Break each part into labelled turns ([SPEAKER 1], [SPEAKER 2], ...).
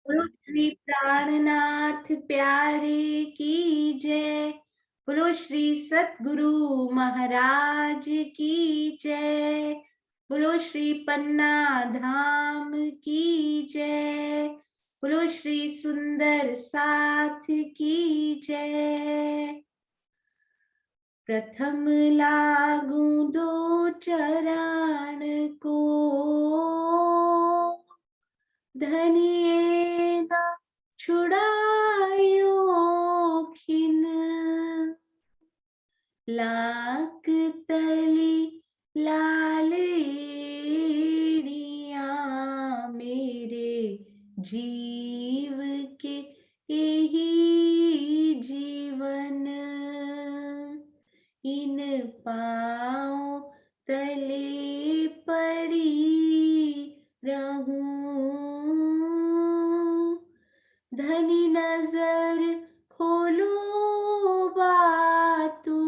[SPEAKER 1] बोलो श्री प्राणनाथ प्यारे की जय। बोलो श्री सतगुरु महाराज की जय। बोलो श्री पन्ना धाम की जय। बोलो श्री सुंदर साथ की जय। प्रथम लागू दो चरण को, धनिये न छुड़ायो खिन। लाख तली लाल एड़िया, मेरे जीव के यही जीवन। इन पाँव तले पड़ी रहूं, धनी नजर खोलो बातूं,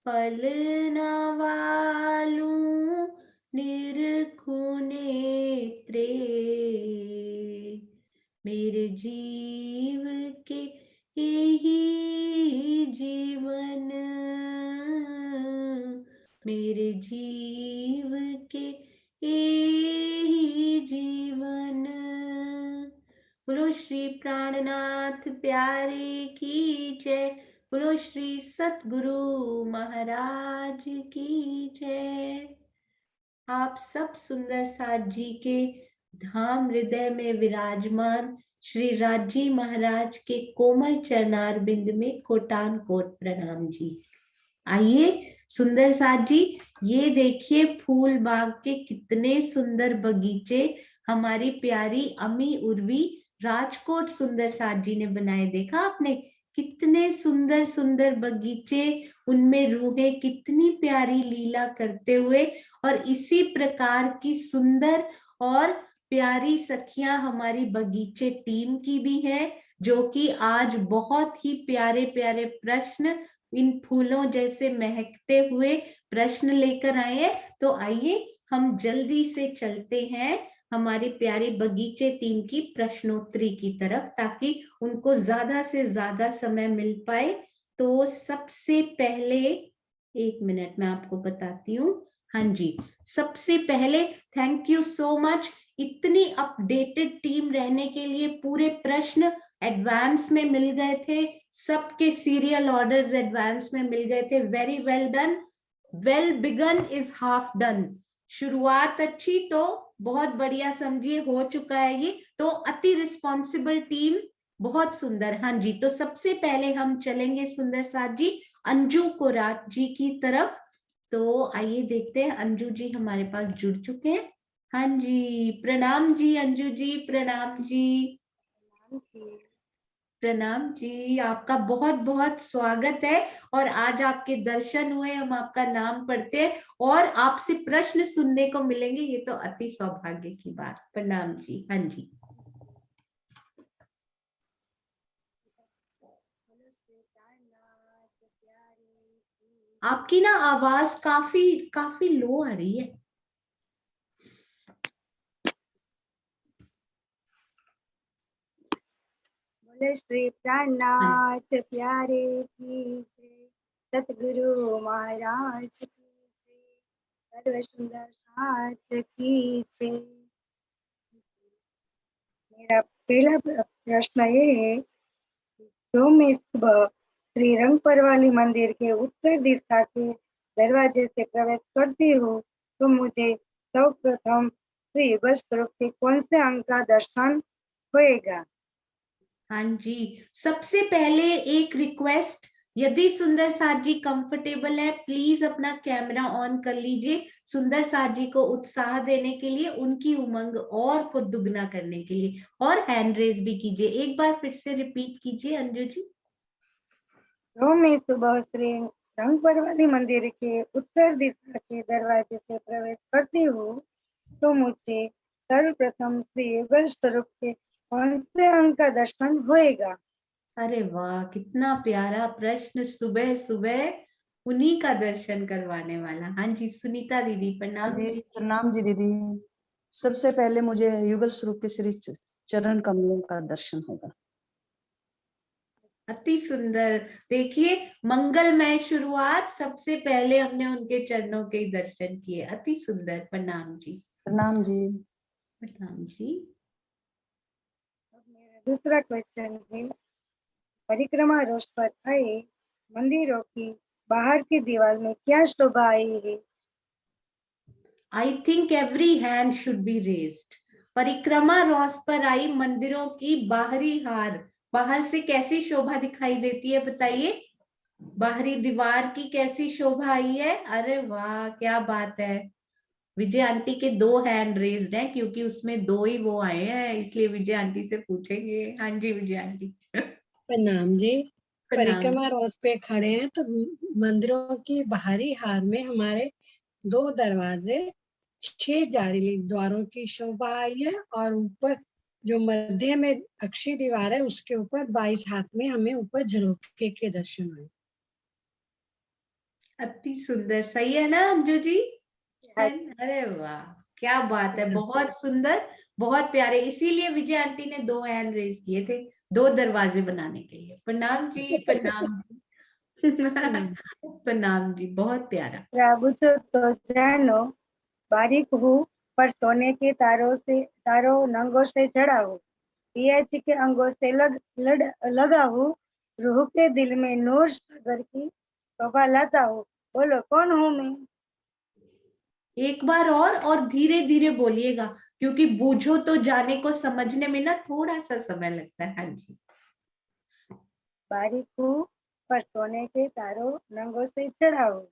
[SPEAKER 1] पल न वालूं निरखूं नेत्रे, मेरे जीव के यही जीवन। मेरे जीव के यही जीवन। बोलो श्री प्राणनाथ प्यारे की जय। बोलो श्री सतगुरु महाराज की जय। आप सब सुंदर साथ जी के धाम हृदय में विराजमान श्री राजी महाराज के कोमल चरणार बिंद में कोटान कोट प्रणाम जी। आइए सुंदर साथ जी, ये देखिए फूल बाग के कितने सुंदर बगीचे हमारी प्यारी अमी उर्वी राजकोट सुंदर साथ जी ने बनाए। देखा आपने कितने सुंदर सुंदर बगीचे, उनमें रूहें कितनी प्यारी लीला करते हुए। और इसी प्रकार की सुंदर और प्यारी सखियां हमारी बगीचे टीम की भी है, जो कि आज बहुत ही प्यारे प्यारे प्रश्न, इन फूलों जैसे महकते हुए प्रश्न लेकर आए हैं। तो आइए हम जल्दी से चलते हैं हमारी प्यारी बगीचे टीम की प्रश्नोत्तरी की तरफ, ताकि उनको ज्यादा से ज्यादा समय मिल पाए। तो सबसे पहले, एक मिनट में आपको बताती हूँ। हाँ जी, सबसे पहले थैंक यू सो मच, इतनी अपडेटेड टीम रहने के लिए। पूरे प्रश्न एडवांस में मिल गए थे, सबके सीरियल ऑर्डर्स एडवांस में मिल गए थे। Very well done. Well begun is half done. शुरुआत अच्छी तो बहुत बढ़िया समझिए हो चुका है ये। तो अति रिस्पॉन्सिबल टीम, बहुत सुंदर। हाँ जी, तो सबसे पहले हम चलेंगे सुंदर साथ जी अंजू कोराट जी की तरफ। तो आइए देखते हैं, अंजू जी हमारे पास जुड़ चुके हैं। हाँ जी, प्रणाम जी अंजू जी, प्रणाम जी। प्रणाम जी, आपका बहुत बहुत स्वागत है। और आज आपके दर्शन हुए, हम आपका नाम पढ़ते हैं और आपसे प्रश्न सुनने को मिलेंगे, ये तो अति सौभाग्य की बात। प्रणाम जी। हाँ जी, आपकी ना आवाज काफी काफी लो आ रही है।
[SPEAKER 2] बोले श्री प्राणनाथ प्यारे की जय, सतगुरु महाराज की जय, सर्व सुंदर साथ की जय। मेरा पहला प्रश्न ये है कि जो मैं सुबह श्री रंग परवाली मंदिर के उत्तर दिशा के दरवाजे से प्रवेश करती हूँ, तो मुझे सर्वप्रथम श्री युगल स्वरूप के कौन से अंक का दर्शन होएगा?
[SPEAKER 1] हाँ जी, सबसे पहले एक रिक्वेस्ट, यदि सुंदर साथ जी कंफर्टेबल है, प्लीज अपना कैमरा ऑन कर लीजिए, सुंदर साथ जी को उत्साह देने के लिए, उनकी उमंग और को दुगना करने के लिए। और हैंड रेज भी कीजिए। एक बार फिर से रिपीट कीजिए अंजू जी।
[SPEAKER 2] जो मैं सुबह श्री रंग परवाली मंदिर के उत्तर दिशा के दरवाजे से प्रवेश करती हूँ, तो मुझे सर्वप्रथम श्री युगल स्वरूप के कौन से अंक का दर्शन होएगा?
[SPEAKER 1] अरे वाह, कितना प्यारा प्रश्न, सुबह सुबह उन्हीं का दर्शन करवाने वाला। हाँ जी, सुनीता दीदी प्रणाम
[SPEAKER 3] जी
[SPEAKER 1] जी।
[SPEAKER 3] प्रणाम जी दीदी। सबसे पहले मुझे युगल स्वरूप के श्री चरण कमलों का दर्शन होगा।
[SPEAKER 1] अति सुंदर। देखिए, मंगलमय शुरुआत, सबसे पहले हमने उनके चरणों के दर्शन किए। अति सुंदर। प्रणाम जी।
[SPEAKER 3] प्रणाम जी।
[SPEAKER 1] प्रणाम जी।
[SPEAKER 2] मेरा दूसरा क्वेश्चन है, परिक्रमा रोज पर आए मंदिरों की बाहर की दीवार में क्या शोभा आई है?
[SPEAKER 1] I think every hand should be raised. परिक्रमा रोज पर आई मंदिरों की बाहरी हार, बाहर से कैसी शोभा दिखाई देती है बताइए? बाहरी दीवार की कैसी शोभा आई है? अरे वाह, क्या बात है। विजय आंटी के 2 हैंड रेज्ड हैं, क्योंकि उसमें 2 ही वो आए हैं, इसलिए विजय आंटी से पूछेंगे। हाँ जी विजय आंटी।
[SPEAKER 4] प्रणाम जी।
[SPEAKER 1] प्रणाम।
[SPEAKER 4] परिक्रमा रोज पे खड़े हैं तो मंदिरों की बाहरी हार में हमारे 2 दरवाजे, 6 जारी द्वारों की शोभा आई है, और ऊपर जो मध्य में अक्षी दीवार है उसके ऊपर 22 हाथ में हमें ऊपर झरोखे के दर्शन हुए।
[SPEAKER 1] अति सुंदर। सही है ना अंजू जी?
[SPEAKER 2] हाँ
[SPEAKER 1] अरे वाह, क्या बात है। बहुत सुंदर, बहुत प्यारे। इसीलिए विजय आंटी ने 2 हैंड रेज किए थे, 2 दरवाजे बनाने के लिए। प्रणाम जी। प्रणाम जी। प्रणाम जी, बहुत प्यारा।
[SPEAKER 2] प्रभु तो जानो, बारीक हूँ पर सोने के तारों नंगों से जड़ा हूँ, पिया जी के अंगों से लगा हूँ, रूह के दिल में नूर सागर की शोभा लाता हूँ। बोलो कौन हूँ मैं?
[SPEAKER 1] एक बार और धीरे धीरे बोलिएगा, क्योंकि बूझो तो जाने को समझने में ना थोड़ा सा समय लगता है। हाँ जी।
[SPEAKER 2] बारीक हूँ पर सोने के तारों नंगों से जड़ा हूँ,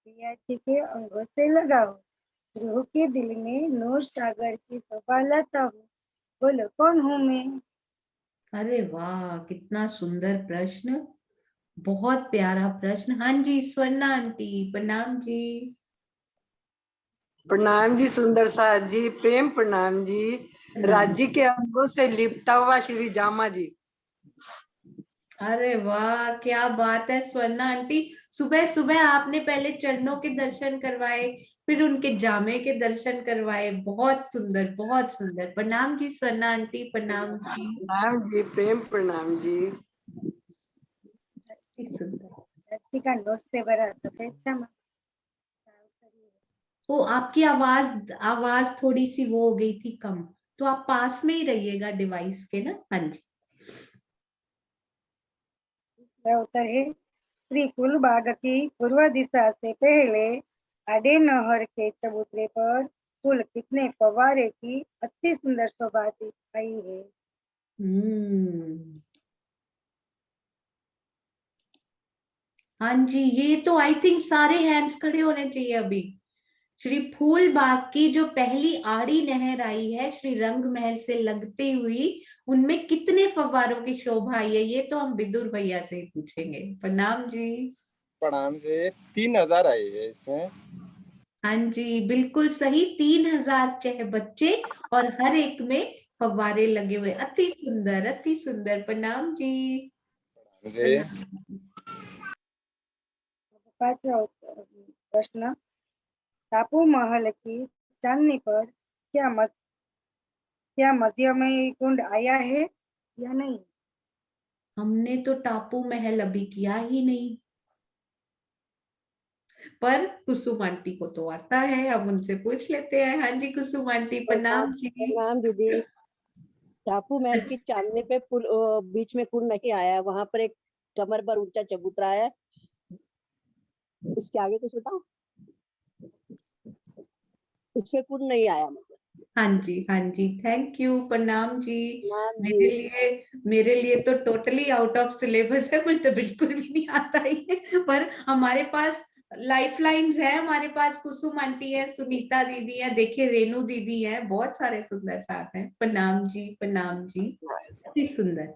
[SPEAKER 2] पिया जी के अंगों से लगा हूँ, रूह के दिल में नूर सागर की शोभा लाता हूँ। बोलो कौन हूँ मैं?
[SPEAKER 1] अरे वाह, कितना सुंदर प्रश्न, बहुत प्यारा प्रश्न। हाँ जी स्वर्णा आंटी। प्रणाम जी।
[SPEAKER 5] प्रणाम जी सुंदर साथ जी, प्रेम प्रणाम जी।
[SPEAKER 1] प्रणाम।
[SPEAKER 5] राज्य के अंगों से लिपटा हुआ श्री जामा जी।
[SPEAKER 1] अरे वाह, क्या बात है स्वर्णा आंटी। सुबह सुबह आपने पहले चरणों के दर्शन करवाए, फिर उनके जामे के दर्शन करवाए। बहुत सुंदर, बहुत सुंदर। प्रणाम जी स्वर्णा आंटी। प्रणाम जी।
[SPEAKER 5] प्रणाम जी, प्रेम प्रणाम जी।
[SPEAKER 1] सुंदर।
[SPEAKER 2] रस्सी का नोट से भरा सफेद चमन।
[SPEAKER 1] वो आपकी आवाज आवाज थोड़ी सी वो हो गई थी कम, तो आप पास में ही रहिएगा डिवाइस के ना। हाँ जी।
[SPEAKER 2] उत्तर है, श्री फूलबाग की पूर्व दिशा से पहले आडे नहर के चबूतरे पर फूल कितने फव्वारे की अति सुंदर शोभा आई है।
[SPEAKER 1] हाँ जी, ये तो आई थिंक सारे हैंड्स खड़े होने चाहिए अभी। श्री फूल बाग की जो पहली आड़ी नहर आई है श्री रंग महल से लगती हुई, उनमें कितने फव्वारों की शोभा आई है, ये तो हम विदुर भैया से ही पूछेंगे। प्रणाम जी।
[SPEAKER 6] प्रणाम से 3000 आई है इसमें।
[SPEAKER 1] हाँ जी, बिल्कुल सही। 3000 बच्चे और हर एक में फव्वारे लगे हुए। अति सुंदर, अति सुंदर। प्रणाम जी।
[SPEAKER 6] जी।
[SPEAKER 2] पांचवा प्रश्न, टापू महल की चांदनी पर क्या मध्य में कुंड आया है या नहीं?
[SPEAKER 1] हमने तो टापू महल अभी किया ही नहीं, पर कुसुम आंटी को तो आता है, अब उनसे पूछ लेते हैं। हाँ जी कुसुम आंटी। प्रणाम जी।
[SPEAKER 7] प्रणाम दीदी। टापू महल की चांदनी पे पुल बीच में कुंड नहीं आया है, वहां पर एक कमर पर ऊंचा चबूतरा है। इसके आगे कुछ बताओ। उसमें कुंड नहीं आया मतलब।
[SPEAKER 1] हाँ जी, हाँ जी, थैंक यू। प्रणाम जी।
[SPEAKER 7] प्रणाम जी।
[SPEAKER 1] मेरे लिए तो टोटली आउट ऑफ सिलेबस है, मुझे तो बिल्कुल भी नहीं आता ही है। पर हमारे पास लाइफ लाइन्स है, हमारे पास कुसुम आंटी है, सुनीता दीदी है, देखिए रेणु दीदी है, बहुत सारे सुंदर साथ हैं। प्रणाम जी। प्रणाम जी। अति सुंदर।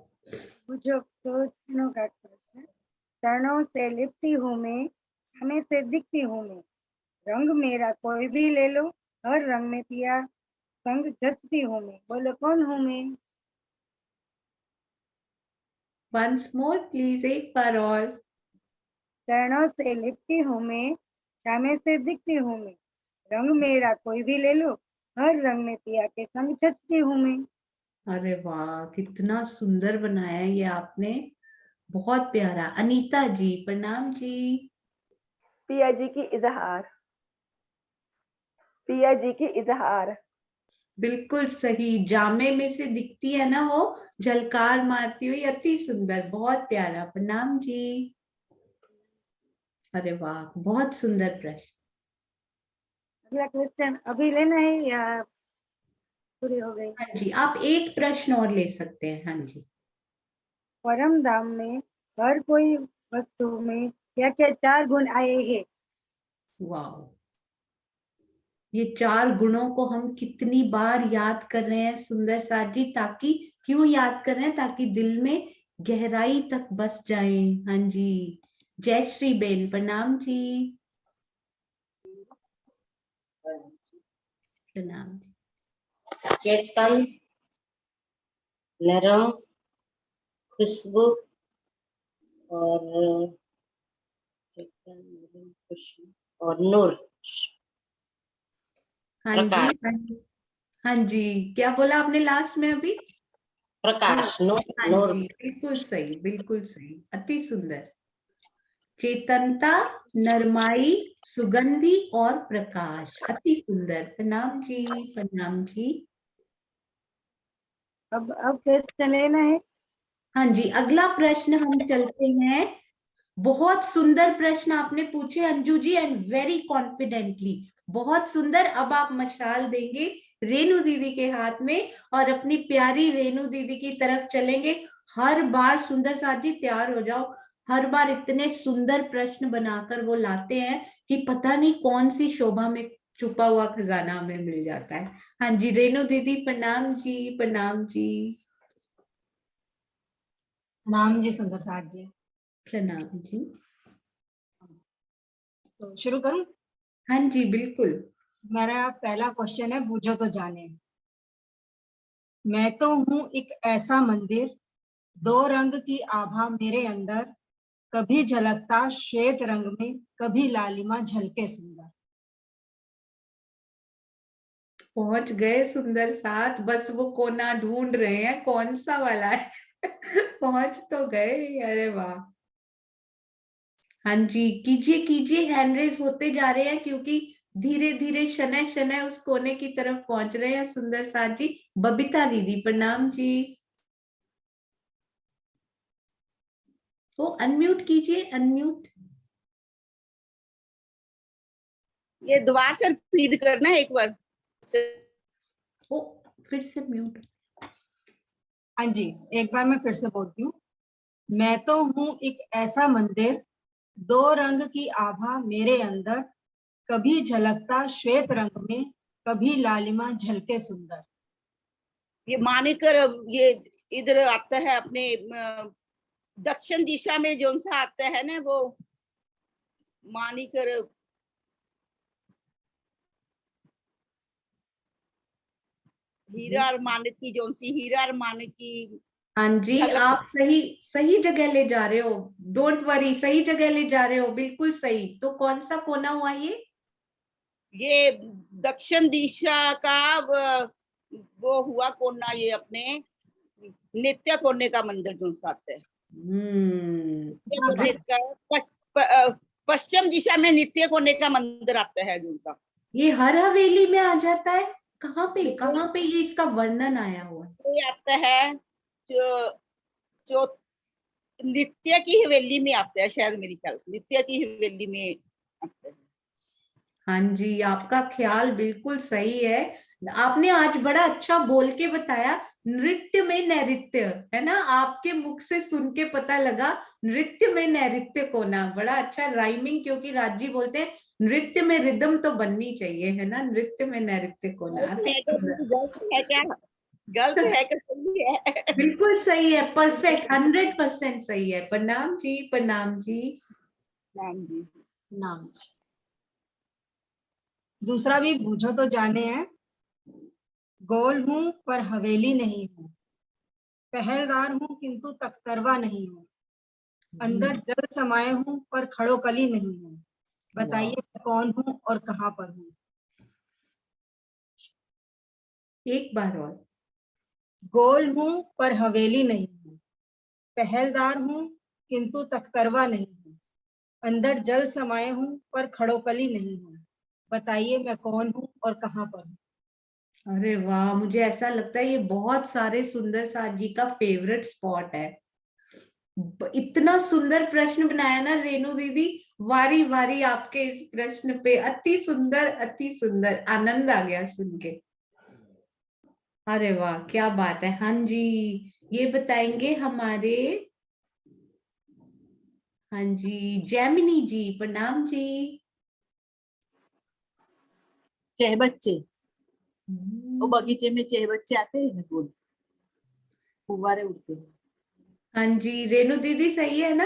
[SPEAKER 2] मुझे तो चरणों का प्रश्न, चरणों से लिपटी हूँ मैं, हमें से दिखती हूँ मैं, रंग मेरा कोई भी ले लो, हर रंग में पिया संग जचती हूँ मैं। बोलो कौन हूँ मैं?
[SPEAKER 1] वंस मोर प्लीज, एक बार और।
[SPEAKER 2] चरणों से लिपटी हूँ मैं, छामे से दिखती हूँ मैं, रंग मेरा कोई भी ले लो, हर रंग में पिया के संग जचती हूँ मैं।
[SPEAKER 1] अरे वाह, कितना सुंदर बनाया है ये आपने, बहुत प्यारा। अनीता जी प्रणाम जी।
[SPEAKER 8] पिया जी की इजहार, पिया जी की इजहार।
[SPEAKER 1] बिल्कुल सही, जामे में से दिखती है ना वो झलकार मारती हुई, अति सुंदर, बहुत प्यारा। प्रणाम जी। अरे वाह, बहुत सुंदर प्रश्न।
[SPEAKER 2] अगला क्वेश्चन अभी लेना है या पूरी हो गई?
[SPEAKER 1] हाँ जी, आप एक प्रश्न और ले सकते हैं। हाँ जी।
[SPEAKER 2] परम धाम में हर कोई वस्तु में क्या क्या 4 गुण आए हैं?
[SPEAKER 1] वाह, ये 4 गुणों को हम कितनी बार याद कर रहे हैं सुंदर साथ जी, ताकि क्यों याद कर रहे हैं? ताकि दिल में गहराई तक बस जाए। हाँ जी, जय श्री बेन प्रणाम जी। प्रणाम।
[SPEAKER 9] चेतन, नरम, खुशबू और चेतन, नरम, खुशबू और नूर,
[SPEAKER 1] हाँ जी।
[SPEAKER 9] प्रकाश।
[SPEAKER 1] हाँ जी। हाँ जी, क्या बोला आपने लास्ट में अभी?
[SPEAKER 9] प्रकाश, नूर,
[SPEAKER 1] हाँ
[SPEAKER 9] नूर।
[SPEAKER 1] जी, बिल्कुल सही, बिल्कुल सही, अति सुंदर। चेतनता, नरमाई, सुगंधि और प्रकाश, अति सुंदर। प्रणाम जी, प्रणाम जी।
[SPEAKER 2] अब क्वेश्चन लेना है।
[SPEAKER 1] हाँ जी, अगला प्रश्न हम चलते हैं। बहुत सुंदर प्रश्न आपने पूछे Anju ji, and very confidently, बहुत सुंदर। अब आप मशाल देंगे रेणु दीदी के हाथ में और अपनी प्यारी रेणु दीदी की तरफ चलेंगे। हर बार सुंदर साथ जी तैयार हो जाओ, हर बार इतने सुंदर प्रश्न बनाकर वो लाते हैं कि पता नहीं कौन सी शोभा में छुपा हुआ खजाना हमें मिल जाता है। हाँ जी, रेणु दीदी प्रणाम जी, प्रणाम जी।
[SPEAKER 10] नाम जी सुंदर साथ जी।
[SPEAKER 1] प्रणाम जी।
[SPEAKER 10] तो शुरू करूं?
[SPEAKER 1] हाँ जी, बिल्कुल।
[SPEAKER 10] मेरा पहला क्वेश्चन है, बूझो तो जाने। मैं तो हूं एक ऐसा मंदिर, 2 रंग की आभा मेरे अंदर, कभी झलकता श्वेत रंग में, कभी लालिमा झलके सुंदर।
[SPEAKER 1] पहुंच गए सुंदर साथ, बस वो कोना ढूंढ रहे हैं कौन सा वाला है। पहुंच तो गए, अरे वाह। हाँ जी, कीजिए कीजिए, हैंड रेज होते जा रहे हैं क्योंकि धीरे धीरे शनय शनय उस कोने की तरफ पहुंच रहे हैं सुंदर साथ जी। बबीता दीदी प्रणाम जी। तो अनम्यूट कीजिए, अनम्यूट।
[SPEAKER 11] ये दोबारा से फीड करना है एक बार।
[SPEAKER 1] ओ, फिर से म्यूट।
[SPEAKER 10] हाँ जी, एक बार मैं फिर से बोलती हूँ। मैं तो हूं एक ऐसा मंदिर, 2 रंग की आभा मेरे अंदर, कभी झलकता श्वेत रंग में, कभी लालिमा झलके सुंदर।
[SPEAKER 11] ये मानिकर ये इधर आता है अपने दक्षिण दिशा में जो सा आता है ना, वो मानिकर हीरा और मानिक की जो सी हीरा और मानिक की
[SPEAKER 1] हाँ जी,
[SPEAKER 11] झलक।
[SPEAKER 1] आप सही सही जगह ले जा रहे हो, डोंट वरी, सही जगह ले जा रहे हो, बिल्कुल सही। तो कौन सा कोना हुआ
[SPEAKER 11] ये दक्षिण दिशा का वो हुआ कोना, ये अपने नित्य कोने का मंदिर जो सा आता है। नित्य कोने का पश्चिम दिशा में नित्य कोने का मंदिर आता है जो सा।
[SPEAKER 1] ये हर हवेली में आ जाता है? कहाँ पे ये इसका वर्णन आया हुआ है?
[SPEAKER 11] ये आता है जो नित्य की हवेली में आता है, शायद मेरी ख्याल से नित्य की हवेली में आता है।
[SPEAKER 1] हाँ जी, आपका ख्याल बिल्कुल सही है। आपने आज बड़ा अच्छा बोल के बताया, नृत्य में नैऋत्य, है ना? आपके मुख से सुन के पता लगा नृत्य में नैऋत्य कोना, बड़ा अच्छा राइमिंग, क्योंकि राजी बोलते हैं नृत्य में रिदम तो बननी चाहिए, है ना? नृत्य में नैऋत्य कोना, अति सुंदर।
[SPEAKER 11] गलत है क्या? गलत है कि सही है?
[SPEAKER 1] बिल्कुल सही है, परफेक्ट, 100% सही है। प्रणाम जी, प्रणाम जी।
[SPEAKER 11] नाम जी।
[SPEAKER 10] नाम जी। दूसरा भी बूझो तो जाने है। गोल हूं पर हवेली नहीं हूं, पहलदार हूं किंतु तख्तरवा नहीं हूं, अंदर जल समाये हूं पर खड़ोकली नहीं हूं, बताइए मैं कौन हूं और कहां पर हूं।
[SPEAKER 1] एक बार और।
[SPEAKER 10] गोल हूँ पर हवेली नहीं हूँ, पहलदार हूँ किंतु तख्तरवा नहीं हूँ, अंदर जल समाये हूँ पर खड़ोकली नहीं हूँ, बताइए मैं कौन हूँ और कहाँ पर हूँ।
[SPEAKER 1] अरे वाह, मुझे ऐसा लगता है ये बहुत सारे सुंदर साथ जी का फेवरेट स्पॉट है। इतना सुंदर प्रश्न बनाया ना रेणु दीदी, वारी वारी आपके इस प्रश्न पे, अति सुंदर, आनंद आ गया सुन के। अरे वाह, क्या बात है। हाँ जी, ये बताएंगे हमारे, हाँ जी, जैमिनी जी, प्रणाम जी।
[SPEAKER 9] 6 बच्चे, वो बगीचे में 6 बच्चे आते हैं ना, गोल फुव्वारे उड़ते हैं।
[SPEAKER 1] हाँ जी, रेणु दीदी सही है ना?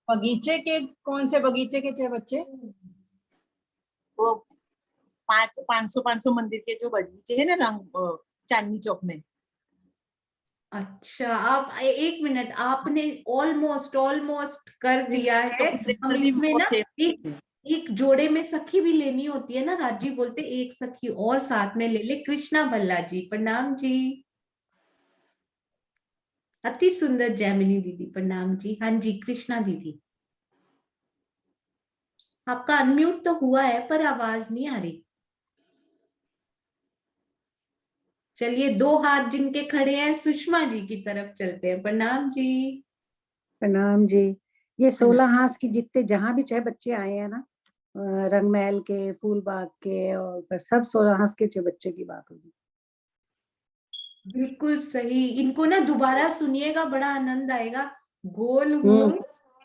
[SPEAKER 10] बगीचे के, कौन से बगीचे के 6 बच्चे?
[SPEAKER 9] वो 500 मंदिर के जो बगीचे है ना, रंग चांदनी चौक में।
[SPEAKER 1] अच्छा, आप एक मिनट, आपने ऑलमोस्ट कर दिया है। हम इसमें ना एक जोड़े में सखी भी लेनी होती है ना, राजी बोलते एक सखी और साथ में ले ले। कृष्णा भल्ला जी, प्रणाम जी। अति सुंदर जैमिनी दीदी, प्रणाम जी। हाँ जी, कृष्णा दीदी, आपका अनम्यूट तो हुआ है पर आवाज नहीं आ रही। चलिए, 2 हाथ जिनके खड़े हैं, सुषमा जी की तरफ चलते हैं। प्रणाम जी।
[SPEAKER 12] प्रणाम जी। ये 16 हांस की जितने जहां भी 6 बच्चे आए हैं ना, रंगमहल के, फूलबाग के, और फिर सब 16 हांस के 6 बच्चे की बात होगी।
[SPEAKER 1] बिल्कुल सही। इनको ना दोबारा सुनिएगा, बड़ा आनंद आएगा। गोल हूँ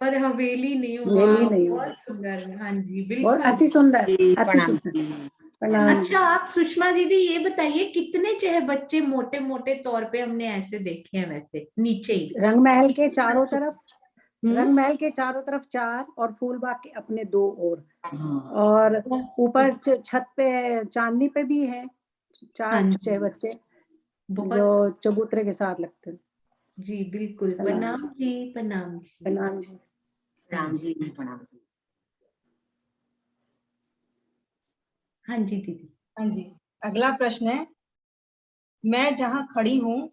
[SPEAKER 1] पर हवेली नहीं हूँ। वाह, बहुत सुंदर। हाँ जी, बिल्कुल,
[SPEAKER 12] अति सुंदर, अति
[SPEAKER 9] प्रणाम
[SPEAKER 12] सुंदर, प्रणाम।
[SPEAKER 1] अच्छा, आप सुषमा दीदी ये बताइए, कितने 6 बच्चे मोटे मोटे तौर पे हमने ऐसे देखे हैं वैसे नीचे ही?
[SPEAKER 12] रंगमहल के चारों तरफ, रंगमहल के चारों तरफ 4, और फूलबाग के अपने 2 और ऊपर छत पे चांदनी पे भी है 4-6 बच्चे जो चबूतरे के साथ लगते हैं।
[SPEAKER 1] जी बिल्कुल, प्रणाम जी, प्रणाम जी,
[SPEAKER 12] प्रणाम जी,
[SPEAKER 9] प्रणाम जी, प्रणाम जी।
[SPEAKER 1] हाँ जी दीदी।
[SPEAKER 10] हाँ जी, अगला प्रश्न है, मैं जहां खड़ी हूँ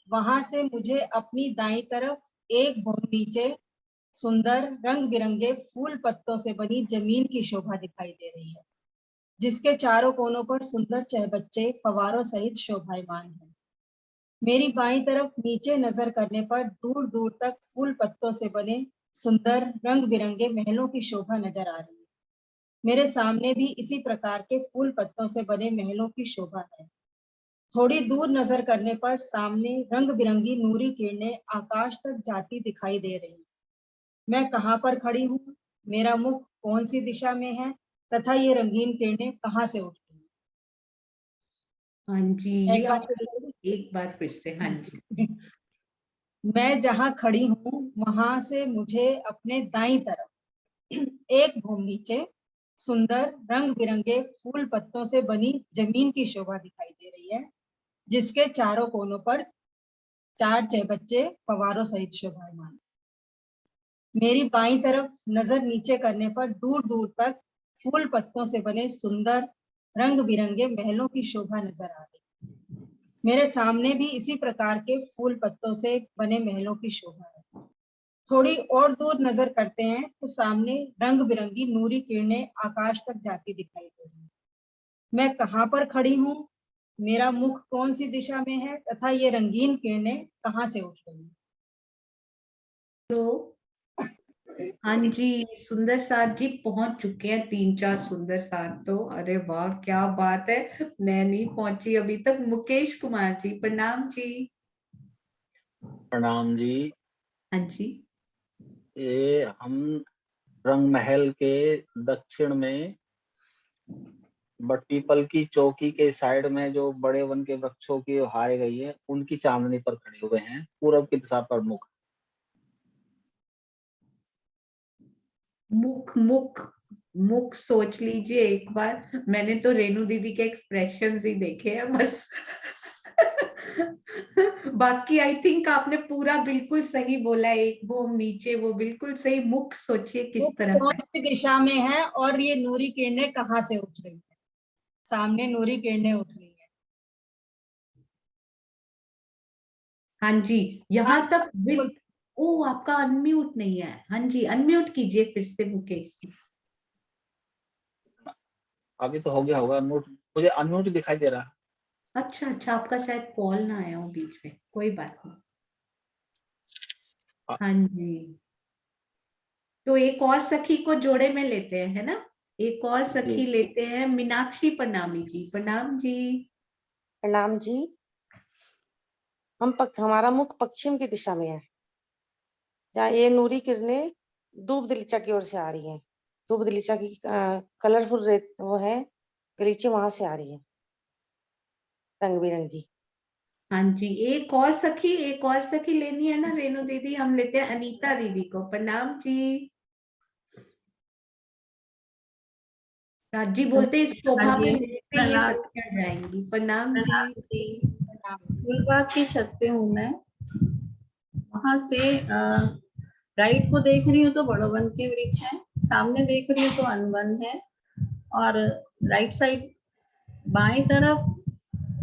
[SPEAKER 10] वहां से मुझे अपनी दाईं तरफ एक बहुनीचे सुंदर रंग बिरंगे फूल पत्तों से बनी जमीन की शोभा दिखाई दे रही है, जिसके चारों कोनों पर सुंदर 6 बच्चे फवारों सहित शोभायमान हैं। मेरी बाईं तरफ नीचे नजर करने पर दूर दूर तक फूल पत्तों से बने सुंदर रंग बिरंगे महलों की शोभा नजर आ रही है। मेरे सामने भी इसी प्रकार के फूल पत्तों से बने महलों की शोभा है। थोड़ी दूर नजर करने पर सामने रंग बिरंगी नूरी किरणें आकाश तक जाती दिखाई दे रही। मैं कहाँ पर खड़ी हूँ, मेरा मुख कौन सी दिशा में है तथा ये रंगीन किरणें कहाँ से उठ रही हैं?
[SPEAKER 1] हाँ जी, एक बार फिर से। हाँ जी।
[SPEAKER 10] मैं जहां खड़ी हूँ वहां से मुझे अपने दाईं तरफ एक भूमनीचे सुंदर रंग बिरंगे फूल पत्तों से बनी जमीन की शोभा दिखाई दे रही है, जिसके चारों कोनों पर 4-6 बच्चे फवारों सहित शोभायमान। मेरी बाईं तरफ नजर नीचे करने पर दूर दूर तक फूल पत्तों से बने सुंदर रंग बिरंगे महलों की शोभा नजर आ रही। मेरे सामने भी इसी प्रकार के फूल पत्तों से बने महलों की शोभा है। थोड़ी और दूर नजर करते हैं तो सामने रंग बिरंगी नूरी किरणें आकाश तक जाती दिखाई दे रही हैं। मैं कहाँ पर खड़ी हूँ, मेरा मुख कौन सी दिशा में है तथा ये रंगीन किरणें कहाँ से उठ रही हैं?
[SPEAKER 1] तो हाँ जी, सुंदर साथ जी पहुंच चुके हैं, 3-4 सुंदर साथ तो। अरे वाह, क्या बात है। मैं नहीं पहुंची अभी तक। मुकेश कुमार जी, प्रणाम जी।
[SPEAKER 13] प्रणाम जी।
[SPEAKER 1] हाँ जी।
[SPEAKER 13] ये हम रंगमहल के दक्षिण में बट पीपल की चौकी के साइड में जो बड़े वन के वृक्षों की हार गई है, उनकी चांदनी पर खड़े हुए हैं, पूरब की दिशा पर मुख।
[SPEAKER 1] मुख मुख मुख सोच लीजिए एक बार। मैंने तो रेणु दीदी के एक्सप्रेशंस ही देखे हैं बस। बाकी आई थिंक आपने पूरा बिल्कुल सही बोला है। एक वो नीचे, वो बिल्कुल सही। मुख सोचिए किस तरह
[SPEAKER 10] कौन
[SPEAKER 1] है।
[SPEAKER 10] सी दिशा में है और ये नूरी किरणें कहाँ से उठ रही है? सामने नूरी किरणें उठ रही है।
[SPEAKER 1] हाँ जी, यहाँ तक ओ आपका अनम्यूट नहीं है। हाँ जी, अनम्यूट कीजिए फिर से मुकेश जी।
[SPEAKER 13] अभी तो हो गया होगा अनम्यूट, मुझे अनम्यूट दिखाई दे रहा।
[SPEAKER 1] अच्छा अच्छा, आपका शायद कॉल ना आया हो बीच में, कोई बात नहीं। हाँ जी, तो एक और सखी को जोड़े में लेते हैं, है ना? एक और सखी लेते हैं, मीनाक्षी प्रणामी जी। प्रणाम जी।
[SPEAKER 14] प्रणाम जी। हमारा मुख पश्चिम की दिशा में है, जहाँ ये नूरी किरणें धूप दलीचा की ओर से आ रही हैं। धूप दलीचा की कलरफुल वो है गलीचे, वहां से आ रही है रंग बिरंगी।
[SPEAKER 1] हाँ जी, एक और सखी लेनी है ना रेणु दीदी? हम लेते हैं अनीता दीदी को। प्रणाम जी। राजी बोलते इस शोभा पे मिलते ये सखियां जाएंगी। प्रणाम जी।
[SPEAKER 15] फूलबाग की छत पे हूँ मैं। वहां से राइट को देख रही हूँ तो बड़ोवन के वृक्ष हैं, सामने देख रही हूँ तो अनवन है, और राइट साइड बाएं तरफ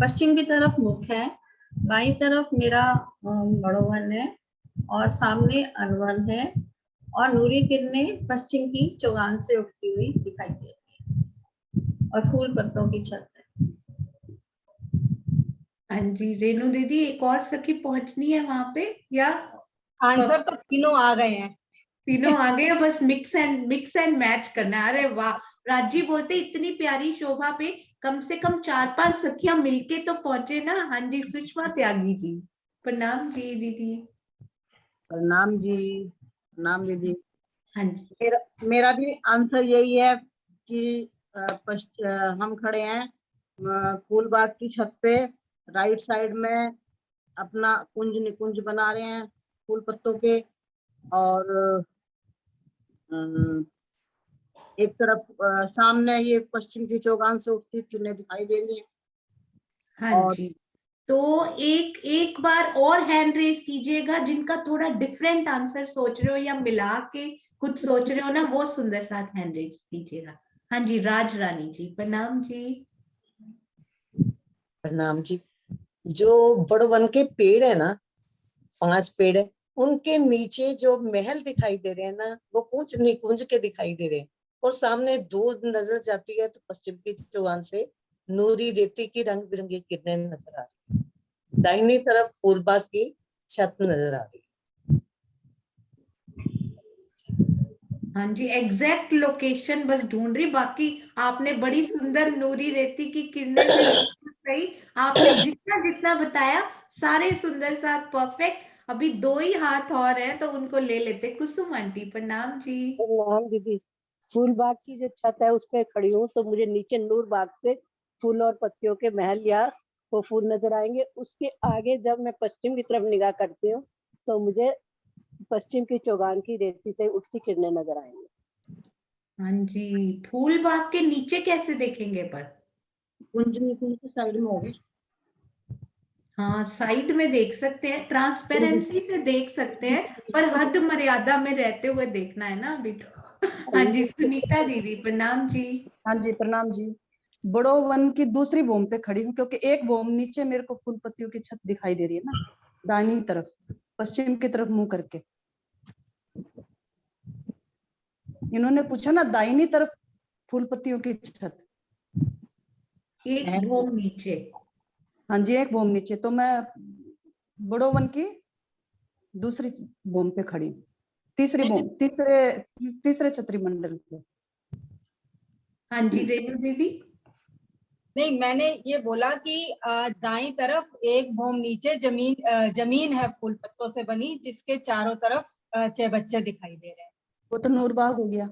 [SPEAKER 15] पश्चिम की तरफ मुख है, बाईं तरफ मेरा बड़ोवन है और सामने अनवन है, और नूरी किरणें पश्चिम की चौगान से उठती हुई दिखाई दे रही है, और फूल पत्तों की छत है।
[SPEAKER 1] हाँ जी रेणु दीदी, एक और सखी पहुंचनी है वहां पे या?
[SPEAKER 10] आंसर तो तीनों आ गए हैं।
[SPEAKER 1] तीनों आ गए, बस मिक्स एंड मैच करना है। अरे वाह, राजी बोलते इतनी प्यारी शोभा पे कम से कम 4-5 सखियां मिलके तो पहुंचे ना। हाँ जी, सुषमा त्यागी जी। प्रणाम जी दीदी।
[SPEAKER 9] प्रणाम जी। प्रणाम दीदी।
[SPEAKER 1] हाँ जी,
[SPEAKER 9] मेरा भी आंसर यही है कि हम खड़े हैं फूलबाग की छत पे, राइट साइड में अपना कुंज निकुंज बना रहे हैं फूल पत्तों के, और एक तरफ सामने ये पश्चिम की चौगान से उठती किरणें दिखाई दे रही है।
[SPEAKER 1] हाँ जी, तो एक बार और हैंड रेस कीजिएगा जिनका थोड़ा डिफरेंट आंसर सोच रहे हो या मिला के कुछ सोच रहे हो ना, वो सुंदर साथ हैंड रेस कीजिएगा। हाँ जी, राज रानी जी। प्रणाम जी।
[SPEAKER 16] प्रणाम जी। जो बड़वन के पेड़ है ना, 5 पेड़ है, उनके नीचे जो महल दिखाई दे रहे हैं ना, वो कुछ निकुंज के दिखाई दे रहे हैं, और सामने दूर नजर जाती है तो पश्चिम की चौगान से नूरी रेती की रंग बिरंगी किरणें नजर आ रही है। दाहिनी तरफ फूलबाग की छत नजर आ रही है।
[SPEAKER 1] हाँ जी, एग्जैक्ट लोकेशन बस ढूंढ रही, बाकी आपने बड़ी सुंदर नूरी रेती की किरणें से बिल्कुल सही। आपने जितना जितना बताया सारे सुंदर साथ परफेक्ट। अभी 2 ही हाथ और हैं तो उनको ले लेते। कुसुम आंटी। प्रणाम जी।
[SPEAKER 7] प्रणाम दीदी। फूलबाग की जो छत है उस पे खड़ी हूँ, तो मुझे नीचे नूर बाग से फूल और पत्तियों के महल या वो फूल नजर आएंगे। उसके आगे जब मैं पश्चिम की तरफ निगाह करती हूँ तो मुझे पश्चिम की चौगान की रेती से उठती किरणें नजर आएंगी।
[SPEAKER 1] हाँ जी, फूल बाग के नीचे कैसे देखेंगे पर?
[SPEAKER 9] कुंज निकुंज की साइड में होगी।
[SPEAKER 1] हाँ, साइड में देख सकते हैं, ट्रांसपेरेंसी से देख सकते हैं, पर हद मर्यादा में रहते हुए देखना है ना अभी तो। हाँ जी, सुनीता दीदी। प्रणाम जी।
[SPEAKER 3] हाँ जी, प्रणाम जी। बड़ो वन की दूसरी बोम पे खड़ी हूँ, क्योंकि एक बोम नीचे मेरे को फूल पत्तियों की छत दिखाई दे रही है ना, दाहिनी तरफ पश्चिम की तरफ मुंह करके। इन्होंने पूछा ना दाहिनी तरफ फूल पत्तियों की छत,
[SPEAKER 1] एक बोम नीचे।
[SPEAKER 3] हाँ जी, एक बोम नीचे। तो मैं बड़ो वन की दूसरी बोम पे खड़ी हूँ, तीसरी बोम, तीसरे छतरी मंडल पे।
[SPEAKER 1] हाँ जी रेणु दीदी।
[SPEAKER 10] नहीं, मैंने ये बोला कि दाईं तरफ एक बोम नीचे जमीन है फूल पत्तों से बनी, जिसके चारों तरफ 6 बच्चे दिखाई दे रहे हैं।
[SPEAKER 3] वो तो नूरबाग हो गया।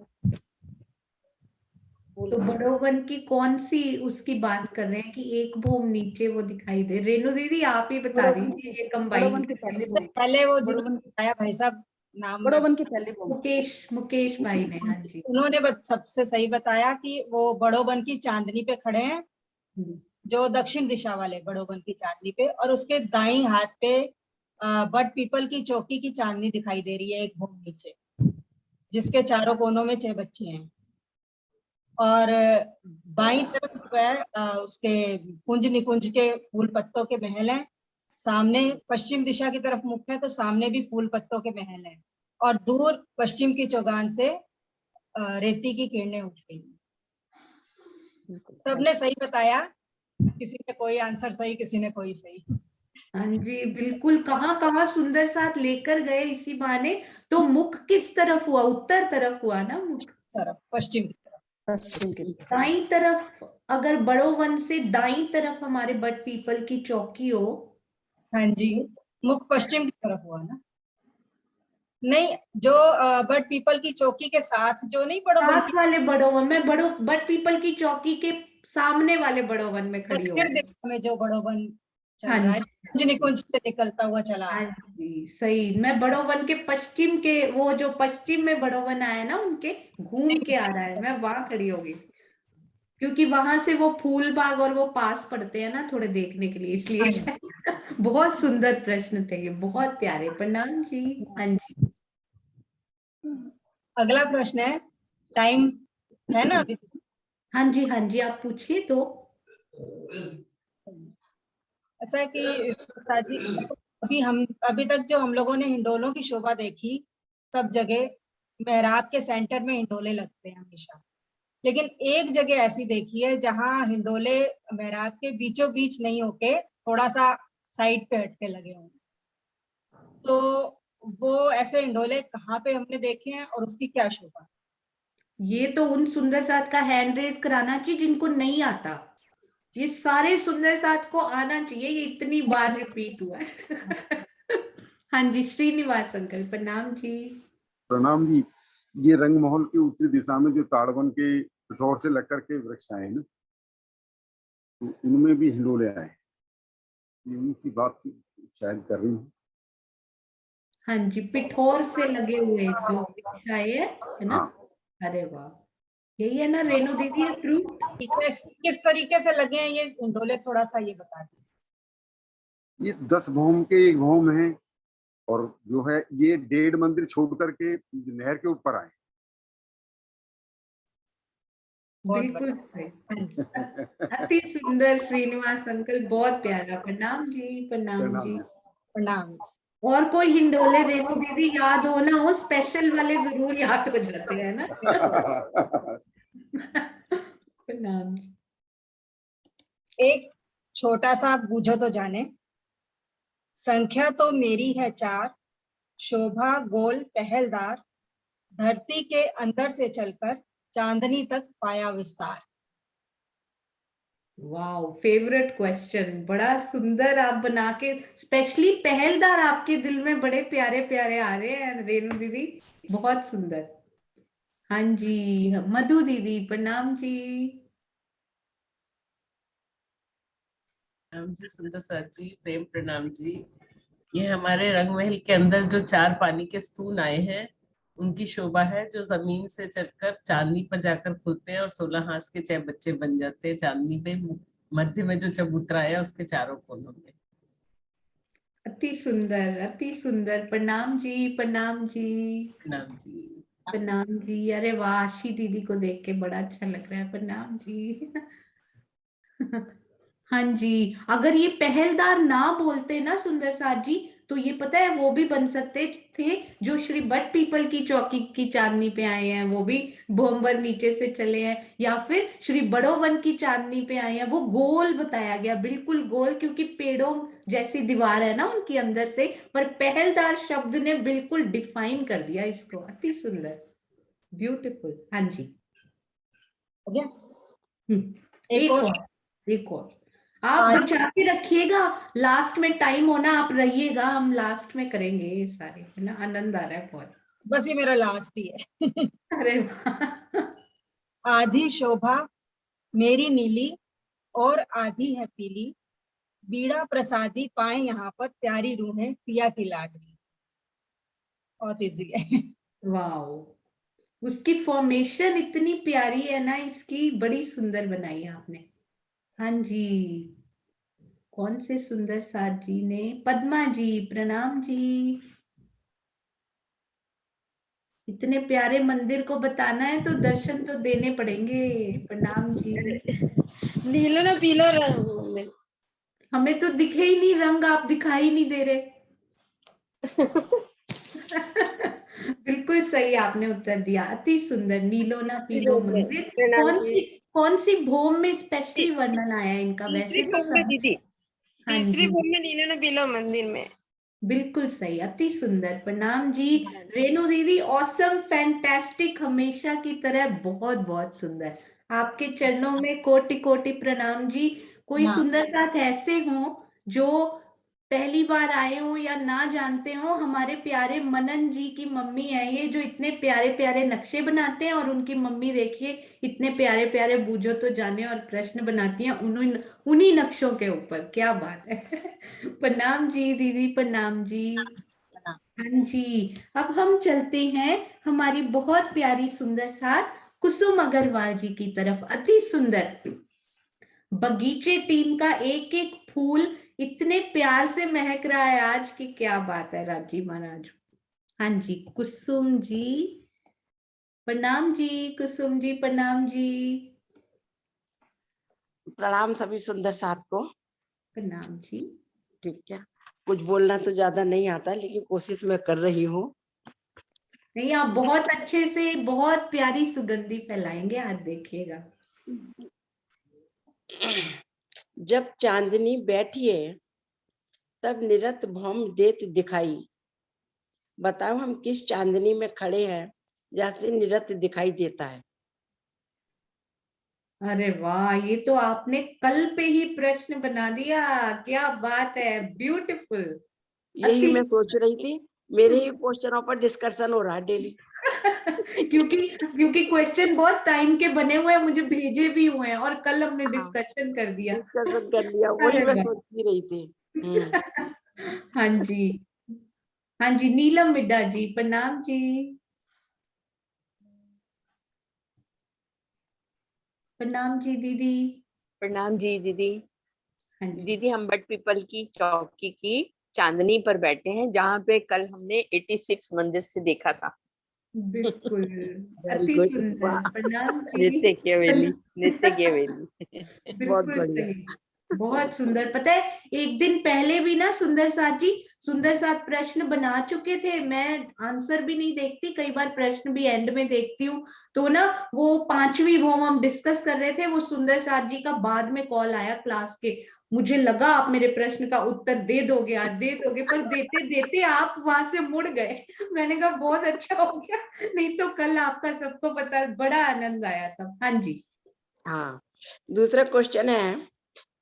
[SPEAKER 1] तो बड़ोवन की कौन सी उसकी बात कर रहे हैं कि एक भूम नीचे वो दिखाई दे? रेणु दीदी आप ही बता दीजिए, ये कंबाइन।
[SPEAKER 10] पहले वो जिन्होंने बताया भाई साहब नाम,
[SPEAKER 3] बड़ोवन की पहली बोम
[SPEAKER 1] मुकेश भाई ने। हाँ जी,
[SPEAKER 10] उन्होंने सबसे सही बताया कि वो बड़ोवन की चांदनी पे खड़े हैं, जो दक्षिण दिशा वाले बड़ोवन की चांदनी पे, और उसके दाईं हाथ पे बट पीपल की चौकी की चांदनी दिखाई दे रही है एक भूम नीचे, जिसके चारों कोनों में 6 बच्चे हैं। और बाईं तरफ जो है उसके कुंज निकुंज के फूल पत्तों के महल हैं, सामने पश्चिम दिशा की तरफ मुख है, तो सामने भी फूल पत्तों के महल है, और दूर पश्चिम की चौगान से रेती की किरणें उठ रही हैं। सबने सही बताया, किसी ने कोई आंसर सही, किसी ने कोई सही।
[SPEAKER 1] हाँ जी बिल्कुल, कहाँ कहाँ सुंदर साथ लेकर गए इसी बहाने। तो मुख किस तरफ हुआ? उत्तर तरफ हुआ ना मुख?
[SPEAKER 10] तरफ, पश्चिम की तरफ।
[SPEAKER 3] पश्चिम की
[SPEAKER 1] दाईं तरफ, अगर बड़ो वन से दाईं तरफ हमारे बट पीपल की चौकी हो।
[SPEAKER 10] हाँ जी, मुख पश्चिम की तरफ हुआ ना? नहीं, जो बट पीपल की चौकी के साथ जो नहीं बड़ो वन
[SPEAKER 1] साथ वाले बड़ो वन में, बड़ो बट पीपल की चौकी के सामने वाले बड़ो वन में खड़ी हो।
[SPEAKER 10] दक्षिण दिशा में जो बड़ो वन चल
[SPEAKER 1] हाँ
[SPEAKER 10] रहा है,
[SPEAKER 1] जी।
[SPEAKER 10] कुंज निकुंज से निकलता हुआ चला आ रहा है।
[SPEAKER 1] हाँ जी सही। मैं बड़ो वन के पश्चिम के, वो जो पश्चिम में बड़ो वन आया ना, उनके घूम के आ रहा है, मैं वहां खड़ी होगी, क्योंकि वहां से वो फूल बाग और वो पास पड़ते हैं ना थोड़े देखने के लिए, इसलिए। बहुत सुंदर प्रश्न थे ये, बहुत प्यारे। प्रणाम जी। हाँ जी।
[SPEAKER 10] अगला प्रश्न है, टाइम है ना अभी?
[SPEAKER 1] हाँ जी हाँ जी, आप पूछिए तो।
[SPEAKER 10] ऐसा है कि साजी, अभी तक जो हम लोगों ने हिंडोलों की शोभा देखी, सब जगह मेहराब के सेंटर में हिंडोले लगते हैं हमेशा, लेकिन एक जगह ऐसी देखी है जहां हिंडोले मेहराब के बीचों बीच नहीं होके थोड़ा सा साइड पे हटके लगे हों। तो वो ऐसे हिंडोले कहाँ पे हमने देखे हैं और उसकी क्या शोभा?
[SPEAKER 1] ये तो उन सुंदर साथ का हैंड रेज कराना चाहिए जिनको नहीं आता। ये सारे सुंदर साथ को आना चाहिए, ये इतनी बार रिपीट हुआ है। हाँ जी, श्रीनिवास अंकल प्रणाम जी।
[SPEAKER 17] प्रणाम जी। ये रंग महल के उत्तरी दिशा में जो ताड़वन के पिठौर से लग करके वृक्ष आए हैं ना, तो उनमें भी हिंडोले आए। ये उनकी बात शायद कर रही हूँ।
[SPEAKER 1] हाँ जी, पिठौर से लगे हुए जो वृक्ष आए हैं, है ना? अरे वाह, यही है ना रेणु दीदी, है फ्रूट?
[SPEAKER 10] किस तरीके से लगे हैं ये हिंडोले, थोड़ा सा ये बता दीजिए।
[SPEAKER 17] ये 10 भौम के एक भौम है, और जो है ये 1.5 मंदिर छोड़ करके नहर के ऊपर आए।
[SPEAKER 1] बिल्कुल सही। अति सुंदर श्रीनिवास अंकल, बहुत प्यारा। प्रणाम जी। प्रणाम जी।
[SPEAKER 10] प्रणाम।
[SPEAKER 1] और कोई हिंडोले रेणु दीदी याद हो ना हो, स्पेशल वाले जरूर याद हो जाते हैं ना। प्रणाम जी।
[SPEAKER 10] एक छोटा सा आप बूझो तो जाने, संख्या तो मेरी है 4, शोभा गोल पहलदार, धरती के अंदर से चलकर चांदनी तक पाया विस्तार।
[SPEAKER 1] वाओ, फेवरेट क्वेश्चन, बड़ा सुंदर आप बना के, स्पेशली पहलदार आपके दिल में बड़े प्यारे प्यारे आ रहे हैं रेणु दीदी, बहुत सुंदर। हाँ जी, मधु दीदी प्रणाम जी।
[SPEAKER 18] प्रणाम जी सुंदर साथ जी, प्रेम प्रणाम जी। ये हमारे रंग महल के अंदर जो 4 पानी के स्तून आए हैं, उनकी शोभा है, जो जमीन से चढ़कर चांदनी पर जाकर खुलते हैं और 16 हाथ के 6 बच्चे बन जाते हैं चांदनी पे। मध्य में जो चबूतरा है उसके चारों कोनों में।
[SPEAKER 1] अति सुंदर, अति सुंदर। प्रणाम जी। प्रणाम जी।
[SPEAKER 18] प्रणाम जी।
[SPEAKER 1] प्रणाम जी। अरे वाह, आशी दीदी को देख के बड़ा अच्छा लग रहा है। प्रणाम जी। हाँ जी, अगर ये पहलदार ना बोलते ना सुंदर साथ जी, तो ये पता है वो भी बन सकते थे जो श्री बट पीपल की चौकी की चांदनी पे आए हैं, वो भी भोंबर नीचे से चले हैं, या फिर श्री बड़ो वन की चांदनी पे आए हैं। वो गोल बताया गया, बिल्कुल गोल, क्योंकि पेड़ों जैसी दीवार है ना उनके अंदर से, पर पहलदार शब्द ने बिल्कुल डिफाइन कर दिया इसको। अति सुंदर, ब्यूटीफुल। हाँ जी। एक और आप बचा के रखिएगा, लास्ट में टाइम होना, आप रहिएगा, हम लास्ट में करेंगे ये सारे, है ना? आनंद आ रहा है बहुत।
[SPEAKER 10] बस ये मेरा लास्ट ही है।
[SPEAKER 1] अरे
[SPEAKER 10] आधी शोभा मेरी नीली और आधी है पीली, बीड़ा प्रसादी पाए यहाँ पर प्यारी रूहें पिया की लाडली। बहुत इजी है।
[SPEAKER 1] वाओ, उसकी फॉर्मेशन इतनी प्यारी है ना, इसकी बड़ी सुंदर बनाई है आपने। हाँ जी, कौन से सुंदर साथ जी ने? पद्मा जी प्रणाम जी। इतने प्यारे मंदिर को बताना है तो दर्शन तो देने पड़ेंगे। प्रणाम जी।
[SPEAKER 14] नीलो ना पीलो रंग
[SPEAKER 1] हमें तो दिखे ही नहीं रंग, आप दिखाई नहीं दे रहे। बिल्कुल सही आपने उत्तर दिया, अति सुंदर। नीलो ना पीलो मंदिर
[SPEAKER 14] प्रणाम जी।
[SPEAKER 1] कौन सी भूम में स्पेशली वर्णन आया है इनका?
[SPEAKER 14] तीसरी
[SPEAKER 1] वैसे तो
[SPEAKER 14] भूम में दीदी,
[SPEAKER 1] हाँ
[SPEAKER 14] तीसरी
[SPEAKER 1] जी,
[SPEAKER 14] भूम में नीलो ना पीलो मंदिर में।
[SPEAKER 1] बिल्कुल सही, अति सुंदर। प्रणाम जी। रेणु दीदी ऑसम, फैंटास्टिक, हमेशा की तरह बहुत बहुत सुंदर। आपके चरणों में कोटि कोटि प्रणाम जी। कोई सुंदर साथ ऐसे हो जो पहली बार आए हो या ना जानते हो, हमारे प्यारे मनन जी की मम्मी है ये, जो इतने प्यारे प्यारे नक्शे बनाते हैं, और उनकी मम्मी देखिए इतने प्यारे प्यारे बूझो तो जाने और प्रश्न बनाती हैं उन्हीं नक्शों के ऊपर। क्या बात है। प्रणाम जी दीदी, प्रणाम जी। हाँ जी, अब हम चलते हैं हमारी बहुत प्यारी सुंदर साथ कुसुम अग्रवाल जी की तरफ। अति सुंदर बगीचे टीम का एक एक फूल इतने प्यार से महक रहा है आज की, क्या बात है राजी महाराज। हाँ जी, कुसुम जी प्रणाम जी, कुसुम जी प्रणाम जी।
[SPEAKER 19] प्रणाम सभी सुंदर साथ को।
[SPEAKER 1] प्रणाम जी।
[SPEAKER 19] ठीक है, कुछ बोलना तो ज्यादा नहीं आता, लेकिन कोशिश मैं कर रही हूँ।
[SPEAKER 1] नहीं, आप बहुत अच्छे से बहुत प्यारी सुगंधी फैलाएंगे, आज देखिएगा।
[SPEAKER 19] जब चांदनी बैठी है तब निरत भौम देत दिखाई। बताओ हम किस चांदनी में खड़े हैं जहाँ से निरत दिखाई देता है।
[SPEAKER 1] अरे वाह, ये तो आपने कल पे ही प्रश्न बना दिया, क्या बात है, ब्यूटीफुल।
[SPEAKER 19] यही मैं सोच रही थी, मेरे ही क्वेश्चनों पर डिस्कशन हो रहा है डेली।
[SPEAKER 1] क्योंकि क्वेश्चन बहुत टाइम के बने हुए हैं, मुझे भेजे भी हुए हैं, और कल हमने डिस्कशन कर दिया।
[SPEAKER 19] डिस्कशन कर लिया, वही मैं सोच ही रही थी।
[SPEAKER 1] हाँ जी, हाँ जी। नीलम मिड्डा जी प्रणाम जी। प्रणाम जी दीदी।
[SPEAKER 20] प्रणाम जी दीदी।
[SPEAKER 1] हाँ जी।
[SPEAKER 20] दीदी हम बट पीपल की चौकी की चांदनी पर बैठे हैं, जहाँ पे कल हमने 86 मंदिर से देखा था।
[SPEAKER 1] बिल्कुल,
[SPEAKER 19] वेरी
[SPEAKER 1] अति
[SPEAKER 19] गुड।
[SPEAKER 1] सुंदर। प्रणाम जी।
[SPEAKER 20] नृत्य की हवेली, नृत्य की हवेली।
[SPEAKER 19] बहुत
[SPEAKER 1] बिल्कुल
[SPEAKER 19] बढ़िया।
[SPEAKER 1] सही, बहुत सुंदर। पता है एक दिन पहले भी ना सुंदर साथ जी सुंदर साथ प्रश्न बना चुके थे, मैं आंसर भी नहीं देखती, कई बार प्रश्न भी एंड में देखती हूँ, तो ना वो पांचवी भौम हम डिस्कस कर रहे थे, वो सुंदर साथ जी का बाद में कॉल आया क्लास के, मुझे लगा आप मेरे प्रश्न का उत्तर दे दोगे, आज दे दोगे, पर देते देते आप वहां से मुड़ गए। मैंने कहा बहुत अच्छा हो गया, नहीं तो कल आपका सबको पता, बड़ा आनंद आया था। हाँ जी।
[SPEAKER 19] हाँ, दूसरा क्वेश्चन है,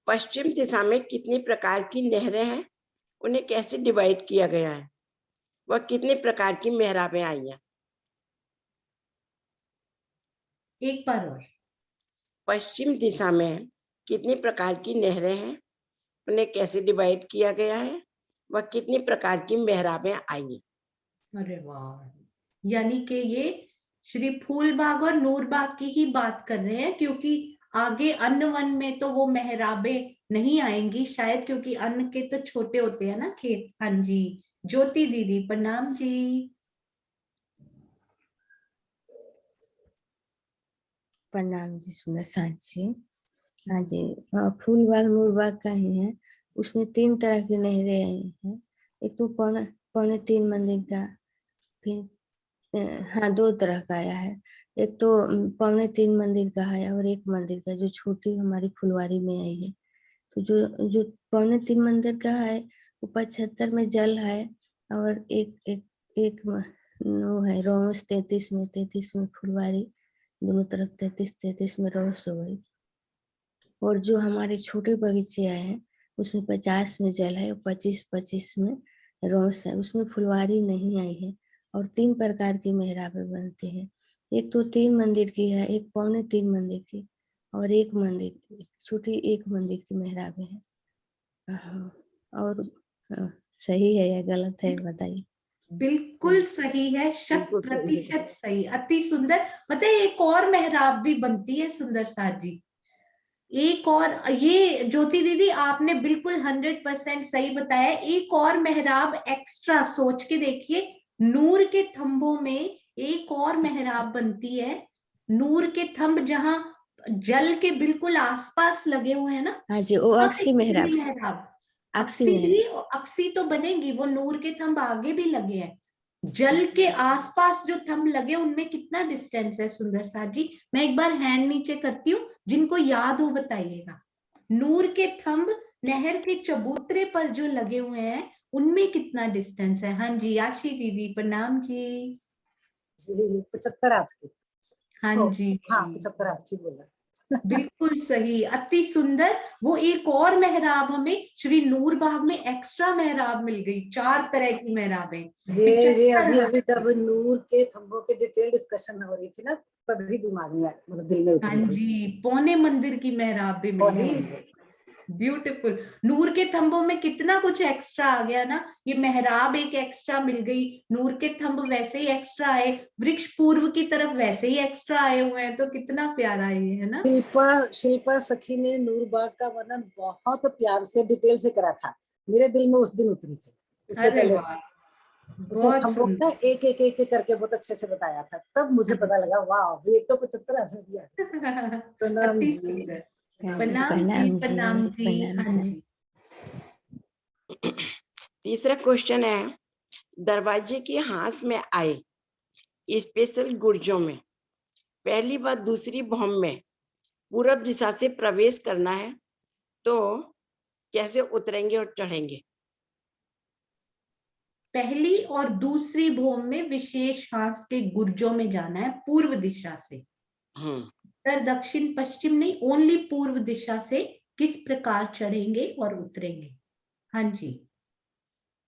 [SPEAKER 19] पश्चिम दिशा में कितनी प्रकार की नहरें हैं, उन्हें कैसे डिवाइड किया गया है, वह कितने प्रकार की मेहराबें आई हैं।
[SPEAKER 1] एक बार और।
[SPEAKER 19] पश्चिम दिशा में कितनी प्रकार की नहरें हैं, उन्हें कैसे डिवाइड किया गया है, वह कितनी प्रकार की मेहराबें आई हैं।
[SPEAKER 1] अरे वाह, यानी कि ये श्री फूलबाग और नूरबाग की ही बात कर रहे हैं, क्योंकि आगे अन्न वन में तो वो मेहराबे नहीं आएंगी शायद, क्योंकि अन्न के तो छोटे होते हैं ना खेत। हाँ जी। ज्योति दीदी प्रणाम जी।
[SPEAKER 21] प्रणाम जी सुंदर साथ जी। हाँ जी, फूलबाग नूरबाग का ही है, उसमें 3 तरह की नहरें आई हैं। एक तो पौने 3 मंदिर का, फिर हाँ 2 तरह का आया है, एक तो पौने 3 मंदिर का है और एक मंदिर का जो छोटी हमारी फुलवारी में आई है। तो जो पौने 3 मंदिर का है वो 75 में जल है, और एक वो है रोमस 33 में फुलवारी, दोनों तरफ 33 में रोस हो गई। और जो हमारे छोटे बगीचे आए हैं उसमें 50 में जल है और 25 में रोस है, उसमें फुलवारी नहीं आई है। और 3 प्रकार की मेहराबें बनती हैं, एक तो 3 मंदिर की है, एक पौने 3 मंदिर की, और एक मंदिर की छोटी, एक मंदिर की मेहराबें हैं। और सही है या गलत है बताइए।
[SPEAKER 1] बिल्कुल सही है, 100% सही, अति सुंदर। पता है एक और मेहराब भी बनती है सुंदर साथ जी, एक और, ये ज्योति दीदी आपने बिल्कुल 100% सही बताया, एक और मेहराब एक्स्ट्रा सोच के देखिए, नूर के थंबों में एक और मेहराब बनती है, नूर के थंब जहां जल के बिल्कुल आसपास लगे हुए हैं ना।
[SPEAKER 21] हाँ जी, वो अक्सी मेहराब। अक्सी
[SPEAKER 1] अक्सी
[SPEAKER 21] मेहराब।
[SPEAKER 1] भी, अक्सी तो बनेगी, वो नूर के थंब आगे भी लगे हैं। जल के आसपास जो थंब लगे उनमें कितना डिस्टेंस है सुंदर साथ जी? मैं एक बार हैंड नीचे करती हूँ, जिनको याद हो बताइएगा। नूर के थंब नहर के चबूतरे पर जो लगे हुए हैं उनमें कितना डिस्टेंस है? हाँ जी आशी दीदी प्रणाम जी।
[SPEAKER 4] 75 आज की।
[SPEAKER 1] हाँ जी
[SPEAKER 4] हाँ 75 आज बोला।
[SPEAKER 1] बिल्कुल सही, अति सुंदर। वो एक और मेहराब हमें श्री नूर बाग में एक्स्ट्रा मेहराब मिल गई, 4 तरह की मेहराबें।
[SPEAKER 4] ये अभी जब नूर के थंबों के डिटेल डिस्कशन हो रही थी ना, तभी दिमाग में मतलब दिल में
[SPEAKER 1] हाँ
[SPEAKER 4] उतरी थी।
[SPEAKER 1] जी, पौने मंदिर की मेहराब भी मिल गई। ब्यूटीफुल। नूर के थंबों में कितना कुछ एक्स्ट्रा आ गया ना। ये मेहराब एक एक्स्ट्रा मिल गई, नूर के थंब वैसे ही एक्स्ट्रा आए, वृक्ष पूर्व की तरफ वैसे ही एक्स्ट्रा आए हुए हैं। तो कितना प्यारा ये है ना।
[SPEAKER 4] शिल्पा सखी ने नूर बाग का वर्णन बहुत प्यार से डिटेल से करा था, मेरे दिल में उस दिन उतरी थी। उससे
[SPEAKER 1] अरे
[SPEAKER 4] पहले
[SPEAKER 1] वाह,
[SPEAKER 4] उसने
[SPEAKER 1] बहुत
[SPEAKER 4] थंबों
[SPEAKER 1] सुंदर।
[SPEAKER 4] ना एक करके बहुत अच्छे से बताया था, तब मुझे पता लगा वाह ये तो 75 आज दिया। प्रणाम
[SPEAKER 1] अति
[SPEAKER 4] जी।
[SPEAKER 1] सुंदर।
[SPEAKER 21] हाँ जी,
[SPEAKER 1] प्रणाम जी,
[SPEAKER 21] प्रणाम जी,
[SPEAKER 1] प्रणाम जी।
[SPEAKER 21] प्रणाम
[SPEAKER 1] हाँ
[SPEAKER 21] जी।
[SPEAKER 1] जी।
[SPEAKER 19] तीसरा क्वेश्चन है, दरवाजे के हाथ में आए स्पेशल गुर्जों में पहली बार दूसरी भौम में पूरब दिशा से प्रवेश करना है तो कैसे उतरेंगे और चढ़ेंगे?
[SPEAKER 1] पहली और दूसरी भौम में विशेष हास के गुर्जों में जाना है पूर्व दिशा से। उत्तर दक्षिण पश्चिम नहीं, ओनली पूर्व दिशा से किस प्रकार चढ़ेंगे और उतरेंगे। हाँ जी,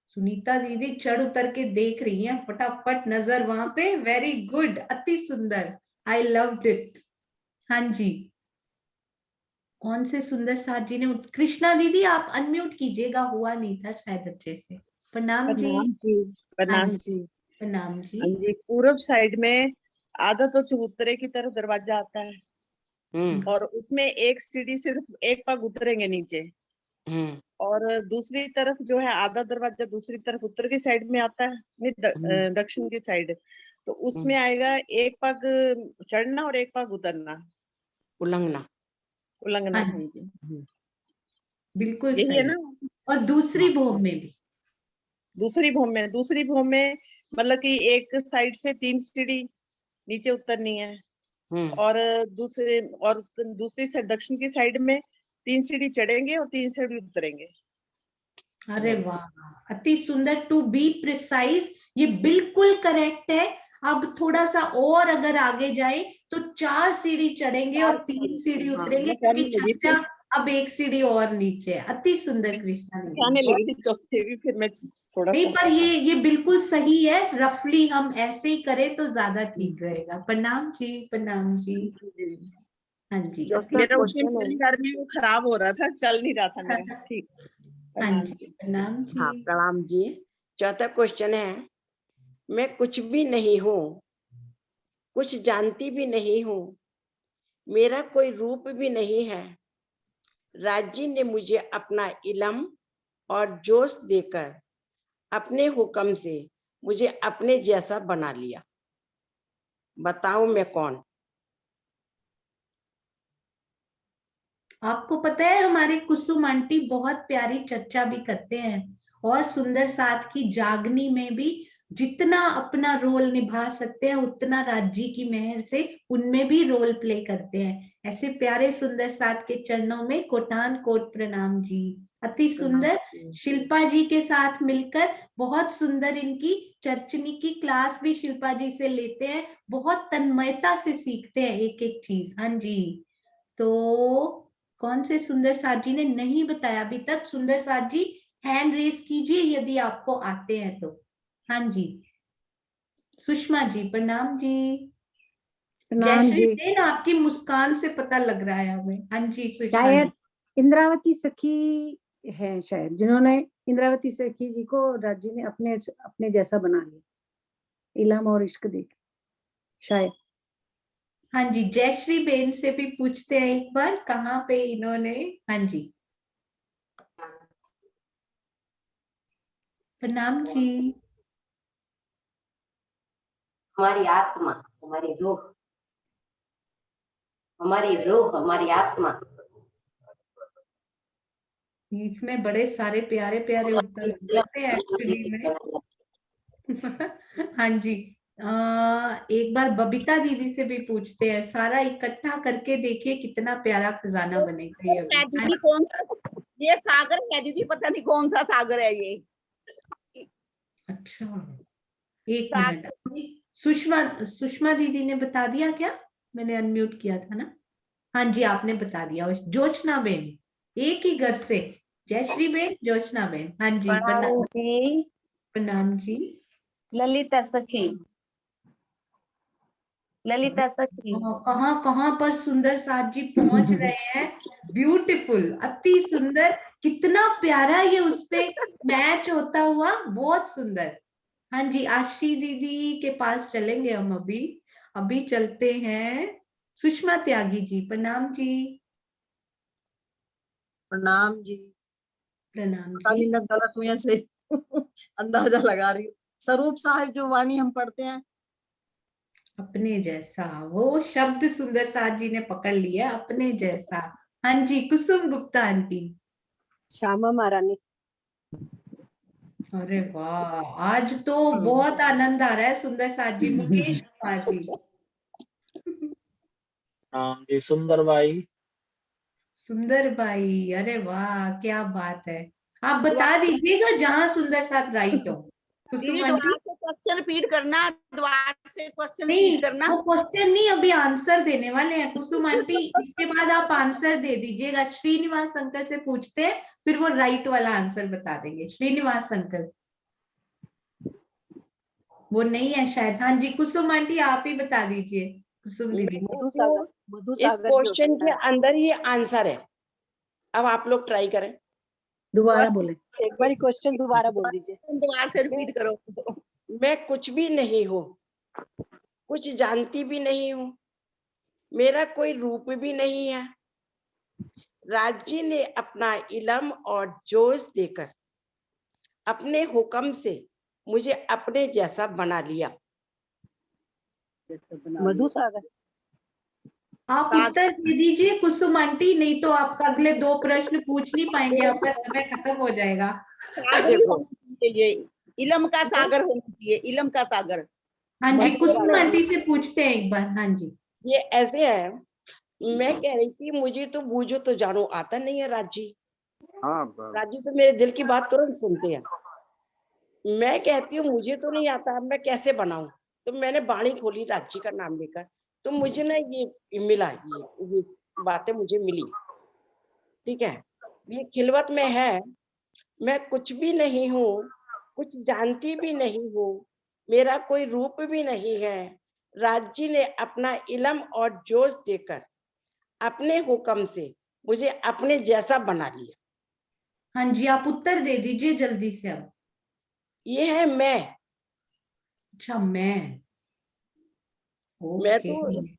[SPEAKER 1] सुनीता दीदी चढ़ उतर के देख रही हैं, फटाफट नजर वहां पे। वेरी गुड, अति सुंदर, आई लव्ड इट। हाँ जी, कौन से सुंदर साथ जी ने कृष्णा दीदी आप अनम्यूट कीजिएगा, हुआ नहीं था शायद अच्छे से। प्रणाम जी।
[SPEAKER 22] प्रणाम जी।
[SPEAKER 1] हाँ
[SPEAKER 22] प्रणाम
[SPEAKER 1] जी,
[SPEAKER 22] जी।
[SPEAKER 1] प्रणाम
[SPEAKER 22] हाँ
[SPEAKER 1] जी।
[SPEAKER 22] जी, पूरब साइड में आधा तो चबूतरे की तरफ दरवाजा आता है और उसमें एक सीढ़ी सिर्फ एक पग उतरेंगे नीचे, और दूसरी तरफ जो है आधा दरवाजा दूसरी तरफ उत्तर की साइड में आता है, नहीं दक्षिण की साइड, तो उसमें आएगा एक पग चढ़ना और एक पग उतरना,
[SPEAKER 19] उल्लंघना।
[SPEAKER 22] उल्लंघना।
[SPEAKER 1] हाँ
[SPEAKER 22] हाँ जी,
[SPEAKER 1] बिल्कुल
[SPEAKER 22] यही है
[SPEAKER 1] सही।
[SPEAKER 22] ना।
[SPEAKER 1] और दूसरी भौम में भी,
[SPEAKER 22] दूसरी भौम में मतलब कि एक साइड से 3 सीढ़ी नीचे उतरनी है, और दूसरी साइड दक्षिण की साइड में 3 सीढ़ी चढ़ेंगे और 3 सीढ़ी उतरेंगे।
[SPEAKER 1] अरे वाह, अति सुंदर। टू बी प्रिसाइज, ये बिल्कुल करेक्ट है। अब थोड़ा सा और अगर आगे जाए तो 4 सीढ़ी चढ़ेंगे और 3 सीढ़ी उतरेंगे, क्योंकि छज्जा अब एक सीढ़ी और नीचे है। अति सुंदर कृष्णा दीदी।
[SPEAKER 22] आने लगी थी चौथे भी, फिर मैं थोड़ा
[SPEAKER 1] नहीं, पर ये बिल्कुल सही है। रफली हम ऐसे ही करें तो ज्यादा ठीक रहेगा। प्रणाम जी, प्रणाम जी। हाँ जी,
[SPEAKER 22] मेरा उस दिन में वो खराब हो रहा था, चल नहीं रहा था मेरा। ठीक।
[SPEAKER 1] हाँ जी, प्रणाम जी।
[SPEAKER 19] हाँ प्रणाम जी। चौथा क्वेश्चन है, मैं कुछ भी नहीं हूँ, कुछ जानती भी नहीं हूँ, मेरा कोई रूप भी नहीं है, राज्य ने मुझे अपना इलम और जोश देकर अपने हुक्म से मुझे अपने जैसा बना लिया, बताओ मैं कौन?
[SPEAKER 1] आपको पता है हमारे कुसुम आंटी बहुत प्यारी चर्चा भी करते हैं, और सुंदर साथ की जागनी में भी जितना अपना रोल निभा सकते हैं उतना राज्य की मेहर से उनमें भी रोल प्ले करते हैं। ऐसे प्यारे सुंदर साथ के चरणों में कोटान कोट प्रणाम जी। अति सुंदर। शिल्पा जी के साथ मिलकर बहुत सुंदर इनकी चर्चनी की क्लास भी शिल्पा जी से लेते हैं, बहुत तन्मयता से सीखते हैं एक एक चीज। हाँ जी, तो कौन से सुंदर साथ जी ने नहीं बताया अभी तक? सुंदर साथ जी हैंड रेस कीजिए यदि आपको आते हैं तो। हाँ जी, सुषमा जी प्रणाम जी।
[SPEAKER 12] प्रणाम
[SPEAKER 1] जयश्री
[SPEAKER 12] जी।
[SPEAKER 1] बेन, आपकी मुस्कान से पता लग रहा है हमें। हाँ जी सुषमा जी।
[SPEAKER 12] शायद इंद्रावती सखी है शायद, जिन्होंने इंद्रावती सखी जी को राज्य ने अपने अपने जैसा बना लिया, इलम और इश्क देके शायद।
[SPEAKER 1] हाँ जी, जयश्री बेन से भी पूछते हैं एक बार, कहाँ पे इन्होंने। हाँ जी, प्रणाम जी।
[SPEAKER 23] हमारी आत्मा, हमारी रूह,
[SPEAKER 5] हमारी रूह, हमारी आत्मा।
[SPEAKER 1] इसमें बड़े सारे प्यारे प्यारे उत्तर देते हैं एक्चुअली में। हाँ जी, एक बार बबीता दीदी से भी पूछते हैं, सारा इकट्ठा करके देखिए कितना प्यारा खजाना बनेगा ये अभी।
[SPEAKER 11] है दीदी कौन सा ये सागर है दीदी, पता नहीं कौन सा सागर है ये।
[SPEAKER 1] अच्छा, एक मिनट, सुषमा दीदी ने बता दिया क्या? मैंने अनम्यूट किया था ना। हाँ जी, आपने बता दिया। जोशना बेन, एक ही घर से, जय श्री बेन, जोशना बेन। हाँ जी,
[SPEAKER 6] प्रणाम जी।
[SPEAKER 1] प्रणाम जी।
[SPEAKER 6] ललिता सखी, ललिता सखी।
[SPEAKER 1] कहाँ कहाँ पर सुंदर साथ जी पहुंच रहे हैं। ब्यूटीफुल, अति सुंदर, कितना प्यारा ये उसपे मैच होता हुआ, बहुत सुंदर। हाँ जी, आशी दीदी के पास चलेंगे हम अभी। अभी चलते हैं सुषमा त्यागी जी। प्रणाम जी।
[SPEAKER 9] प्रणाम जी।
[SPEAKER 1] प्रणाम
[SPEAKER 9] पता नहीं
[SPEAKER 1] जी।
[SPEAKER 9] मैं गलत हूँ या सही अंदाजा लगा रही हूँ। स्वरूप साहिब जो वाणी हम पढ़ते हैं,
[SPEAKER 1] अपने जैसा, वो शब्द सुंदर साथ जी ने पकड़ लिया, अपने जैसा। हाँ जी, कुसुम गुप्ता आंटी।
[SPEAKER 7] श्यामा महारानी।
[SPEAKER 1] अरे वाह, आज तो बहुत आनंद आ रहा है सुंदर साथ जी। मुकेश कुमार जी।
[SPEAKER 13] नाम जी सुंदर बाई।
[SPEAKER 1] सुंदर बाई, अरे वाह, क्या बात है। आप बता दीजिएगा जहां सुंदर साथ राइट हो।
[SPEAKER 11] दीदी
[SPEAKER 1] कुसुम आंटी,
[SPEAKER 11] द्वार से क्वेश्चन रिपीट करना, द्वार से क्वेश्चन
[SPEAKER 1] नहीं
[SPEAKER 11] रिपीट करना।
[SPEAKER 1] वो क्वेश्चन नहीं, अभी आंसर देने वाले हैं कुसुम आंटी। इसके बाद आप आंसर दे दीजिएगा। श्रीनिवास अंकल से पूछते हैं, फिर वो राइट वाला आंसर बता देंगे। श्रीनिवास अंकल, वो नहीं है शायद। हाँ जी, कुसुम आंटी आप ही बता दीजिए। कुसुम दीदी।
[SPEAKER 19] इस क्वेश्चन के अंदर ये आंसर है। अब आप लोग ट्राई करें।
[SPEAKER 12] दोबारा बोले,
[SPEAKER 7] एक बार क्वेश्चन दोबारा बोल दीजिए।
[SPEAKER 11] दोबारा से रिपीट करो।
[SPEAKER 19] मैं कुछ भी नहीं हूँ, कुछ जानती भी नहीं हूँ, मेरा कोई रूप भी नहीं है। राज्य ने अपना इलम और जोश देकर अपने हुक्म से मुझे अपने जैसा बना लिया।
[SPEAKER 7] मधुसागर।
[SPEAKER 1] आप उत्तर दे दीजिए कुसुम आंटी, नहीं तो आपका अगले 2 प्रश्न पूछ नहीं पाएंगे, आपका समय खत्म हो जाएगा।
[SPEAKER 11] सागर ही होना चाहिए ये, इलम का सागर होना चाहिए, इलम का सागर।
[SPEAKER 1] हाँ जी, कुसुम आंटी से पूछते हैं एक बार। हाँ जी,
[SPEAKER 19] ये ऐसे है, मैं कह रही थी मुझे तो बूझो तो जानो आता नहीं है राजी। राजी तो मेरे दिल की बात तुरंत सुनते हैं। मैं कहती हूँ मुझे तो नहीं आता, मैं कैसे बनाऊं। तो मैंने बाणी खोली राजी का नाम लेकर, तो मुझे ना ये मिला, ये बातें मुझे मिली। ठीक है, ये खिलवत में है। मैं कुछ भी नहीं हूँ, कुछ जानती भी नहीं हूँ, मेरा कोई रूप भी नहीं है। राज्य ने अपना इलम और जोश देकर अपने हुक्म से मुझे अपने जैसा बना लिया।
[SPEAKER 1] हाँ जी, आप उत्तर दे दीजिए जल्दी से अब।
[SPEAKER 19] ये है मैं।
[SPEAKER 1] अच्छा, मैं
[SPEAKER 19] तो इस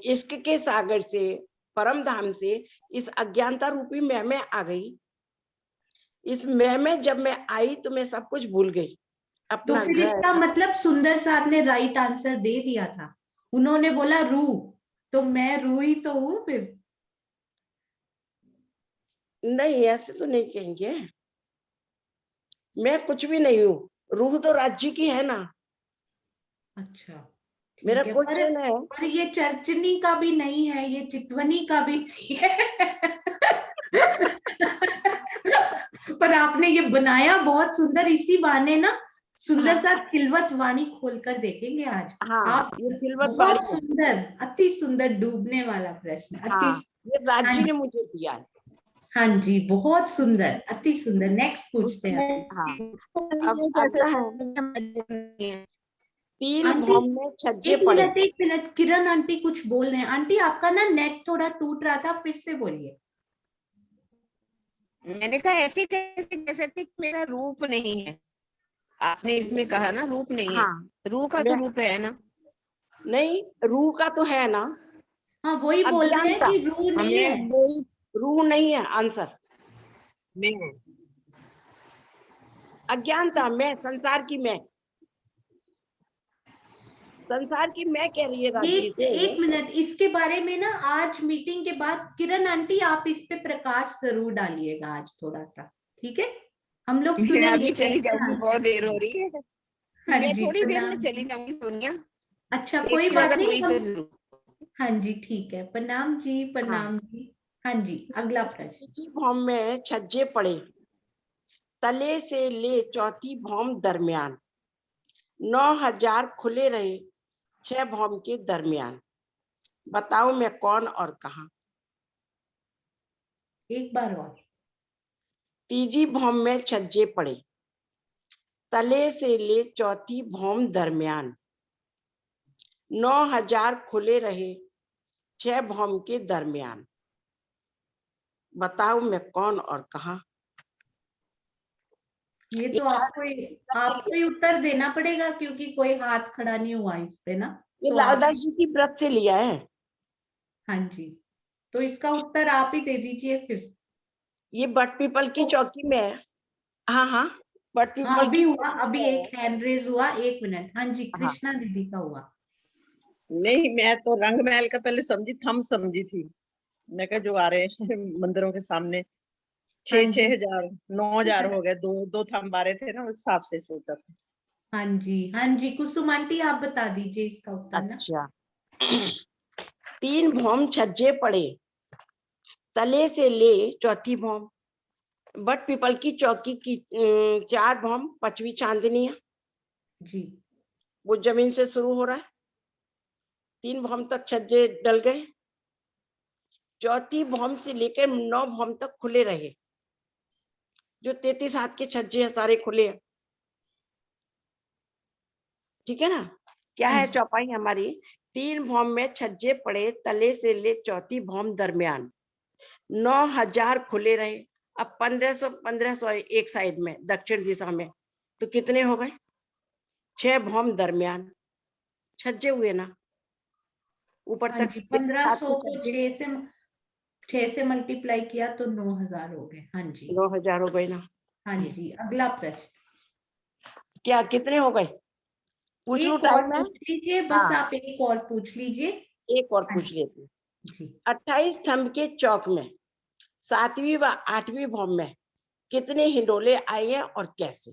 [SPEAKER 19] इश्क के सागर से, परम धाम से, इस अज्ञानता रूपी मैं में आ गई। इस मैं में जब मैं आई तो मैं सब कुछ भूल गई।
[SPEAKER 1] तो
[SPEAKER 19] अपना
[SPEAKER 1] फिर इसका
[SPEAKER 19] घर,
[SPEAKER 1] मतलब सुंदर साथ ने राइट आंसर दे दिया था। उन्होंने बोला रू, तो मैं रू ही तो हूँ फिर।
[SPEAKER 19] नहीं ऐसे तो नहीं कहेंगे। मैं कुछ भी नहीं हूँ, रूह तो राज्य की है ना।
[SPEAKER 1] अच्छा,
[SPEAKER 19] मेरा
[SPEAKER 1] ठीक है,
[SPEAKER 19] क्वेश्चन है।
[SPEAKER 1] पर ये चर्चनी का भी नहीं है, ये चितवनी का भी नहीं है। पर आपने ये बनाया बहुत सुंदर। इसी बहाने ना सुंदर सा खिलवत वाणी खोलकर देखेंगे आज।
[SPEAKER 19] हाँ,
[SPEAKER 1] आप
[SPEAKER 19] ये खिलवत
[SPEAKER 1] बहुत
[SPEAKER 19] वाणी है।
[SPEAKER 1] सुंदर, अति सुंदर डूबने वाला प्रश्न।
[SPEAKER 19] हाँ, ये राज्य
[SPEAKER 1] हाँ
[SPEAKER 19] ने मुझे दिया है।
[SPEAKER 1] हाँ जी, बहुत सुंदर, अति सुंदर। नेक्स्ट पूछते हैं।
[SPEAKER 19] हाँ, अब अगला है, तीन भौम में छज्जे पड़े।
[SPEAKER 1] एक मिनट, किरण आंटी कुछ बोल रहे हैं। आंटी आपका ना नेट थोड़ा टूट रहा था, फिर से बोलिए।
[SPEAKER 22] मैंने कहा ऐसे कैसे कह सकते कि मेरा रूप नहीं है। आपने इसमें कहा ना रूप नहीं है। रूह का तो रूप है ना।
[SPEAKER 19] नहीं, रूह का तो है ना।
[SPEAKER 1] हाँ, वही बोल रहे हैं कि रूह नहीं है।
[SPEAKER 19] रूह नहीं है आंसर।
[SPEAKER 22] मैं
[SPEAKER 19] अज्ञानता, मैं, संसार की मैं। संसार की मैं कह रही है रांची से।
[SPEAKER 1] एक मिनट, इसके बारे में ना आज मीटिंग के बाद किरण आंटी आप इस पे प्रकाश जरूर डालिएगा आज थोड़ा सा, ठीक है? हम लोग
[SPEAKER 5] मैं
[SPEAKER 1] सुनेंगे।
[SPEAKER 5] अभी चली जाऊंगी, बहुत देर हो रही है।
[SPEAKER 1] हाँ
[SPEAKER 5] मैं
[SPEAKER 1] जी,
[SPEAKER 5] थोड़ी देर में
[SPEAKER 1] प्रणाम।
[SPEAKER 5] चली जाऊंगी सोनिया।
[SPEAKER 1] अच्छा, कोई
[SPEAKER 5] लेकिन
[SPEAKER 1] बात
[SPEAKER 5] अगर
[SPEAKER 1] नहीं,
[SPEAKER 5] हुई तो
[SPEAKER 1] हम
[SPEAKER 5] जरूर।
[SPEAKER 1] हाँ जी ठीक है, प्रणाम जी, प्रणाम जी। हाँ जी, अगला प्रश्न।
[SPEAKER 19] तीसरी भौम में छज्जे पड़े, तले से ले चौथी भौम दरमियान, 9,000 खुले रहे 6 भौम के दरमियान, बताओ मैं कौन और कहाँ।
[SPEAKER 1] एक बार और।
[SPEAKER 19] तीजी भौम में छज्जे पड़े, तले से ले चौथी भौम दरमियान, 9,000 खुले रहे 6 भौम के दरमियान, बताओ मैं कौन और कहाँ।
[SPEAKER 1] ये तो आपको ही उत्तर देना पड़ेगा क्योंकि कोई हाथ खड़ा नहीं हुआ इस पे ना।
[SPEAKER 19] ये
[SPEAKER 1] तो
[SPEAKER 19] लालदास जी की व्रत से लिया है।
[SPEAKER 1] हाँ जी, तो इसका उत्तर आप ही दे दीजिए फिर।
[SPEAKER 19] ये बट पीपल की चौकी में है। हाँ हाँ, बट
[SPEAKER 1] हाँ,
[SPEAKER 19] पीपल
[SPEAKER 1] अभी
[SPEAKER 19] की
[SPEAKER 1] हुआ, अभी एक हैंड रेज हुआ, 1 मिनट। हाँ जी, कृष्णा दीदी का हुआ।
[SPEAKER 22] नहीं, मैं तो रंग महल का पहले समझी, थम समझी थी। मैं कहा जो आ रहे हैं मंदिरों के सामने 6,000 9,000 हो गए, दो थम आ रहे थे ना, उस हिसाब से सोचा था।
[SPEAKER 1] हाँ जी, हाँ जी, कुसुम आंटी आप बता दीजिए इसका उत्तर ना।
[SPEAKER 19] अच्छा, 3 भौम छज्जे पड़े, तले से ले चौथी भौम, बट पीपल की चौकी की 4 भौम 5वीं चांदनी है
[SPEAKER 1] जी,
[SPEAKER 19] वो जमीन से शुरू हो रहा है, 3 भौम तक छज्जे डल गए, चौथी भौम से लेकर 9 भौम तक खुले रहे, जो 33 हाथ के छज्जे हैं सारे खुले हैं, ठीक है ना। क्या है चौपाई हमारी, 3 भौम में छज्जे पड़े, तले से ले चौथी भौम दरमियान, 9,000 खुले रहे। अब 1500 एक साइड में दक्षिण दिशा में, तो कितने हो गए, 6 भौम दरमियान छज्जे हुए ना, ऊपर
[SPEAKER 1] हाँ
[SPEAKER 19] तक
[SPEAKER 1] जी,
[SPEAKER 19] 33 हाथ
[SPEAKER 1] 1500
[SPEAKER 19] के
[SPEAKER 1] को
[SPEAKER 19] छज्जे,
[SPEAKER 1] 6 से मल्टीप्लाई किया तो 9,000 हो गए। हाँ जी,
[SPEAKER 19] 9,000 हो गए ना।
[SPEAKER 1] हाँ जी, अगला प्रश्न।
[SPEAKER 19] क्या कितने हो गए, पूछ लूं
[SPEAKER 1] एक और
[SPEAKER 19] टाइम है?
[SPEAKER 1] पूछ लीजिए बस,
[SPEAKER 19] हाँ,
[SPEAKER 1] आप एक और पूछ लीजिए।
[SPEAKER 19] एक और पूछ लेती। 28 स्तंभ के चौक में 7वीं व 8वीं भौम में कितने हिंडोले आए हैं और कैसे।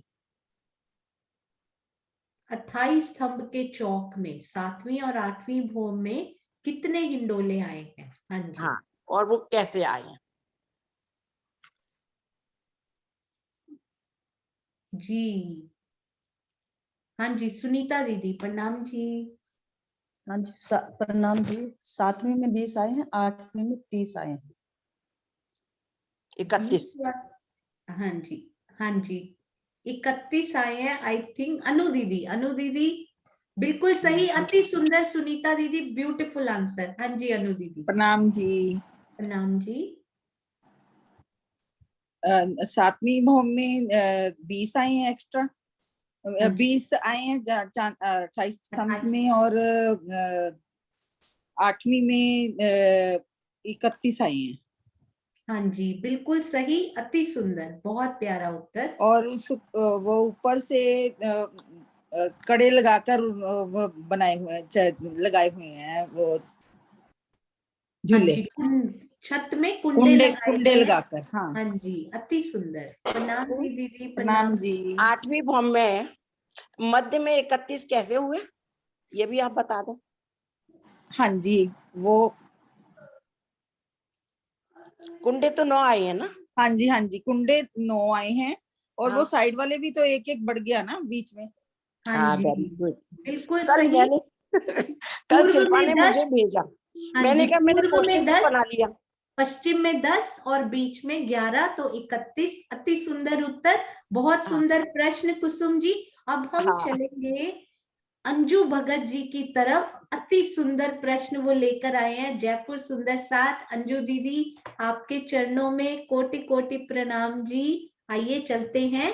[SPEAKER 1] 28 स्तंभ के चौक में 7वीं और 8वीं भौम में कितने हिंडोले आए हैं? हाँ जी,
[SPEAKER 19] हाँ, और वो कैसे आए हैं।
[SPEAKER 1] जी हाँ जी, सुनीता दीदी प्रणाम जी।
[SPEAKER 3] हाँ जी, प्रणाम जी। 7वीं में 20 आए हैं, 8वीं में 30 आए हैं।
[SPEAKER 19] 31।
[SPEAKER 1] हाँ जी, हाँ जी, 31 आए हैं आई थिंक। अनु दीदी बिल्कुल सही, अति सुंदर सुनीता दीदी, ब्यूटीफुल आंसर। हाँ जी अनु दीदी
[SPEAKER 22] प्रणाम जी।
[SPEAKER 1] प्रणाम जी।
[SPEAKER 22] 7वीं भौम में 20 आए हैं एक्स्ट्रा, 20 आए हैं 28 स्तंभ में, और 8वीं में 31 आए हैं।
[SPEAKER 1] हाँ जी, बिल्कुल सही, अति सुंदर, बहुत प्यारा उत्तर।
[SPEAKER 22] और उस वो ऊपर से कड़े लगाकर वो बनाए हुए हैं, लगाए हुए हैं वो झूले,
[SPEAKER 1] छत में कुंडे लगाए
[SPEAKER 22] कुंडे
[SPEAKER 1] गए हैं।
[SPEAKER 22] लगाकर। हाँ
[SPEAKER 1] हाँ जी, अति सुंदर, प्रणाम जी दीदी
[SPEAKER 22] प्रणाम जी।
[SPEAKER 19] 8वीं भौम में मध्य में 31 कैसे हुए, ये भी आप बता दो।
[SPEAKER 22] हाँ जी, वो
[SPEAKER 19] कुंडे तो 9 आए हैं ना।
[SPEAKER 22] हाँ जी, कुंडे 9 आए हैं, और वो
[SPEAKER 19] हाँ।
[SPEAKER 22] साइड वाले भी तो एक एक बढ़ गया ना बीच में।
[SPEAKER 1] हाँ जी,
[SPEAKER 19] वेरी गुड,
[SPEAKER 1] बिल्कुल
[SPEAKER 19] कल
[SPEAKER 1] सही।
[SPEAKER 19] मैंने कल शिल्पा ने मुझे भेजा, मैंने कहा मैंने क्वेश्चन भी बना लिया।
[SPEAKER 1] पश्चिम में 10 और बीच में 11, तो 31, अति सुंदर उत्तर, बहुत सुंदर प्रश्न कुसुम जी। अब हम चलेंगे अंजू भगत जी की तरफ, अति सुंदर प्रश्न वो लेकर आए हैं, जयपुर सुंदर साथ। अंजू दीदी आपके चरणों में कोटि कोटि प्रणाम जी। आइए चलते हैं,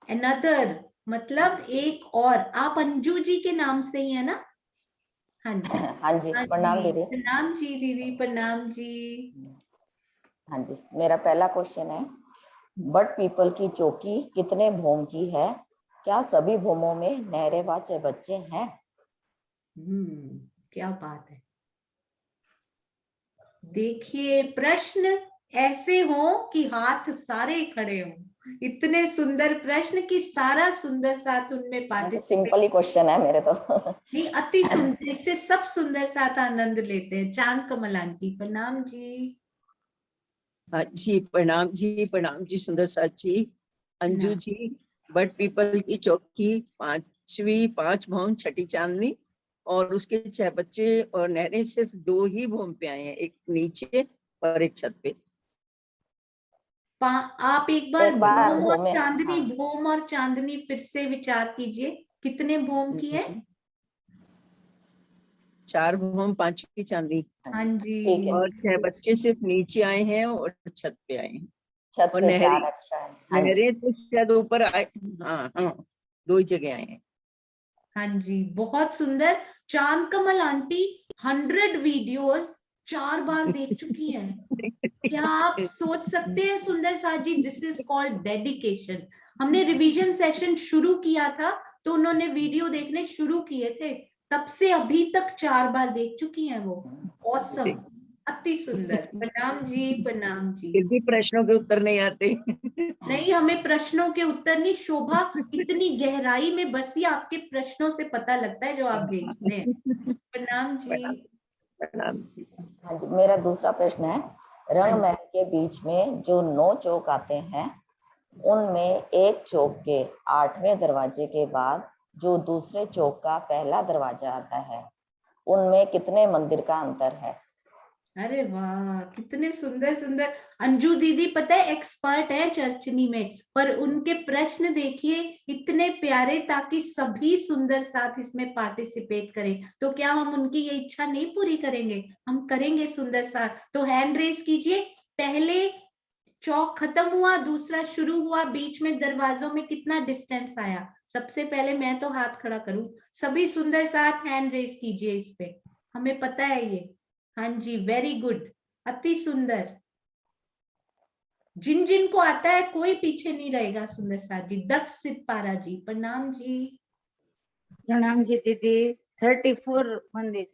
[SPEAKER 1] अनदर मतलब एक और, आप अंजू जी के नाम से ही है ना? हाँ जी,
[SPEAKER 2] हाँ जी, प्रणाम दीदी।
[SPEAKER 1] प्रणाम जी दीदी, प्रणाम जी।
[SPEAKER 2] हाँ जी, मेरा पहला क्वेश्चन है, बट पीपल की चौकी कितने भौम की है? क्या सभी भौमों में नहरें व चबच्चे हैं?
[SPEAKER 1] क्या बात है। देखिए प्रश्न ऐसे हो कि हाथ सारे खड़े हों, इतने सुंदर प्रश्न कि सारा सुंदर साथ उनमें पार्टिसिपेट।
[SPEAKER 2] सिंपल ही क्वेश्चन है मेरे तो।
[SPEAKER 1] नहीं, अति सुंदर, इससे सब सुंदर साथ आनंद लेते हैं। चांद कमल आंटी, प्रणाम जी।
[SPEAKER 8] जी प्रणाम जी सुंदर साथ जी, अंजू जी। बट पीपल की चौकी 5वीं 5 भवन 6ठी चांदनी, और उसके 6 बच्चे और नहरें सिर्फ 2 ही भवन पे आए हैं, एक नीचे और एक छत पे।
[SPEAKER 1] आप एक बार भौम और
[SPEAKER 2] भूमि,
[SPEAKER 1] चांदनी,
[SPEAKER 2] हाँ।
[SPEAKER 1] भौम और चांदनी फिर से विचार कीजिए, कितने भौम की है?
[SPEAKER 8] 4 भवन 5वीं चांदनी।
[SPEAKER 1] हाँ जी।
[SPEAKER 8] और 6 बच्चे सिर्फ नीचे आए हैं और छत पे आए हैं।
[SPEAKER 2] छत
[SPEAKER 8] और
[SPEAKER 2] पे 4 एक्स्ट्रा है। हाँ जी।
[SPEAKER 8] नहरें तो शायद ऊपर आए, हाँ 2 ही जगह आए हैं।
[SPEAKER 1] हाँ जी, बहुत सुंदर। चांद कमल आंटी 100 वीडियोस 4 बार देख चुकी हैं। क्या आप सोच सकते हैं सुंदर साथ जी? This is called dedication. हमने रिवीजन सेशन शुरू किया था तो उन्होंने वीडियो देखने शुरू किए थे, तब से अभी तक 4 बार देख चुकी हैं वो। ऑसम, अति सुंदर। प्रणाम जी, प्रणाम जी।
[SPEAKER 8] फिर भी प्रश्नों के उत्तर नहीं आते।
[SPEAKER 1] नहीं, हमें प्रश्नों के उत्तर नहीं, शोभा इतनी गहराई में बसी आपके प्रश्नों से पता लगता है जो आप भेजते हैं। प्रणाम जी।
[SPEAKER 2] हाँ जी, मेरा दूसरा प्रश्न है, रंग महल के बीच में जो 9 चौक आते हैं, उनमें एक चौक के 8वें दरवाजे के बाद जो दूसरे चौक का पहला दरवाजा आता है, उनमें कितने मंदिर का अंतर है?
[SPEAKER 1] अरे वाह, कितने सुंदर सुंदर। अंजू दीदी पता है एक्सपर्ट है चर्चनी में, पर उनके प्रश्न देखिए इतने प्यारे, ताकि सभी सुंदर साथ इसमें पार्टिसिपेट करें। तो क्या हम उनकी ये इच्छा नहीं पूरी करेंगे? हम करेंगे सुंदर साथ। तो हैंड रेस कीजिए। पहले चौक खत्म हुआ, दूसरा शुरू हुआ, बीच में दरवाजों में कितना डिस्टेंस आया? सबसे पहले मैं तो हाथ खड़ा करूं। सभी सुंदर साथ हैंड रेस कीजिए इस पे, हमें पता है ये। हाँ जी, वेरी गुड, अति सुंदर। जिन जिन को आता है कोई पीछे नहीं रहेगा सुंदर साथ जी। दक्ष सिपारा जी, प्रणाम जी।
[SPEAKER 6] प्रणाम जी दीदी। 34 मंदिर।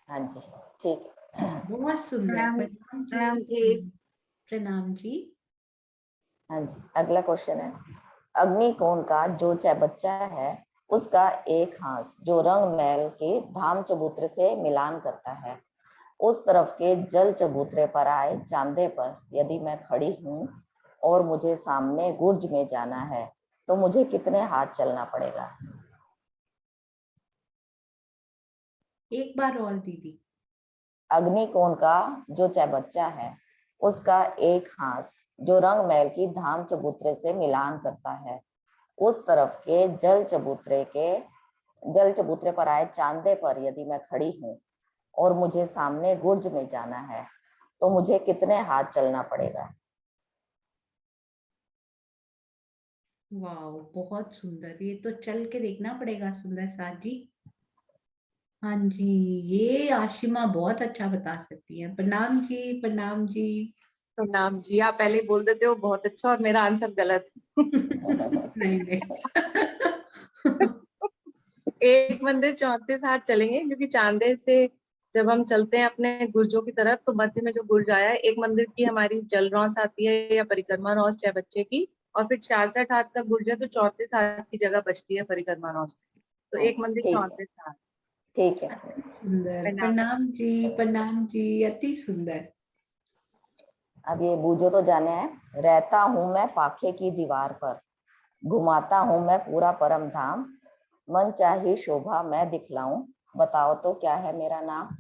[SPEAKER 2] हाँ जी, ठीक है।
[SPEAKER 1] बहुत सुंदर।
[SPEAKER 6] प्रणाम जी।
[SPEAKER 1] प्रणाम जी।
[SPEAKER 2] हाँ जी, अगला क्वेश्चन है, अग्निकोण का जो चबच्चा है, उसका एक हाथ जो रंग महल के धाम चबूतरे से मिलान करता है, उस तरफ के जल चबूतरे पर आए चांदे पर यदि मैं खड़ी हूँ और मुझे सामने गुर्ज में जाना है, तो मुझे कितने हाथ चलना पड़ेगा?
[SPEAKER 1] एक बार और दीदी।
[SPEAKER 2] अग्निकोण का जो चबच्चा है, उसका एक हाथ जो रंग महल की धाम चबूतरे से मिलान करता है, उस तरफ के जल चबूतरे पर आए चांदे पर यदि मैं खड़ी हूँ और मुझे सामने गुर्ज में जाना है, तो मुझे कितने हाथ चलना पड़ेगा?
[SPEAKER 1] वाह, बहुत सुंदर। ये तो चल के देखना पड़ेगा सुंदर साथ जी। हाँ जी, ये आशिमा बहुत अच्छा बता सकती है। प्रणाम जी, प्रणाम जी।
[SPEAKER 15] प्रणाम जी। आप पहले बोल देते हो बहुत अच्छा और मेरा आंसर गलत।
[SPEAKER 1] नहीं नहीं।
[SPEAKER 15] एक मंदिर 34 हाथ चलेंगे, क्योंकि चांदे से जब हम चलते हैं अपने गुर्जों की तरफ, तो मध्य में जो गुर्ज आया है, एक मंदिर की हमारी जल रौस आती है या परिक्रमा रौस 6 बच्चे की, और फिर 66 हाथ का गुर्ज है, तो 34 हाथ की जगह बचती है परिक्रमा रौस। तो एक मंदिर 34 हाथ।
[SPEAKER 2] ठीक है,
[SPEAKER 1] सुंदर। प्रणाम जी, प्रणाम जी, अति सुंदर।
[SPEAKER 2] अब ये बूझो तो जाने हैं, रहता हूँ मैं पाखे की दीवार पर, घुमाता हूँ मैं पूरा परम धाम, मन चाही शोभा मैं दिखलाऊं, बताओ तो क्या है मेरा नाम?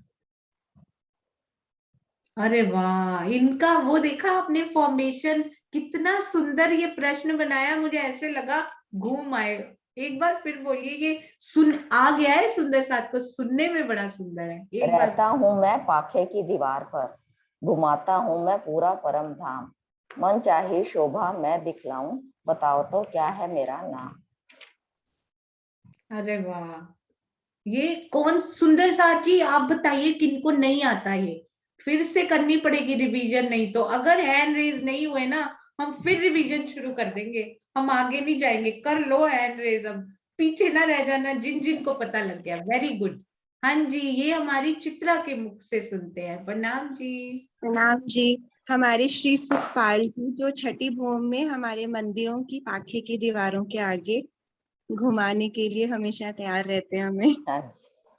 [SPEAKER 1] अरे वाह, इनका वो देखा आपने फॉर्मेशन, कितना सुंदर ये प्रश्न बनाया। मुझे ऐसे लगा घूम आए। एक बार फिर बोलिए, ये सुन आ गया है सुंदर साथ को, सुनने में बड़ा सुंदर है। एक बार।
[SPEAKER 2] रहता हूँ मैं पाखे की दीवार पर, घुमाता हूँ मैं पूरा परम धाम, मन चाही शोभा मैं दिखलाऊं, बताओ तो क्या है मेरा नाम?
[SPEAKER 1] अरे वाह, ये कौन? सुंदर साथ जी आप बताइए किनको नहीं आता ये? फिर से करनी पड़ेगी रिवीजन, नहीं तो अगर हैंड रेज नहीं हुए ना, हम फिर रिवीजन शुरू कर देंगे, हम आगे नहीं जाएंगे। कर लो हैंड रेज, अब पीछे ना रह जाना जिन जिन को पता लग गया। Very good. हाँ जी, ये हमारी चित्रा के मुख से सुनते हैं। प्रणाम जी।
[SPEAKER 16] प्रणाम जी। हमारे श्री सुखपाल जी जो छठी भूमि में हमारे मंदिरों की पाखे की दीवारों के आगे घुमाने के लिए हमेशा तैयार रहते हैं हमें।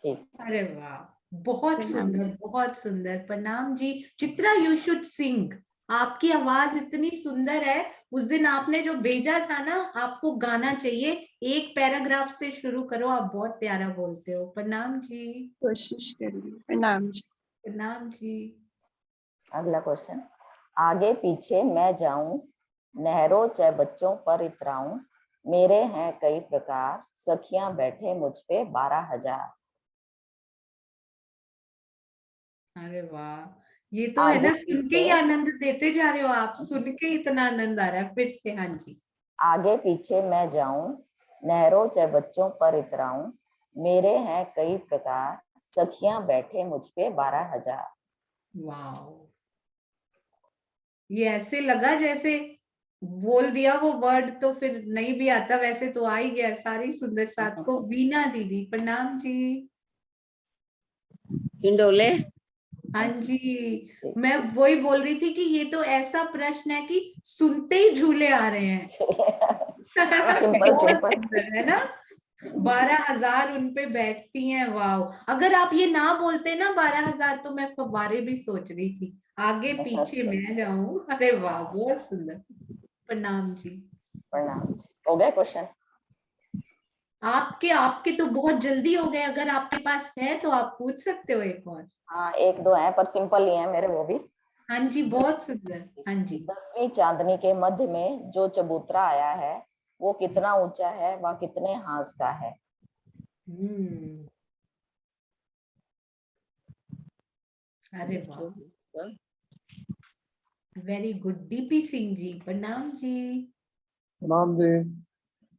[SPEAKER 1] अरे वाह, बहुत
[SPEAKER 16] प्रणाम।
[SPEAKER 1] सुंदर, बहुत सुंदर। प्रणाम जी। Chitra, you should sing. आपकी आवाज इतनी सुंदर है। उस दिन आपने जो भेजा था ना, आपको गाना चाहिए। एक पैराग्राफ से शुरू करो, आप बहुत प्यारा बोलते हो। प्रणाम जी।
[SPEAKER 16] कोशिश करिए। प्रणाम जी।
[SPEAKER 1] प्रणाम जी।
[SPEAKER 2] अगला क्वेश्चन। आगे पीछे मैं जाऊं, नहरों चाहे बच्चों पर इतराऊं, मेरे हैं कई प्रकार, सखियां बैठे मुझ पे 12,000।
[SPEAKER 1] अरे वाह, ये तो है ना, सुन के ही आनंद देते जा रहे हो आप। सुन के इतना आनंद आ रहा है। फिर से, हाँ जी।
[SPEAKER 2] आगे पीछे मैं जाऊं, नहरों चाहे बच्चों पर इतराऊं, मेरे हैं कई प्रकार, सखियां बैठे मुझ पे 12,000।
[SPEAKER 1] वाह, ये ऐसे लगा जैसे बोल दिया वो वर्ड तो फिर नहीं भी आता, वैसे तो आ ही गया। सारी सुंदर साथ को। वीणा दीदी, प्रणाम जी।
[SPEAKER 20] हिंडोले।
[SPEAKER 1] हाँ जी, मैं वही बोल रही थी कि ये तो ऐसा प्रश्न है कि सुनते ही झूले आ रहे हैं। बहुत सुंदर है ना। 12,000 उन पे बैठती हैं। वाह, अगर आप ये ना बोलते ना 12,000, तो मैं फव्वारे भी सोच रही थी। आगे पीछे मैं जाऊं। अरे वाह, बहुत सुंदर। प्रणाम जी।
[SPEAKER 2] प्रणाम जी। हो गया क्वेश्चन?
[SPEAKER 1] आपके आपके तो बहुत जल्दी हो गए। अगर आपके पास है तो आप पूछ सकते हो एक और।
[SPEAKER 2] हाँ, एक दो हैं पर सिंपल ही हैं मेरे, वो भी।
[SPEAKER 1] हाँ जी, बहुत सुंदर। हाँ जी।
[SPEAKER 2] 10वीं चांदनी के मध्य में जो चबूतरा आया है, वो कितना ऊंचा है, वह कितने हाथ का है?
[SPEAKER 1] अरे वाह, very good. DP Singh ji, प्रणाम जी।
[SPEAKER 17] प्रणाम जी।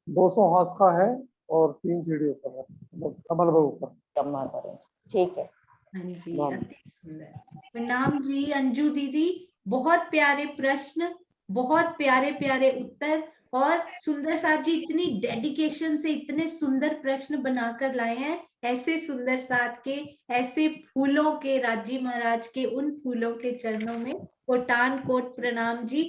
[SPEAKER 17] 200 हाथ का है और 3 सीढ़ी ऊपर है, कमर पर ऊपर।
[SPEAKER 2] कमर पर, ठीक है।
[SPEAKER 1] हाँ जी, अति सुंदर। प्रणाम जी। अंजू दीदी, बहुत प्यारे प्रश्न, बहुत प्यारे प्यारे उत्तर। और सुंदर साथ जी इतनी डेडिकेशन से इतने सुंदर प्रश्न बनाकर लाए हैं। ऐसे सुंदर साथ के, ऐसे फूलों के, राजी महाराज के उन फूलों के चरणों में कोटान कोट प्रणाम जी।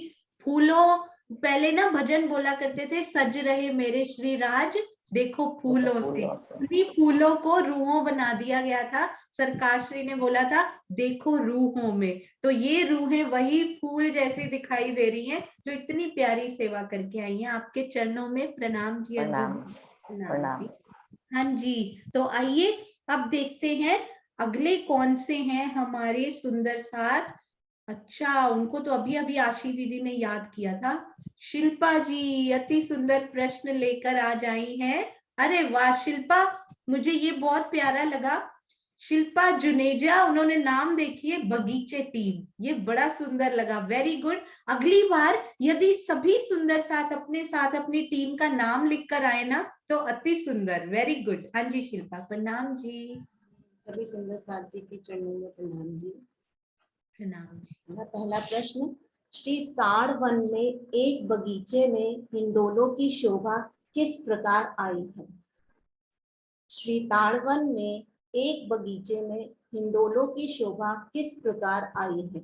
[SPEAKER 1] फूलों, पहले ना भजन बोला करते थे, सज रहे मेरे श्री राज देखो फूलों से। उन्हीं फूलों को रूहों बना दिया गया था। सरकार श्री ने बोला था देखो रूहों में। तो ये रूहें वही फूल जैसी दिखाई दे रही हैं, जो इतनी प्यारी सेवा करके आई हैं। आपके चरणों में प्रणाम जी।
[SPEAKER 2] प्रणाम
[SPEAKER 1] अंजू,
[SPEAKER 2] जी।
[SPEAKER 1] प्रणाम जी। हाँ जी, तो आइए अब देखते हैं अगले कौन से हैं हमारे सुंदर साथ। अच्छा, उनको तो अभी अभी आशी दीदी ने याद किया था। शिल्पा जी अति सुंदर प्रश्न लेकर आज आई हैं। अरे वाह शिल्पा, मुझे ये बहुत प्यारा लगा। शिल्पा जुनेजा, उन्होंने नाम देखिए, बगीचे टीम। ये बड़ा सुंदर लगा, वेरी गुड। अगली बार यदि सभी सुंदर साथ अपनी टीम का नाम लिख कर आए ना, तो अति सुंदर, वेरी गुड। हाँ जी शिल्पा, प्रणाम जी।
[SPEAKER 23] सभी सुंदर साथ जी की चरणों में प्रणाम जी।
[SPEAKER 1] प्रणाम जी।
[SPEAKER 23] मेरा पहला प्रश्न, श्री ताड़ वन में एक बगीचे में हिंडोलों की शोभा किस प्रकार आई है? श्री ताड़ वन में एक बगीचे में हिंडोलों की शोभा किस प्रकार आई है?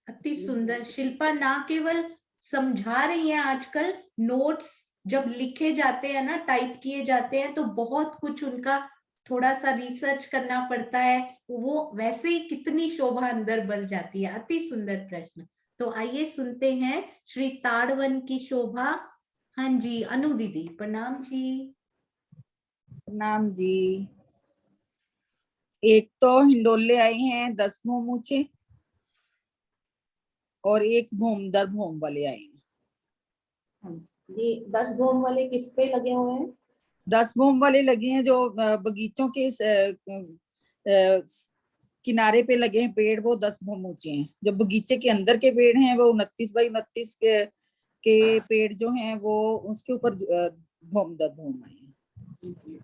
[SPEAKER 1] अति सुंदर। शिल्पा ना केवल समझा रही हैं, आजकल नोट्स जब लिखे जाते हैं ना, टाइप किए जाते हैं, तो बहुत कुछ उनका थोड़ा सा रिसर्च करना पड़ता है। वो वैसे ही कितनी शोभा अंदर बस जाती है। अति सुंदर प्रश्न। तो आइए सुनते हैं श्री ताड़वन की शोभा। हाँ जी, अनु दीदी, प्रणाम जी।
[SPEAKER 22] प्रणाम जी। एक तो हिंडोले आई हैं 10 भोम ऊंचे और एक भोम दर भोम वाले आए हैं।
[SPEAKER 23] ये 10 भोम वाले किस पे लगे हुए हैं?
[SPEAKER 22] 10 भोम वाले लगे हैं जो बगीचों के किनारे पे लगे हैं पेड़, वो 10 भोम ऊंचे हैं। जो बगीचे के अंदर के पेड़ हैं वो 29 बाई 29 के पेड़ जो हैं वो उसके ऊपर भोम दर भोम आए हैं।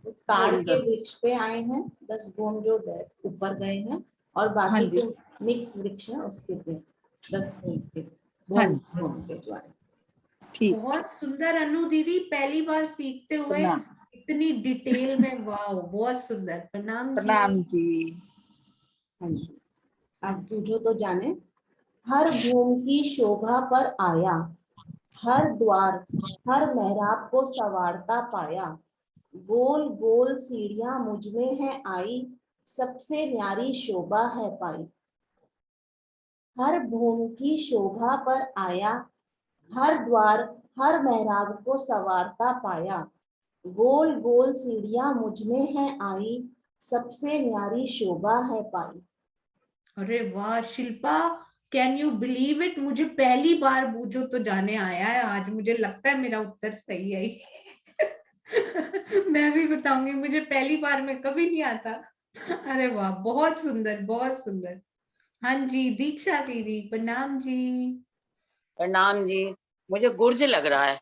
[SPEAKER 23] तो ताड़ के वृक्ष पे आए हैं 10 भोम जो ऊपर गए हैं, और बाकी जो मिक्स वृक्ष है उसके पे 10 भोम के जो आए।
[SPEAKER 1] बहुत सुंदर अनु दीदी, पहली बार सीखते हुए इतनी डिटेल में, वाह बहुत सुंदर। प्रणाम जी।
[SPEAKER 22] प्रणाम जी।
[SPEAKER 23] हाँ जी, अब बूझो तो जाने। हर भूमि की शोभा पर आया, हर द्वार हर मेहराब को संवारता पाया, गोल गोल सीढ़ियां मुझ में है आई, सबसे न्यारी शोभा है पाई। हर भूमि की शोभा पर आया, हर द्वार हर मेहराब को संवारता पाया, गोल गोल सीढ़ियां मुझ में है आई, सबसे न्यारी शोभा है पाई।
[SPEAKER 1] अरे वाह Shilpa, can you believe it, मुझे पहली बार बूझो तो जाने आया है आज। मुझे लगता है मेरा उत्तर सही है। मैं भी बताऊंगी, मुझे पहली बार में कभी नहीं आता। अरे वाह, बहुत सुंदर बहुत सुंदर। हाँ जी, दीक्षा दीदी प्रणाम जी।
[SPEAKER 5] प्रणाम जी। मुझे गुर्ज लग रहा है।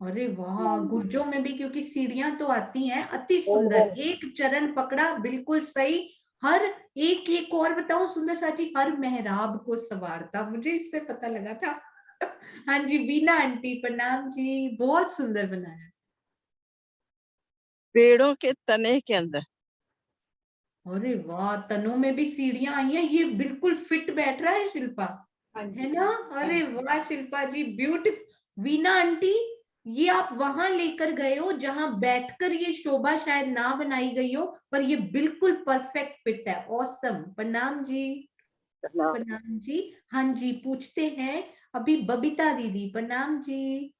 [SPEAKER 1] अरे वाह, गुर्जों में भी क्योंकि सीढ़ियां तो आती हैं, अति सुंदर। एक चरण पकड़ा, बिल्कुल सही। हर एक और बताऊं सुंदर साची, हर मेहराब को संवारता, मुझे इससे पता लगा था। हाँ जी, बीना आंटी प्रणाम जी, बहुत सुंदर बनाया।
[SPEAKER 22] पेड़ों के तने के अंदर।
[SPEAKER 1] अरे वाह, तनों में भी सीढ़ियां आई हैं, ये बिल्कुल फिट बैठ रहा है शिल्पा, है ना। अरे वाह शिल्पा जी, ब्यूटीफुल। वीना आंटी, ये आप वहां लेकर गए हो जहां बैठकर ये शोभा शायद ना बनाई गई हो, पर ये बिल्कुल परफेक्ट फिट है। ऑसम, प्रणाम जी। प्रणाम जी। हाँ जी, पूछते हैं अभी बबीता दीदी, प्रणाम जी।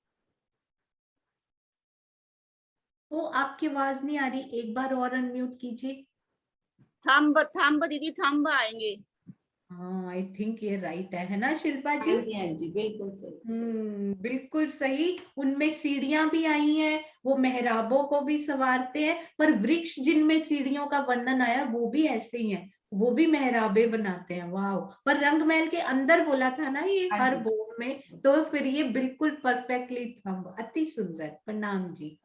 [SPEAKER 1] तो आपकी आवाज नहीं आ रही, एक बार और अनम्यूट कीजिए।
[SPEAKER 11] थंब थंब दीदी, थंब आएंगे।
[SPEAKER 1] हाँ, आई थिंक ये राइट है ना शिल्पा जी।
[SPEAKER 23] हाँ जी, बिल्कुल सही।
[SPEAKER 1] बिल्कुल सही। उनमें सीढ़ियां भी आई हैं, वो मेहराबों को भी संवारते हैं, पर वृक्ष जिनमें सीढ़ियों का वर्णन आया वो भी ऐसे ही हैं, वो भी मेहराबे बनाते हैं। वाह, पर रंगमहल के अंदर बोला था ना ये, हर भोग में, तो फिर ये बिल्कुल परफेक्टली थंब, अति सुंदर। प्रणाम जी।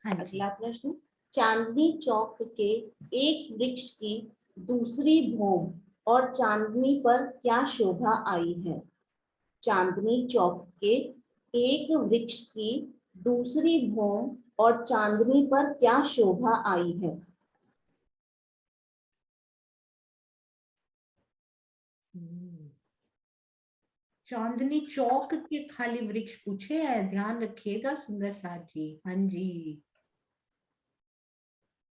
[SPEAKER 1] हाँ जी।
[SPEAKER 23] अगला प्रश्न, चांदनी चौक के एक वृक्ष की दूसरी भौम और चांदनी पर क्या शोभा आई है? चांदनी चौक के एक वृक्ष की दूसरी भौम और चांदनी पर क्या शोभा आई है?
[SPEAKER 1] चांदनी चौक के खाली वृक्ष पूछे हैं, ध्यान रखिएगा सुंदर साथ जी। हाँ जी,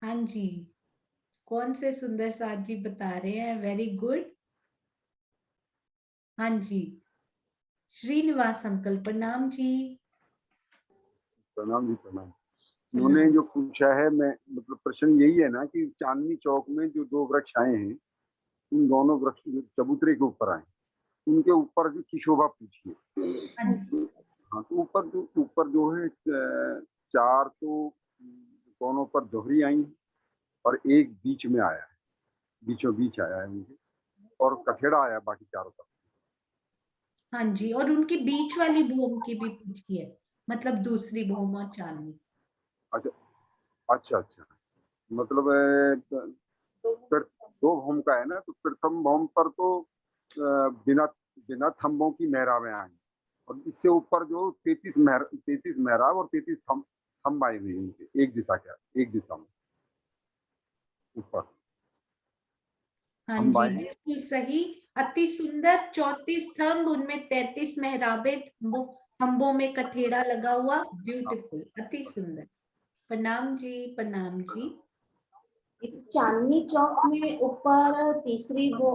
[SPEAKER 1] हाँ जी, कौन से सुंदर साथ जी बता रहे हैं? Very good. हाँ जी, श्रीनिवास अंकल प्रणाम जी।
[SPEAKER 10] प्रणाम जी, प्रणाम। उन्होंने जो पूछा है, मैं मतलब प्रश्न यही है ना कि चांदनी चौक में जो दो वृक्ष आए हैं, उन दोनों वृक्ष जो चबूतरे के ऊपर आए, उनके ऊपर की शोभा पूछिए। हाँ, तो ऊपर जो है चार तो कोनों पर दोहरी आई और एक बीच में आया है, बीचों बीच आया है उनके, और कठेड़ा आया बाकी चारों तरफ।
[SPEAKER 1] हाँ जी, और उनकी बीच वाली भूम की भी पूछी है, मतलब दूसरी भूम और चांदनी।
[SPEAKER 10] अच्छा अच्छा अच्छा, मतलब फिर दो भूम का है ना, तो प्रथम भूम पर तो बिना बिना थंबों की मेहराबें आई, और इससे ऊपर जो 33 मेहराब और 33 थंब आए हुए हैं, एक दिशा में ऊपर
[SPEAKER 1] हाँ जी, बिल्कुल सही, अति सुंदर। 34 स्तंभ, उनमें 33 मेहराबे, थंबों में कठेड़ा लगा हुआ, ब्यूटीफुल, अति सुंदर। प्रणाम जी, प्रणाम जी।
[SPEAKER 23] चांदनी चौक में ऊपर तीसरी वो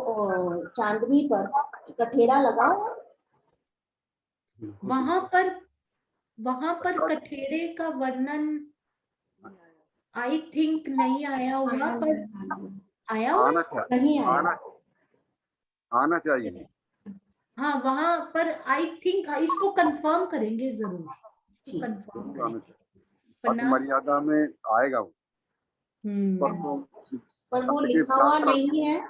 [SPEAKER 23] चांदनी पर कठेड़ा लगा हुआ,
[SPEAKER 1] वहां पर कठेड़े का वर्णन आई थिंक नहीं आया हुआ, पर आया हुआ
[SPEAKER 23] नहीं
[SPEAKER 10] आना चाहिए।
[SPEAKER 1] हाँ, वहां पर आई थिंक, इसको कंफर्म करेंगे जरूर, कंफर्म करेंगे।
[SPEAKER 10] मर्यादा में आएगा वो,
[SPEAKER 23] पर वो लिखा हुआ नहीं है,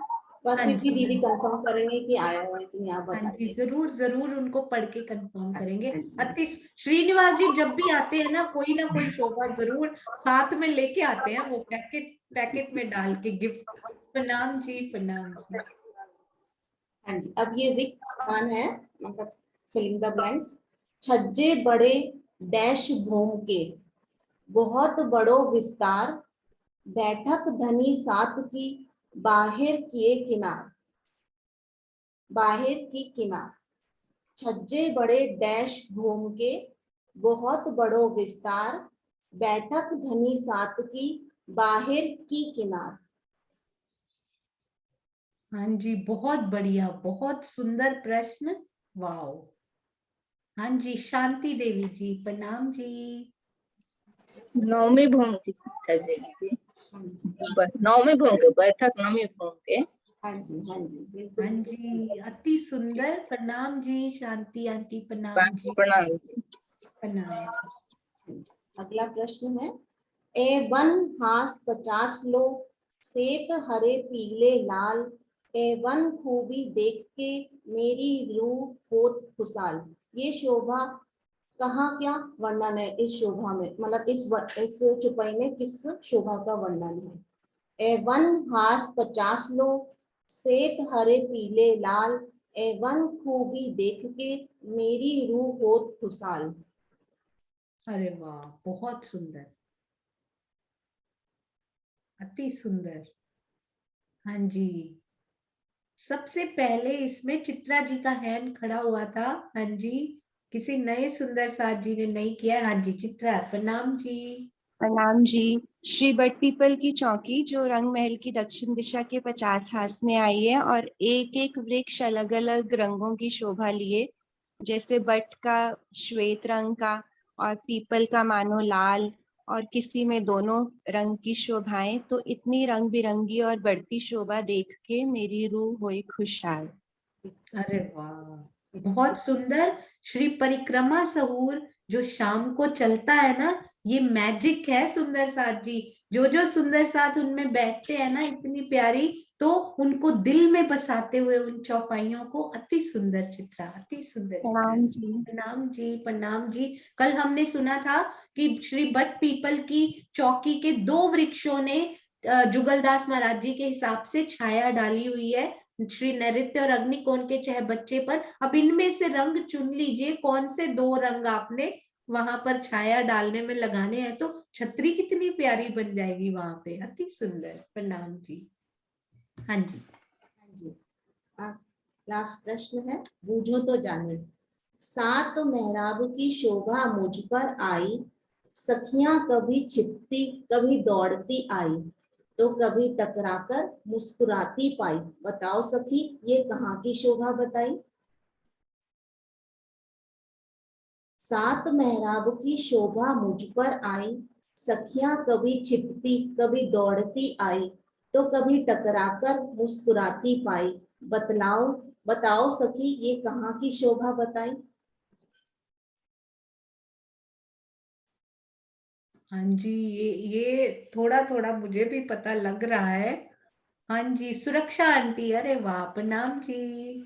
[SPEAKER 23] पर फिर भी दीदी कंफर्म करेंगे कि आया हुआ है कि नहीं, आप बताइए।
[SPEAKER 1] जरूर जरूर उनको पढ़ के कंफर्म करेंगे। अति श्रीनिवास जी जब भी आते हैं ना कोई शोभा जरूर साथ में लेके आते हैं, वो पैकेट में डाल के गिफ्ट। प्रणाम जी, प्रणाम जी।
[SPEAKER 23] हाँ जी, अब ये रिक्त स्थान है, मतलब फिलिंग द ब्लैंक्स। छज्जे बड़े डैश भूम के, बहुत बड़ो विस्तार, बैठक धनी सात की, बाहिर किए किनार, बाहिर की किनार। छज्जे बड़े डैश भूम के, बहुत बड़ो विस्तार, बैठक धनी सात की, बाहिर की किनार।
[SPEAKER 1] हाँ जी, बहुत बढ़िया, बहुत सुंदर प्रश्न। वाओ। हाँ जी, शांति देवी जी, प्रणाम जी।
[SPEAKER 4] नौमी भूम की शिक्षा देगी। नौमी भूम के, बैठक नौमी भूम के।
[SPEAKER 23] हाँ जी, हाँ जी, बिल्कुल।
[SPEAKER 1] हाँ जी, अति सुंदर। प्रणाम जी शांति आंटी, प्रणाम जी।
[SPEAKER 4] प्रणाम जी।
[SPEAKER 1] प्रणाम।
[SPEAKER 23] अगला प्रश्न है, ए वन हास 50 लो, सेत हरे पीले लाल, ए वन खूबी देख के, मेरी रूह होत खुशाल। ये शोभा कहाँ क्या वर्णन है इस शोभा में, मतलब इस चौपाई में किस शोभा का वर्णन है। ए वन हास 50 लो, सेत हरे पीले लाल, ए वन खूबी देख के, मेरी रूह होत खुशाल।
[SPEAKER 1] अरे वाह, बहुत सुंदर, अति सुंदर। हाँ जी, सबसे पहले इसमें चित्रा जी का हैंड खड़ा हुआ था। हाँ जी, किसी नए सुंदर साथ जी ने नहीं किया। हाँ जी, चित्रा, प्रणाम जी।
[SPEAKER 16] प्रणाम जी। श्री बट पीपल की चौकी जो रंग महल की दक्षिण दिशा के 50 हाथ में आई है और एक एक वृक्ष अलग अलग रंगों की शोभा लिए, जैसे बट का श्वेत रंग का और पीपल का मानो लाल और किसी में दोनों रंग की शोभाएं। तो इतनी रंग बिरंगी और बढ़ती शोभा देख के मेरी रूह हुई खुशहाल।
[SPEAKER 1] अरे वाह, बहुत सुंदर। श्री परिक्रमा सहूर जो शाम को चलता है ना, ये मैजिक है सुंदर साथ जी। जो जो सुंदर साथ उनमें बैठते हैं ना, इतनी प्यारी, तो उनको दिल में बसाते हुए उन चौपाइयों को, अति सुंदर चित्रा, अति सुंदर चित्रा।
[SPEAKER 16] प्रणाम जी।
[SPEAKER 1] प्रणाम जी, प्रणाम जी। कल हमने सुना था कि श्री बट पीपल की चौकी के 2 वृक्षों ने जुगलदास महाराज जी के हिसाब से छाया डाली हुई है, श्री नैऋत्य और अग्निकोण के चह बच्चे पर। अब इनमें से रंग चुन लीजिए, कौन से 2 रंग आपने वहां पर छाया डालने में लगाने हैं, तो छतरी कितनी प्यारी बन जाएगी वहां पे। अति सुंदर, प्रणाम जी। हाँ जी,
[SPEAKER 23] हाँ जी। लास्ट प्रश्न है, बूझो तो जाने। सात मेहराब की शोभा मुझ पर आई, सखियां कभी छिपती कभी दौड़ती आई, तो कभी टकराकर मुस्कुराती पाई। बताओ सखी, ये कहाँ की शोभा बताई। सात मेहराब की शोभा मुझ पर आई, सखियां कभी छिपती कभी दौड़ती आई, तो कभी टकराकर मुस्कुराती पाई। बतलाओ बताओ सखी, ये कहाँ की शोभा बताई।
[SPEAKER 1] हाँ जी, ये थोड़ा थोड़ा मुझे भी पता लग रहा है। हाँ जी, सुरक्षा आंटी, अरे वाह, प्रणाम जी।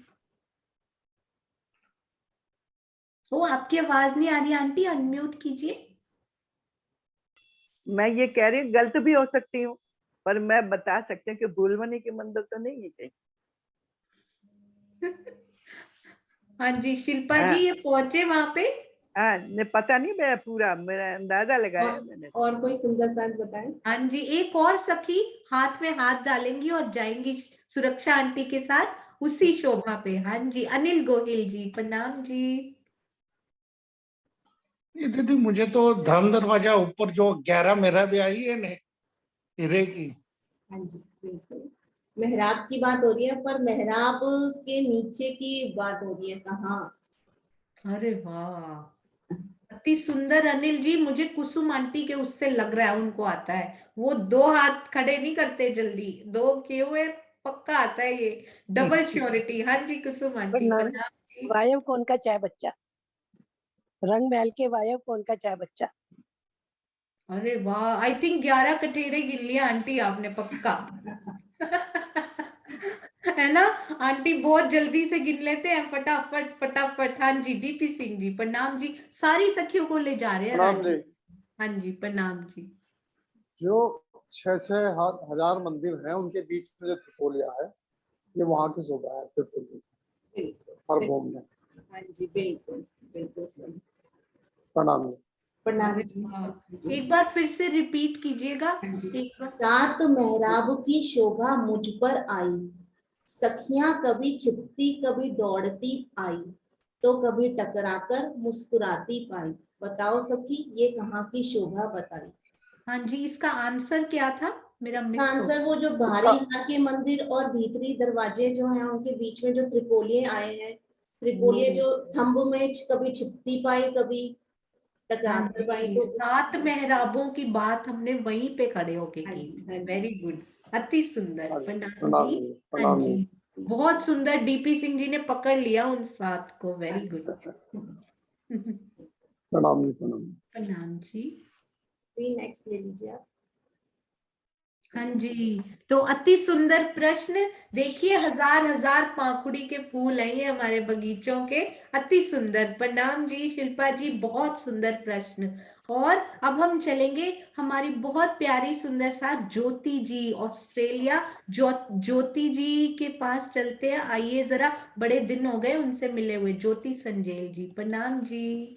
[SPEAKER 1] ओ, आपकी आवाज नहीं आ रही आंटी, अनम्यूट कीजिए।
[SPEAKER 14] मैं ये कह रही हूँ, गलत भी हो सकती हूँ, पर मैं बता सकती हूँ कि भूलवनी के मंदिर तो नहीं है कहीं।
[SPEAKER 1] हाँ जी, शिल्पा जी,
[SPEAKER 14] हाँ।
[SPEAKER 1] ये पहुंचे वहां पे।
[SPEAKER 14] हाँ, पता नहीं, मैं पूरा मेरा अंदाजा लगाया मैंने।
[SPEAKER 23] और कोई सुंदर साथ बताएं।
[SPEAKER 1] हाँ जी, एक और सखी हाथ में हाथ डालेंगी और जाएंगी सुरक्षा आंटी के साथ उसी शोभा पे। हाँ जी, अनिल गोहिल जी, प्रणाम जी।
[SPEAKER 17] ये दीदी, मुझे तो धर्म दरवाजा ऊपर जो 11 मेरा भी आई है ना, हीरे की।
[SPEAKER 23] हाँ जी, बिल्कुल। मेहराब की बात हो रही है, पर मेहराब के नीचे की बात हो रही है, कहाँ।
[SPEAKER 1] अरे वाह, अति सुंदर अनिल जी। मुझे कुसुम आंटी के उससे लग रहा है उनको आता है। वो 2 हाथ खड़े नहीं करते जल्दी, 2 किए हुए पक्का आता है ये, डबल श्योरिटी। हाँ जी, कुसुम आंटी,
[SPEAKER 7] प्रणाम।
[SPEAKER 1] प्रणाम जी।
[SPEAKER 7] वायव कौन का चाय बच्चा, रंग महल के वायव कौन का चाय बच्चा।
[SPEAKER 1] अरे वाह, आई थिंक 11 कठेड़े गिन लिया आंटी आपने पक्का। है ना आंटी, बहुत जल्दी से गिन लेते हैं, फटाफट फटाफट। हाँ जी, डीपी सिंह जी, प्रणाम जी। सारी सखियों को ले जा रहे हैं
[SPEAKER 17] प्रणाम जी।
[SPEAKER 1] राजी। हाँ जी, प्रणाम जी।
[SPEAKER 17] जो 6,000 मंदिर हैं, उनके बीच में जो त्रिपोलिया है, ये वहां की शोभा है, त्रिपुरी हर भूमि में।
[SPEAKER 23] हाँ जी, बिल्कुल बिल्कुल सही।
[SPEAKER 17] प्रणाम जी।
[SPEAKER 23] प्रणाम
[SPEAKER 1] जी। एक बार फिर से रिपीट कीजिएगा। एक बार।
[SPEAKER 23] 7 मेहराब की शोभा मुझ पर आई, सखियां कभी छिपती कभी दौड़ती आई, तो कभी टकराकर मुस्कुराती पाई। बताओ सखी ये कहाँ की शोभा बताई।
[SPEAKER 1] हाँ जी, इसका आंसर क्या था? मेरा मिस हो
[SPEAKER 23] आंसर वो जो बाहरी माँ के मंदिर और भीतरी दरवाजे जो हैं उनके बीच में जो त्रिपोलिये आए हैं, त्रिपोलिये जो थंब में कभी छिपती पाई कभी टकराकर पाई। तो
[SPEAKER 1] 7 मेहराबों की बात हमने वहीं पे खड़े होके की थी। वेरी गुड, अति सुंदर। प्रणाम जी। हाँ जी, बहुत सुंदर। डीपी सिंह जी ने पकड़ लिया उन 7 को। Very good.
[SPEAKER 17] प्रणाम जी, प्रणाम।
[SPEAKER 1] प्रणाम जी।
[SPEAKER 23] नेक्स्ट ले लीजिए आप।
[SPEAKER 1] हाँ जी, तो अति सुंदर प्रश्न। देखिए, हजार हजार पाखुड़ी के फूल हैं ये हमारे बगीचों के। अति सुंदर। प्रणाम जी शिल्पा जी, बहुत सुंदर प्रश्न। और अब हम चलेंगे हमारी बहुत प्यारी सुंदर साथ ज्योति जी, ऑस्ट्रेलिया। ज्योति जी के पास चलते हैं। आइए जरा, बड़े दिन हो गए उनसे मिले हुए। ज्योति संजेल जी, प्रणाम जी।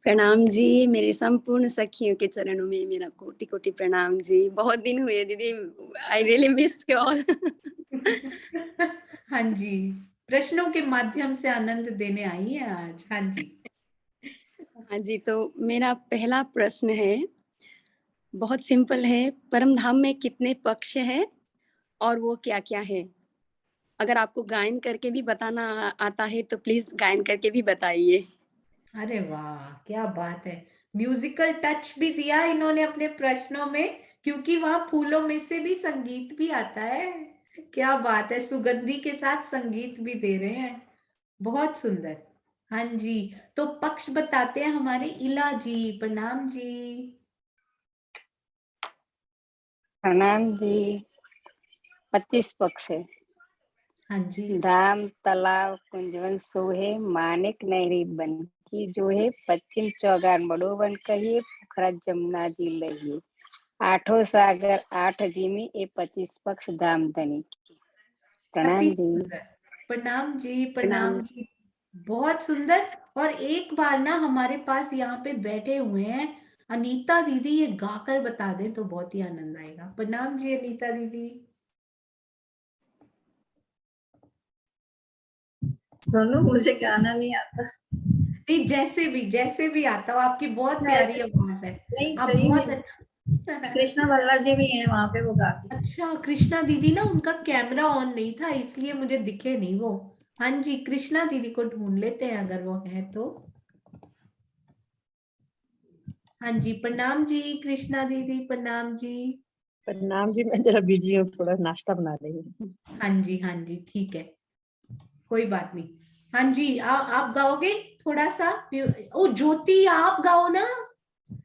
[SPEAKER 9] प्रणाम जी, मेरे संपूर्ण सखियों के चरणों में मेरा कोटि कोटि प्रणाम जी। बहुत दिन हुए दीदी, I really missed you all.
[SPEAKER 1] हाँ जी, प्रश्नों के माध्यम से आनंद देने आई है आज। हाँ जी।
[SPEAKER 9] हाँ जी, तो मेरा पहला प्रश्न है, बहुत सिंपल है। परम धाम में कितने पक्ष हैं और वो क्या क्या है? अगर आपको गायन करके भी बताना आता है तो प्लीज गायन करके भी बताइए।
[SPEAKER 1] अरे वाह, क्या बात है। म्यूजिकल टच भी दिया इन्होंने अपने प्रश्नों में, क्योंकि वहां फूलों में से भी संगीत भी आता है। क्या बात है, सुगंधी के साथ संगीत भी दे रहे हैं। बहुत सुंदर। हाँ जी, तो पक्ष बताते हैं हमारे इला जी। प्रणाम जी।
[SPEAKER 6] प्रणाम जी। 25 पक्ष है।
[SPEAKER 1] हाँ जी।
[SPEAKER 6] धाम तालाब कुंजवन सोहे, मानिक नहरी बन की जो है, पश्चिम चौगान बड़ो बन कहिए, पोखरा जमुना जी लहिए, 8 सागर 8 जिमी, ये 25 पक्ष धाम धनी की। प्रणाम
[SPEAKER 1] अति
[SPEAKER 6] जी।
[SPEAKER 1] सुंदर। प्रणाम जी। प्रणाम जी। बहुत सुंदर। और एक बार ना हमारे पास यहाँ पे बैठे हुए हैं अनीता दीदी, ये गाकर बता दें तो बहुत ही आनंद आएगा। प्रणाम जी अनीता दीदी।
[SPEAKER 18] सोनू, मुझे गाना नहीं आता।
[SPEAKER 1] नहीं, जैसे भी आता हो, आपकी बहुत प्यारी आवाज है।
[SPEAKER 18] नहीं,
[SPEAKER 1] आप
[SPEAKER 18] सही
[SPEAKER 1] बहुत
[SPEAKER 18] में कृष्णा भल्ला जी भी हैं वहां पे, वो गाती।
[SPEAKER 1] अच्छा, कृष्णा दीदी ना, उनका कैमरा ऑन नहीं था इसलिए मुझे दिखे नहीं वो। हाँ जी, कृष्णा दीदी को ढूंढ लेते हैं अगर वो है तो। हाँ जी, प्रणाम जी कृष्णा दीदी। प्रणाम जी।
[SPEAKER 14] प्रणाम जी, मैं जरा बिजी हूँ, थोड़ा नाश्ता बना रही हूँ।
[SPEAKER 1] हाँ जी, ठीक है, कोई बात नहीं। हाँ जी, आप गाओगे थोड़ा सा? ओ ज्योति, आप गाओ ना।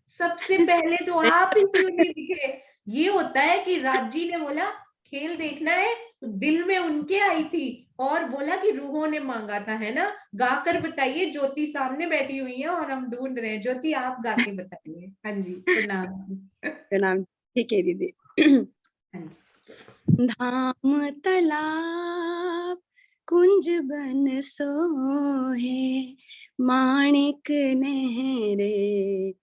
[SPEAKER 1] सबसे पहले तो आप ही क्यों नहीं दिखे? ये होता है कि राजी ने बोला खेल देखना है, तो दिल में उनके आई थी और बोला कि रूहों ने मांगा था, है ना? गाकर बताइए। ज्योति सामने बैठी हुई है और हम ढूंढ रहे हैं। ज्योति, आप गा के बताइए। हाँ जी, प्रणाम।
[SPEAKER 9] प्रणाम। ठीक है दीदी। धाम तालाब कुंज बन सोहे, माणिक नहरे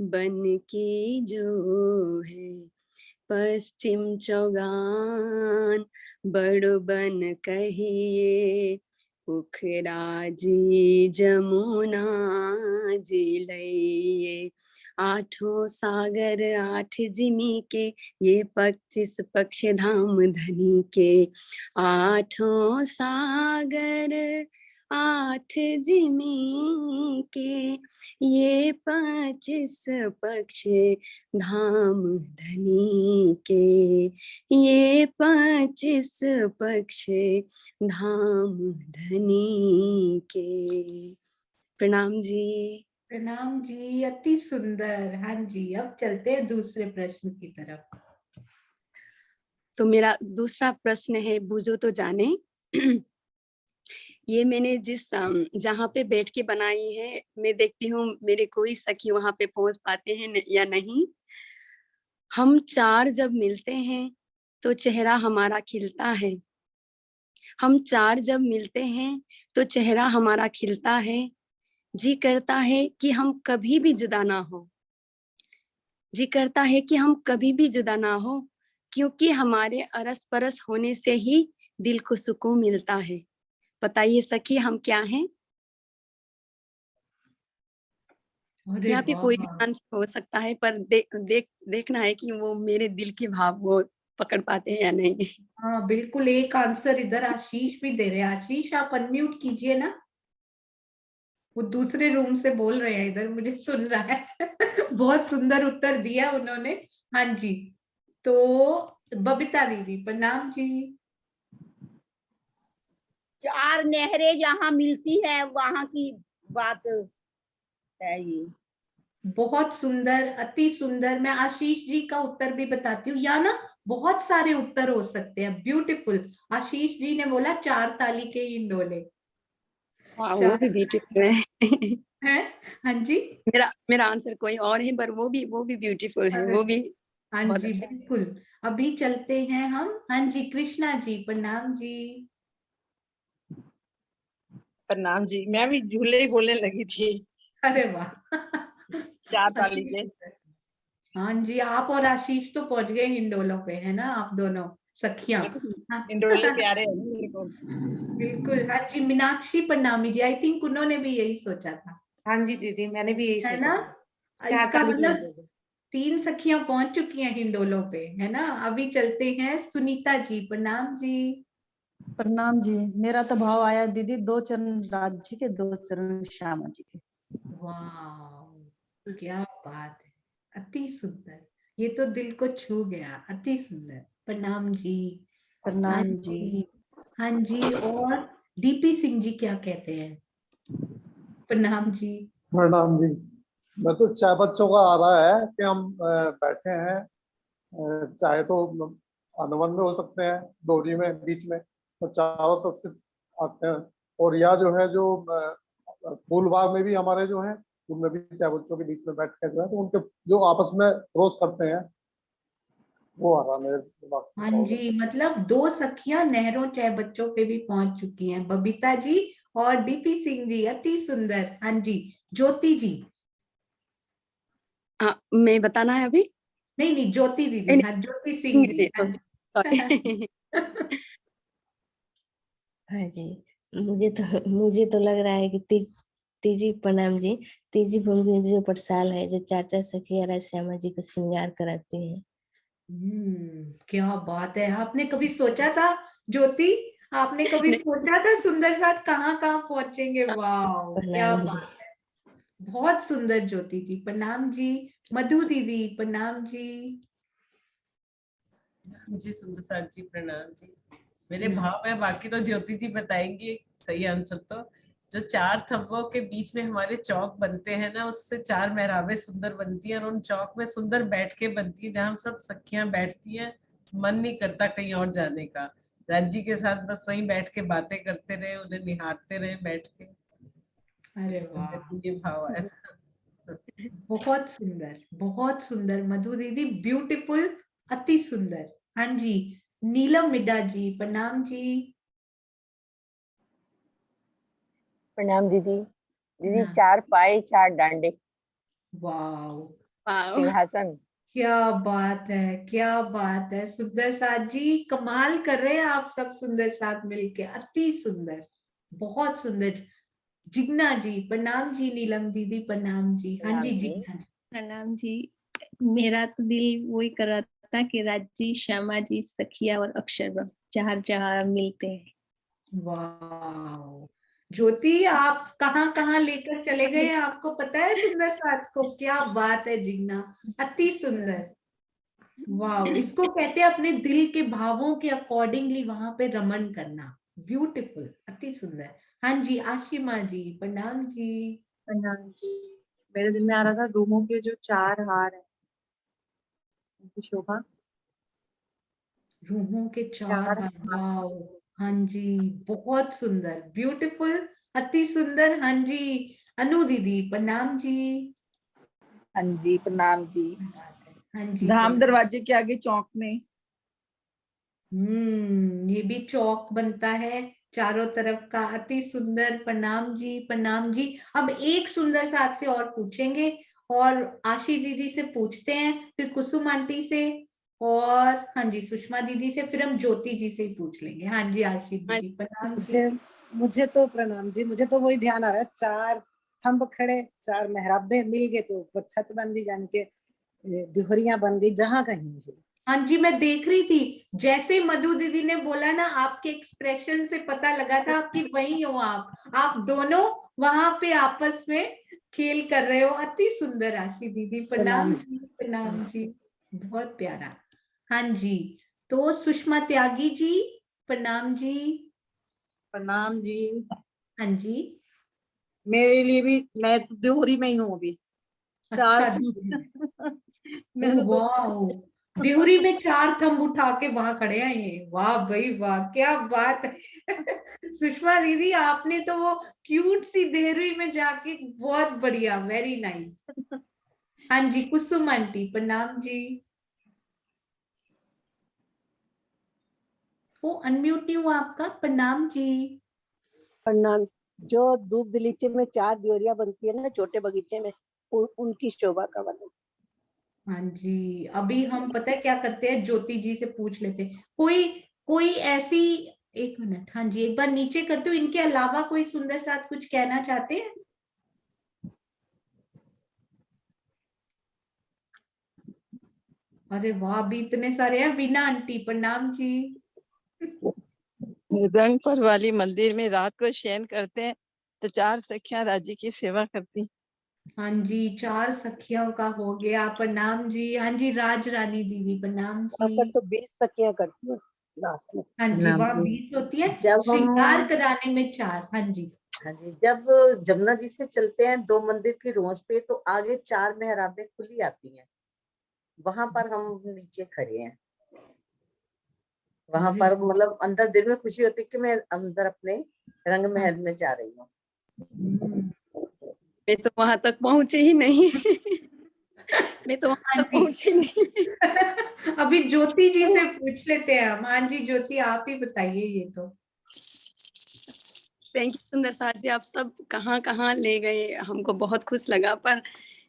[SPEAKER 9] बन की जो है, पश्चिम चौगान बड़ बन कहिए, पोखरा जी जमुना जी लइए, 8 सागर 8 जिमी के, ये 25 पक्ष धाम धनी के, 8 सागर 8 जिमी के, ये 25 पक्ष धाम धनी के, ये 25 पक्ष धाम धनी के। प्रणाम जी।
[SPEAKER 1] प्रणाम जी, अति सुंदर। हाँ जी, अब चलते हैं दूसरे प्रश्न की तरफ।
[SPEAKER 9] तो मेरा दूसरा प्रश्न है, बूझो तो जाने। ये मैंने जिस जहाँ पे बैठ के बनाई है, मैं देखती हूँ मेरे कोई सखी वहां पे पहुंच पाते हैं या नहीं। हम 4 जब मिलते हैं तो चेहरा हमारा खिलता है, हम 4 जब मिलते हैं तो चेहरा हमारा खिलता है, जी करता है कि हम कभी भी जुदा ना हो। जी करता है कि हम कभी भी जुदा ना हो, क्योंकि हमारे अरस परस होने से ही दिल को सुकून मिलता है। बताइए सखी, हम क्या हैं?
[SPEAKER 1] अरे
[SPEAKER 9] यहाँ पे कोई भी
[SPEAKER 1] वाह,
[SPEAKER 9] आंसर हो सकता है, पर देखना है कि वो मेरे दिल के भाव वो पकड़ पाते हैं या नहीं।
[SPEAKER 1] हाँ बिल्कुल, एक आंसर इधर आशीष भी दे रहे हैं। आशीष आप अनम्यूट कीजिए ना, वो दूसरे रूम से बोल रहे हैं, इधर मुझे सुन रहा है। बहुत सुंदर उत्तर दिया उन्होंने। हाँ जी, तो बबीता दीदी प्रणाम जी।
[SPEAKER 11] 4 नहरें जहाँ मिलती है वहां की बात है ये।
[SPEAKER 1] बहुत सुंदर, अति सुंदर। मैं आशीष जी का उत्तर भी बताती हूँ, या ना बहुत सारे उत्तर हो सकते हैं। ब्यूटीफुल। आशीष जी ने बोला 4 ताली के हिंडोले।
[SPEAKER 9] हाँ, वो भी ब्यूटीफुल
[SPEAKER 1] है। हाँ जी,
[SPEAKER 9] मेरा आंसर कोई और है, पर वो भी ब्यूटीफुल है, वो भी
[SPEAKER 1] हाँ
[SPEAKER 9] बहुत
[SPEAKER 1] जी
[SPEAKER 9] अच्छा।
[SPEAKER 1] बिल्कुल। अभी चलते हैं हम। हाँ जी, कृष्णा जी प्रणाम जी।
[SPEAKER 22] प्रणाम जी, मैं भी झूले ही बोलने लगी थी।
[SPEAKER 1] अरे वाह।
[SPEAKER 22] 4 ताली
[SPEAKER 1] अति
[SPEAKER 22] के।
[SPEAKER 1] सुंदर। हाँ जी, आप और आशीष तो पहुंच गए हिंडोलों पे, है ना, आप दोनों सखियां। हाँ।
[SPEAKER 22] इंडोले प्यारे हैं ना मेरे को।
[SPEAKER 1] बिल्कुल। हाँ जी, मीनाक्षी प्रणामी जी, आई थिंक उन्होंने भी यही सोचा था,
[SPEAKER 12] हाँ जी दीदी, मैंने भी यही
[SPEAKER 1] है
[SPEAKER 12] सोचा
[SPEAKER 1] ना।
[SPEAKER 12] था। 4
[SPEAKER 1] इसका
[SPEAKER 12] ताली के
[SPEAKER 1] मतलब
[SPEAKER 12] हिंडोले।
[SPEAKER 1] 3 सखियां पहुंच चुकी हैं हिंडोलों पे, है ना। अभी चलते हैं सुनीता जी प्रणाम जी।
[SPEAKER 3] प्रणाम जी। मेरा तो भाव आया दीदी, 2 चरण राज जी के, 2 चरण श्यामा जी के।
[SPEAKER 1] वाह, क्या बात है, अति सुंदर। ये तो दिल को छू गया, अति सुंदर। प्रणाम जी। हाँ
[SPEAKER 3] प्रणाम जी।
[SPEAKER 1] जी, हाँ जी। और डीपी सिंह जी क्या कहते हैं? प्रणाम जी।
[SPEAKER 17] प्रणाम जी। मैं तो चाय बच्चों का आ रहा है कि हम बैठे हैं, चाहे तो अनुवन में हो सकते हैं, दोहरी में, बीच में, तो चारों तरफ से आते हैं। और या जो है जो फूल बाग में भी हमारे जो है, उनमें भी चाय बच्चों के बीच में बैठ के जो है, तो उनके जो आपस में रोज करते हैं, वो आ रहा मेरे दिमाग
[SPEAKER 1] हाँ
[SPEAKER 17] में।
[SPEAKER 1] जी, मतलब 2 सखियां नहरों चाय बच्चों पे भी पहुंच चुकी हैं, बबीता जी और डीपी सिंह जी, अति सुंदर। हाँ जी, ज्योति जी।
[SPEAKER 9] मैं बताना है अभी?
[SPEAKER 1] नहीं नहीं, ज्योति दीदी। हाँ, ज्योति सिंह जी। हाँ जी।
[SPEAKER 9] सॉरी।
[SPEAKER 13] हाँ जी, मुझे तो लग रहा है कि तीजी प्रणाम जी। तीजी भूमि जो पटसाल है, जो 4 सखिया राज श्यामा जी को श्रृंगार कराती है।
[SPEAKER 1] क्या बात है। आपने कभी सोचा था ज्योति, आपने कभी सोचा था सुंदर साथ कहाँ कहाँ पहुंचेंगे? वाह, क्या
[SPEAKER 13] प्रणाम जी।
[SPEAKER 1] बात है। बहुत सुंदर ज्योति जी, प्रणाम जी। मधु दीदी प्रणाम जी।
[SPEAKER 21] जी सुंदर साथ जी प्रणाम जी। मेरे भाव है, बाकी तो ज्योति जी बताएंगे सही आंसर। तो जो 4 थंबों के बीच में हमारे चौक बनते हैं ना, उससे 4 मेहराबें सुंदर बनती हैं, और उन चौक में सुंदर बैठ के बनती है, जहाँ हम सब सखियां बैठती हैं। मन नहीं करता कहीं और जाने का, राज जी के साथ बस वहीं बैठ के बातें करते रहे, उन्हें निहारते रहे बैठ के।
[SPEAKER 1] अरे वाह,
[SPEAKER 21] ये भाव आया था।
[SPEAKER 1] बहुत सुंदर, बहुत सुंदर मधु दीदी, ब्यूटीफुल, अति सुंदर। हाँ जी, नीलम मिड्डा जी प्रणाम जी।
[SPEAKER 20] प्रणाम दीदी। दीदी 4 पाए 4 डांडे।
[SPEAKER 1] वाह,
[SPEAKER 20] सिंहासन।
[SPEAKER 1] क्या बात है, क्या बात है। सुंदर साथ जी कमाल कर रहे हैं आप सब, सुंदर साथ मिलके, अति सुंदर, बहुत सुंदर। जिग्ना जी प्रणाम जी। नीलम दीदी प्रणाम जी। हाँ जी, जिग्ना जी।
[SPEAKER 24] प्रणाम जी। मेरा तो दिल वही कर रहा था कि राजी, श्यामा जी, सखिया और अक्षर जहाँ जहाँ मिलते हैं।
[SPEAKER 1] वाह, ज्योति आप कहाँ कहाँ लेकर चले गए हैं, आपको पता है सुंदर साथ को? क्या बात है जिग्ना, अति सुंदर। वाह, इसको कहते हैं अपने दिल के भावों के अकॉर्डिंगली वहां पे रमन करना। ब्यूटीफुल, अति सुंदर। हाँ जी, आशिमा जी प्रणाम जी।
[SPEAKER 15] प्रणाम जी। मेरे दिल में आ रहा था रूहों के जो 4 हार हैं, उनकी शोभा।
[SPEAKER 1] रूहों के 4 हार, वाह। हाँ जी, बहुत सुंदर, ब्यूटीफुल, अति सुंदर। हाँ जी, अनु दीदी प्रणाम जी।
[SPEAKER 25] हाँ जी प्रणाम जी।
[SPEAKER 1] हाँ जी,
[SPEAKER 25] धाम दरवाजे के आगे चौक में।
[SPEAKER 1] ये भी चौक बनता है। चारों तरफ का अति सुंदर। प्रणाम जी, प्रणाम जी। अब एक सुंदर सा आपसे और पूछेंगे, और आशी दीदी से पूछते हैं, फिर कुसुम आंटी से, और हाँ जी सुषमा दीदी से, फिर हम ज्योति जी से ही पूछ लेंगे। हाँ जी आशी दीदी, प्रणाम जी।
[SPEAKER 2] मुझे तो प्रणाम जी, मुझे तो वही ध्यान आ रहा है, 4 थंब खड़े, 4 मेहराबे मिल गए तो ऊपर छत बन गई, जान के दिहरियां बन गई जहां कहीं भी।
[SPEAKER 1] हाँ जी, मैं देख रही थी, जैसे मधु दीदी ने बोला ना, आपके एक्सप्रेशन से पता लगा था कि वही हो आप दोनों वहां पे आपस में खेल कर रहे हो। अति सुंदर आशी दीदी, प्रणाम जी, प्रणाम जी, बहुत प्यारा। हाँ जी, तो सुषमा त्यागी जी, प्रणाम जी।
[SPEAKER 2] प्रणाम जी।
[SPEAKER 1] हाँ जी,
[SPEAKER 2] मेरे लिए भी, मैं तो देहरी में ही हूँ अभी।
[SPEAKER 1] अच्छा।
[SPEAKER 2] मैं तो
[SPEAKER 1] वाह, देहरी में 4 थंब उठा के वहां खड़े हैं ये। वाह भाई वाह, क्या बात है। सुषमा दीदी, आपने तो वो क्यूट सी देहरी में जाके, बहुत बढ़िया, वेरी नाइस। हाँ जी कुसुम आंटी, प्रणाम जी। वो अनम्यूट नहीं हुआ आपका, प्रणाम जी।
[SPEAKER 7] प्रणाम। जो धूप दलीचे में 4 दियोरियां बनती है ना छोटे बगीचे में, उनकी शोभा का वर्णन।
[SPEAKER 1] हाँ जी, अभी हम पता है क्या करते हैं, ज्योति जी से पूछ लेते हैं, कोई कोई ऐसी, एक मिनट, हाँ जी एक बार नीचे करते हो, इनके अलावा कोई सुंदर साथ कुछ कहना चाहते हैं? अरे वाह, अभी इतने सारे हैं। वीना आंटी, प्रणाम जी।
[SPEAKER 22] रंगपुर वाली मंदिर में रात को शयन करते हैं तो 4 सखियां राज्य की सेवा करती।
[SPEAKER 1] हाँ जी, 4 सखियों का हो गया, प्रणाम जी। हाँ जी राज रानी दीदी, प्रणाम
[SPEAKER 7] पर
[SPEAKER 1] जी।
[SPEAKER 7] तो 20 सखियां करती है लास्ट में।
[SPEAKER 1] हाँ जी, वह 20 होती है,
[SPEAKER 5] जब
[SPEAKER 1] श्रृंगार
[SPEAKER 5] हम
[SPEAKER 1] कराने में 4। हाँ जी,
[SPEAKER 5] हाँ जी, जब जमुना जी से चलते हैं 2 मंदिर की रोज पे, तो आगे 4 मेहराबें खुली आती हैं, वहां पर हम नीचे खड़े हैं। वहां पर मतलब अंदर दिल में खुशी होती है कि मैं अंदर अपने रंग महल में जा रही हूँ।
[SPEAKER 9] मैं तो वहां तक पहुंचे ही नहीं। मैं तो वहां तक पहुंचे नहीं।
[SPEAKER 1] अभी ज्योति जी से पूछ लेते हैं हम। हाँ जी ज्योति, आप ही बताइए ये तो।
[SPEAKER 9] थैंक यू सुंदर साथ जी, आप सब कहाँ कहाँ ले गए, हमको बहुत खुश लगा। पर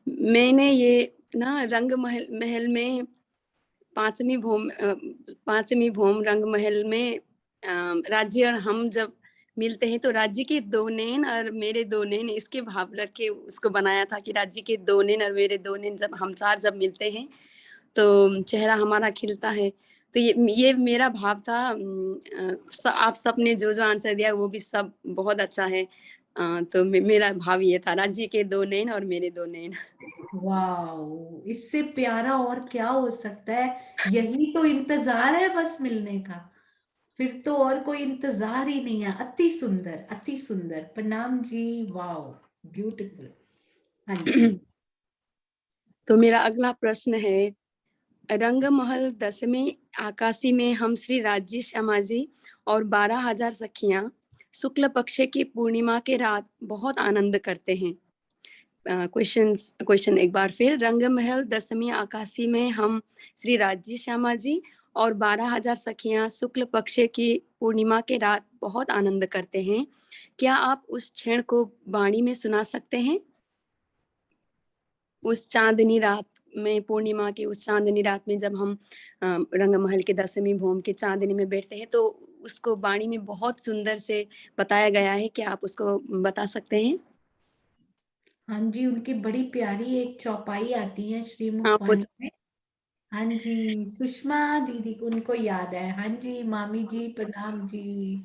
[SPEAKER 9] मैंने ये ना रंग महल में पांचवी भौम रंग महल में राज्य और हम जब मिलते हैं तो राज्य के 2 नैन और मेरे 2 नैन, इसके भाव रख के उसको बनाया था कि राज्य के 2 नैन और मेरे 2 नैन जब हम 4 जब मिलते हैं तो चेहरा हमारा खिलता है। तो ये मेरा भाव था। आप सबने जो जो आंसर दिया वो भी सब बहुत अच्छा है। तो मेरा भाव ये था, राज्य के 2 नैन और मेरे 2 नैन।
[SPEAKER 1] वाओ, इससे प्यारा और क्या हो सकता है। यही तो इंतजार है बस मिलने का, फिर तो और कोई इंतजार ही नहीं है। अति सुंदर, अति सुंदर, प्रणाम जी। Wow, beautiful. हाँ जी।
[SPEAKER 9] तो मेरा अगला प्रश्न है, रंग महल 10वीं आकाशी में हम श्री राज्य श्यामा जी और 12,000 सखियां शुक्ल पक्ष की पूर्णिमा के रात बहुत आनंद करते हैं। क्वेश्चन एक बार फिर, रंग महल 10वीं आकाशी में हम श्री राज्य श्यामा जी और 12,000 सखियां शुक्ल पक्ष की पूर्णिमा के रात बहुत आनंद करते हैं, क्या आप उस क्षण को वाणी में सुना सकते हैं? उस चांदनी रात में, पूर्णिमा की उस चांदनी रात में जब हम रंग महल के 10वीं भौम के चांदनी में बैठते हैं, तो उसको वाणी में बहुत सुंदर से बताया गया है, क्या आप उसको बता सकते हैं?
[SPEAKER 1] हाँ जी, उनकी बड़ी प्यारी एक चौपाई आती है श्रीमुख वाणी में। हाँ जी, सुषमा दीदी को उनको याद है। हाँ जी मामी जी, प्रणाम जी।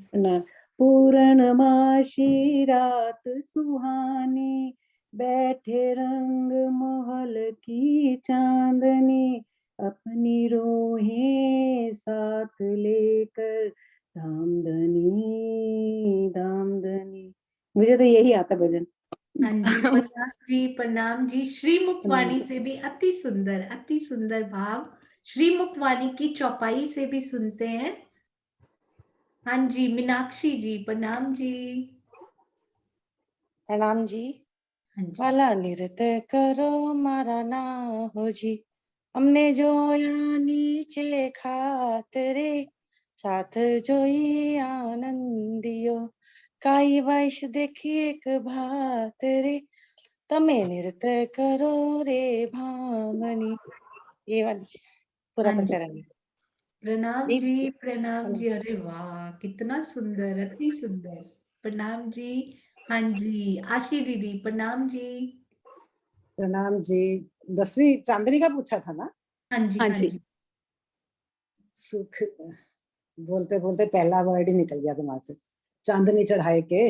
[SPEAKER 8] पूर्णमासी रात सुहानी, बैठे रंग महल की चांदनी, अपनी रोहें साथ लेकर धामधनी धामधनी। मुझे तो यही आता भजन।
[SPEAKER 1] हाँ जी, प्रणाम जी, प्रणाम जी। श्रीमुख वाणी से भी अति सुंदर भाव श्रीमुख वाणी की चौपाई से भी सुनते हैं। हाँ जी मीनाक्षी जी, प्रणाम जी।
[SPEAKER 12] प्रणाम जी।
[SPEAKER 1] हाँ जी।
[SPEAKER 12] वाला नृत्य करो मारा ना हो जी, हमने जो या नीचे खातरे, साथ जोई आनंदियो काई वैश देखी एक भात रे तमे नृत्य करो रे भामनी। ये वाली पूरा
[SPEAKER 1] हाँ जी,
[SPEAKER 12] प्रकरण है।
[SPEAKER 1] प्रणाम
[SPEAKER 12] नहीं,
[SPEAKER 1] जी, प्रणाम जी। अरे वाह, कितना सुंदर, अति सुंदर। प्रणाम जी। हाँ जी, आशी दीदी प्रणाम जी।
[SPEAKER 2] प्रणाम जी। 10वीं चांदनी का पूछा था ना?
[SPEAKER 1] हाँ जी,
[SPEAKER 9] हाँ
[SPEAKER 1] हाँ
[SPEAKER 9] जी।
[SPEAKER 1] जी।
[SPEAKER 2] सुख, बोलते बोलते पहला वर्ड ही निकल गया दिमाग से। चांदनी चढ़ाए के,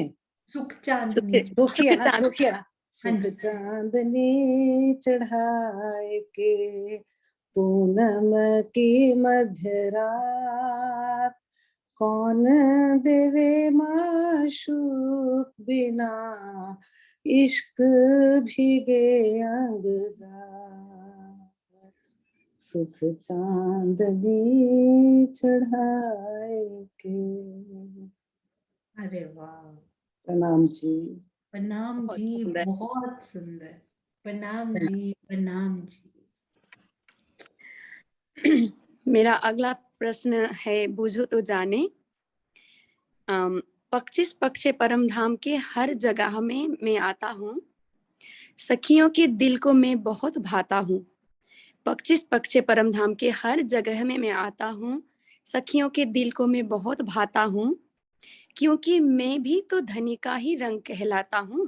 [SPEAKER 1] सुख चांदनी।
[SPEAKER 2] सुखी है ना,
[SPEAKER 9] चांद
[SPEAKER 2] सुखी है ना।
[SPEAKER 1] हाँ
[SPEAKER 2] सुख
[SPEAKER 1] जी,
[SPEAKER 2] चांदनी चढ़ाए के पूनम की मध्य रात, कौन देवे माशूक बिना इश्क भीगे अंगदार। सुख चांदनी चढ़ाए के।
[SPEAKER 1] अरे वाह,
[SPEAKER 2] प्रणाम जी।
[SPEAKER 1] प्रणाम
[SPEAKER 9] बहुत
[SPEAKER 1] जी,
[SPEAKER 9] सुंदर।
[SPEAKER 1] बहुत सुंदर। प्रणाम जी, प्रणाम जी।
[SPEAKER 9] मेरा अगला प्रश्न है, बूझो तो जाने। 25 पक्षे परम धाम के हर जगह में मैं आता हूँ, सखियों के दिल को मैं बहुत भाता हूँ। 25 पक्षे परम धाम के हर जगह में मैं आता हूँ, सखियों के दिल को मैं बहुत भाता हूँ, क्योंकि मैं भी तो धनी का ही रंग कहलाता हूँ।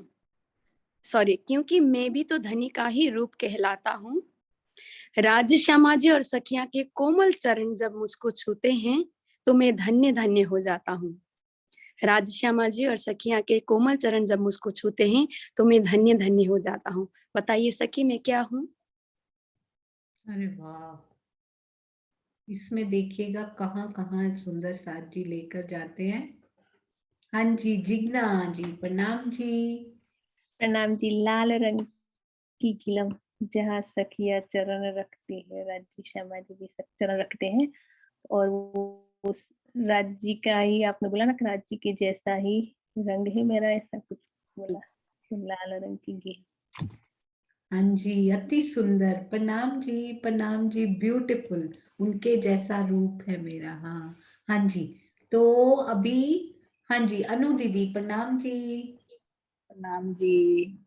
[SPEAKER 9] क्योंकि मैं भी तो धनी का ही रूप कहलाता हूँ। राज्य श्यामा जी और सखिया के कोमल चरण जब मुझको छूते हैं तो मैं धन्य धन्य हो जाता हूँ। राज्य श्यामा जी और सखिया के कोमल चरण जब मुझको छूते हैं तो मैं धन्य धन्य हो जाता हूँ। बताइए सखी मैं क्या हूँ?
[SPEAKER 1] अरे वाह, इसमें देखिएगा कहाँ कहाँ सुंदर साथ जी लेकर जाते हैं। हाँ जी, जिग्ना जी प्रणाम जी।
[SPEAKER 24] प्रणाम जी। लाल रंग की किलम जहाँ सखिया चरण रखती है, राज्य श्यामा जी भी सब चरण रखते हैं, और वो उस राज्य का ही आपने बोला ना कि राज्य के जैसा ही रंग है मेरा, ऐसा कुछ बोला, तो लाल रंग की गिल।
[SPEAKER 1] हाँ जी, अति सुंदर। प्रणाम जी, प्रणाम जी, ब्यूटीफुल। उनके जैसा रूप है मेरा। हाँ हाँ जी। तो अभी हाँ जी, अनु दीदी प्रणाम जी।
[SPEAKER 25] प्रणाम जी।